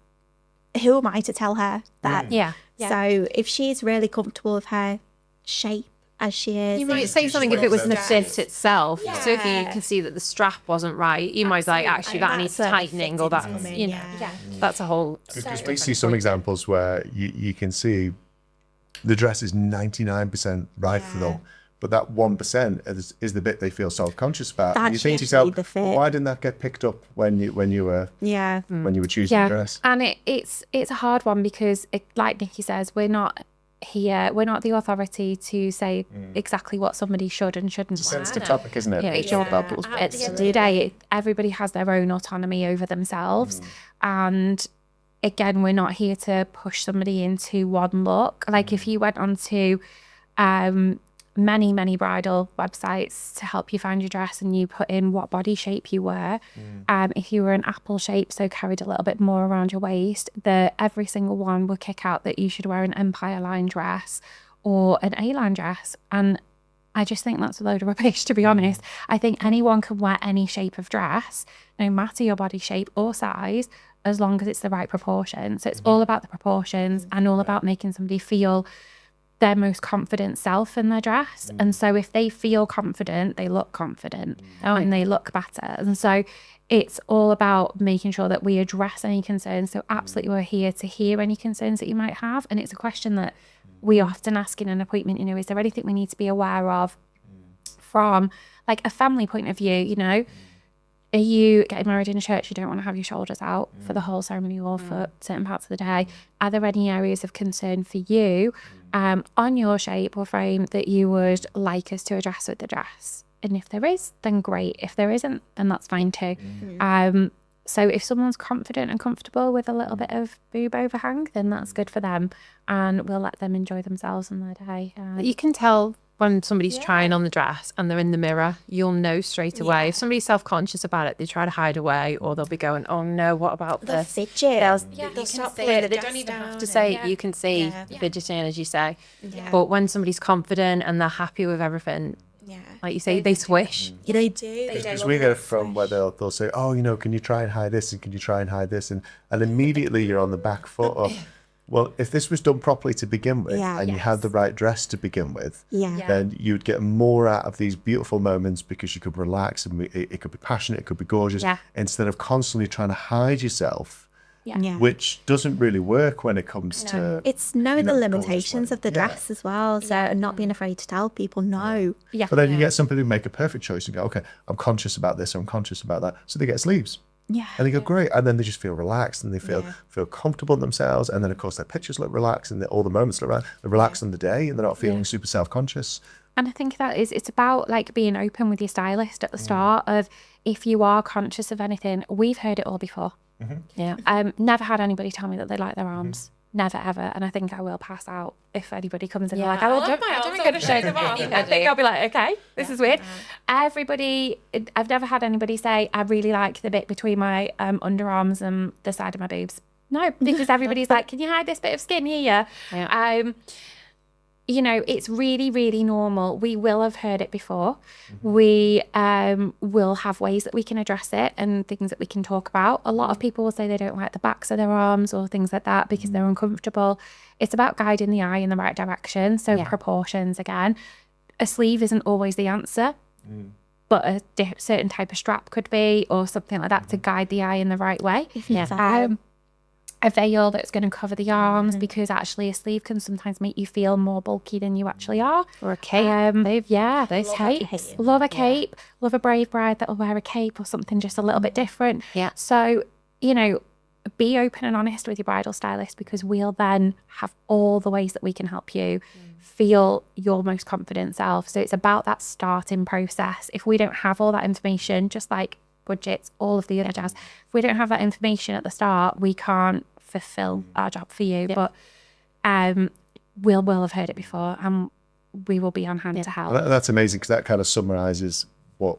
who am I to tell her that? So if she's really comfortable with her shape as she is, You might say something if it was in the fit itself. So if you can see that the strap wasn't right, you might be like, actually, that needs tightening, or that's, you know, that's a whole... Because we see some examples where you can see the dress is 99% right for them, but that 1% is the bit they feel self-conscious about. That And you think to should be yourself, the fit. why didn't that get picked up when you were choosing the dress? And it's a hard one because, like Nikki says, we're not the authority to say exactly what somebody should and shouldn't wear. Sensitive topic, isn't it? Yeah, it's your bubble. At the end of the day, everybody has their own autonomy over themselves. And again, we're not here to push somebody into one look. Like if you went onto many bridal websites to help you find your dress, and you put in what body shape you were, if you were an apple shape, so carried a little bit more around your waist, every single one will kick out that you should wear an empire line dress or an A-line dress. And I just think that's a load of rubbish, to be honest. I think anyone can wear any shape of dress, no matter your body shape or size, as long as it's the right proportion. So it's all about the proportions and all about making somebody feel their most confident self in their dress. And so if they feel confident, they look confident and they look better. And so it's all about making sure that we address any concerns. So absolutely, we're here to hear any concerns that you might have. And it's a question that we often ask in an appointment, you know, is there anything we need to be aware of from like a family point of view? You know, are you getting married in a church? You don't want to have your shoulders out for the whole ceremony or for certain parts of the day. Are there any areas of concern for you on your shape or frame that you would like us to address with the dress? And if there is, then great. If there isn't, then that's fine too. So if someone's confident and comfortable with a little bit of boob overhang, then that's good for them, and we'll let them enjoy themselves on their day. You can tell when somebody's trying on the dress and they're in the mirror, you'll know straight away. If somebody's self-conscious about it, they try to hide away, or they'll be going, oh no, what about the this? fidget. They'll stop playing it. They don't even have to say it. You can see fidgeting, as you say. But when somebody's confident and they're happy with everything, like you say, they swish. They do. Because we get it from where they'll say, oh, you know, can you try and hide this, and can you try and hide this, and immediately you're on the back foot of, well, if this was done properly to begin with, and you had the right dress to begin with, then you'd get more out of these beautiful moments, because you could relax, and it could be passionate, it could be gorgeous, instead of constantly trying to hide yourself, which doesn't really work when it comes to... It's knowing the limitations of the dress as well, so not being afraid to tell people no. But then you get somebody who make a perfect choice and go, okay, I'm conscious about this, or I'm conscious about that, so they get sleeves. And they go, great. And then they just feel relaxed, and they feel comfortable in themselves. And then, of course, their pictures look relaxed, and all the moments look relaxed. They're relaxed on the day, and they're not feeling super self-conscious. And I think it's about like being open with your stylist at the start of, if you are conscious of anything, we've heard it all before. Never had anybody tell me that they like their arms. never ever. And I think I will pass out if anybody comes in. Yeah, Like, I I'm love my arms going to off. show them off. I think I'll be like, okay, this is weird. Everybody, I've never had anybody say, I really like the bit between my underarms and the side of my boobs. No, because everybody's like, can you hide this bit of skin here? Yeah. You know, it's really, really normal. We will have heard it before. We will have ways that we can address it and things that we can talk about. A lot of people will say they don't like the backs of their arms or things like that because they're uncomfortable. It's about guiding the eye in the right direction. So proportions again. A sleeve isn't always the answer, but a certain type of strap could be, or something like that to guide the eye in the right way. A veil that's going to cover the arms, because actually a sleeve can sometimes make you feel more bulky than you actually are. Or a cape. Those capes. Love a cape. Love a brave bride that'll wear a cape or something just a little bit different. Yeah. So, you know, be open and honest with your bridal stylist, because we'll then have all the ways that we can help you feel your most confident self. So it's about that starting process. If we don't have all that information, just like budgets, all of the other jazz, if we don't have that information at the start, we can't fulfill our job for you. But we'll have heard it before, and we will be on hand to help. Well, that's amazing, because that kind of summarizes what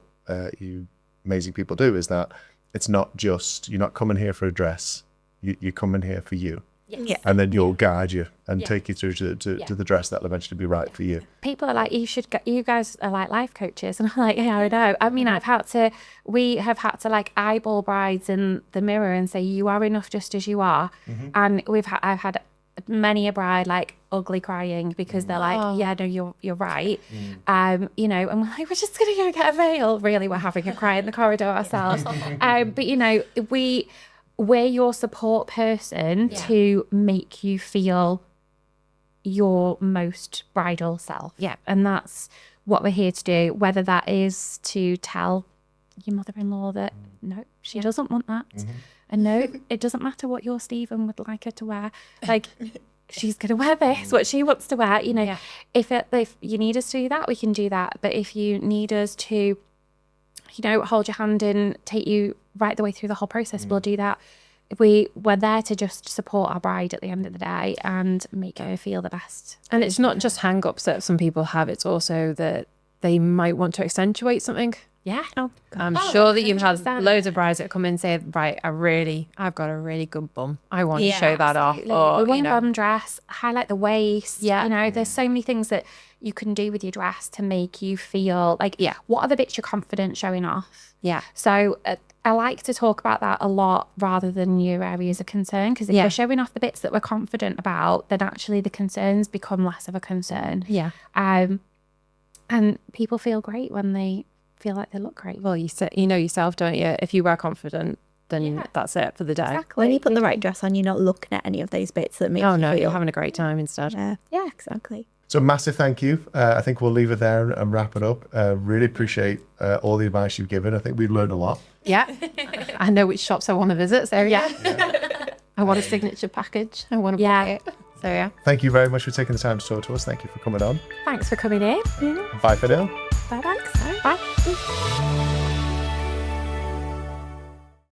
you amazing people do, is that it's not just, you're not coming here for a dress, you're coming here for you. Yes. And then you'll guide you and take you through to the dress that'll eventually be right for you. People are like, you guys are like life coaches. And I'm like, yeah, I know. I mean, we have had to like eyeball brides in the mirror and say, you are enough just as you are. And I've had many a bride like ugly crying because they're like, yeah, no, you're right. You know, and we're like, we're just going to go get a veil. Really, we're having a cry in the corridor ourselves. But you know, we're your support person to make you feel your most bridal self. Yeah. And that's what we're here to do, whether that is to tell your mother-in-law that no, she doesn't want that. And no, it doesn't matter what your Stephen would like her to wear. Like, she's going to wear this, what she wants to wear. You know, if you need us to do that, we can do that. But if you need us to, you know, hold your hand and take you right the way through the whole process, we'll do that. We're there to just support our bride at the end of the day and make her feel the best. And it's not just hang-ups that some people have, it's also that they might want to accentuate something. Yeah. I'm sure that you've had loads of brides that come in and say, right, I've got a really good bum. I want to show that off. Or, we want a bum dress, highlight the waist. Yeah. You know, there's so many things that you can do with your dress to make you feel like, what are the bits you're confident showing off? Yeah. So I like to talk about that a lot rather than your areas of concern, because if we're showing off the bits that we're confident about, then actually the concerns become less of a concern. Yeah. And people feel great when they feel like they look great. Well, you know yourself, don't you? If you are confident, then that's it for the day. Exactly. When you put the right dress on, you're not looking at any of those bits that make you feel. You're having a great time instead. Yeah, exactly. So massive thank you. I think we'll leave it there and wrap it up. Really appreciate all the advice you've given. I think we've learned a lot. Yeah. I know which shops I want to visit. So I want a signature package. I want to buy it. So Thank you very much for taking the time to talk to us. Thank you for coming on. Thanks for coming in. Bye for now. Bye. Thanks. Bye.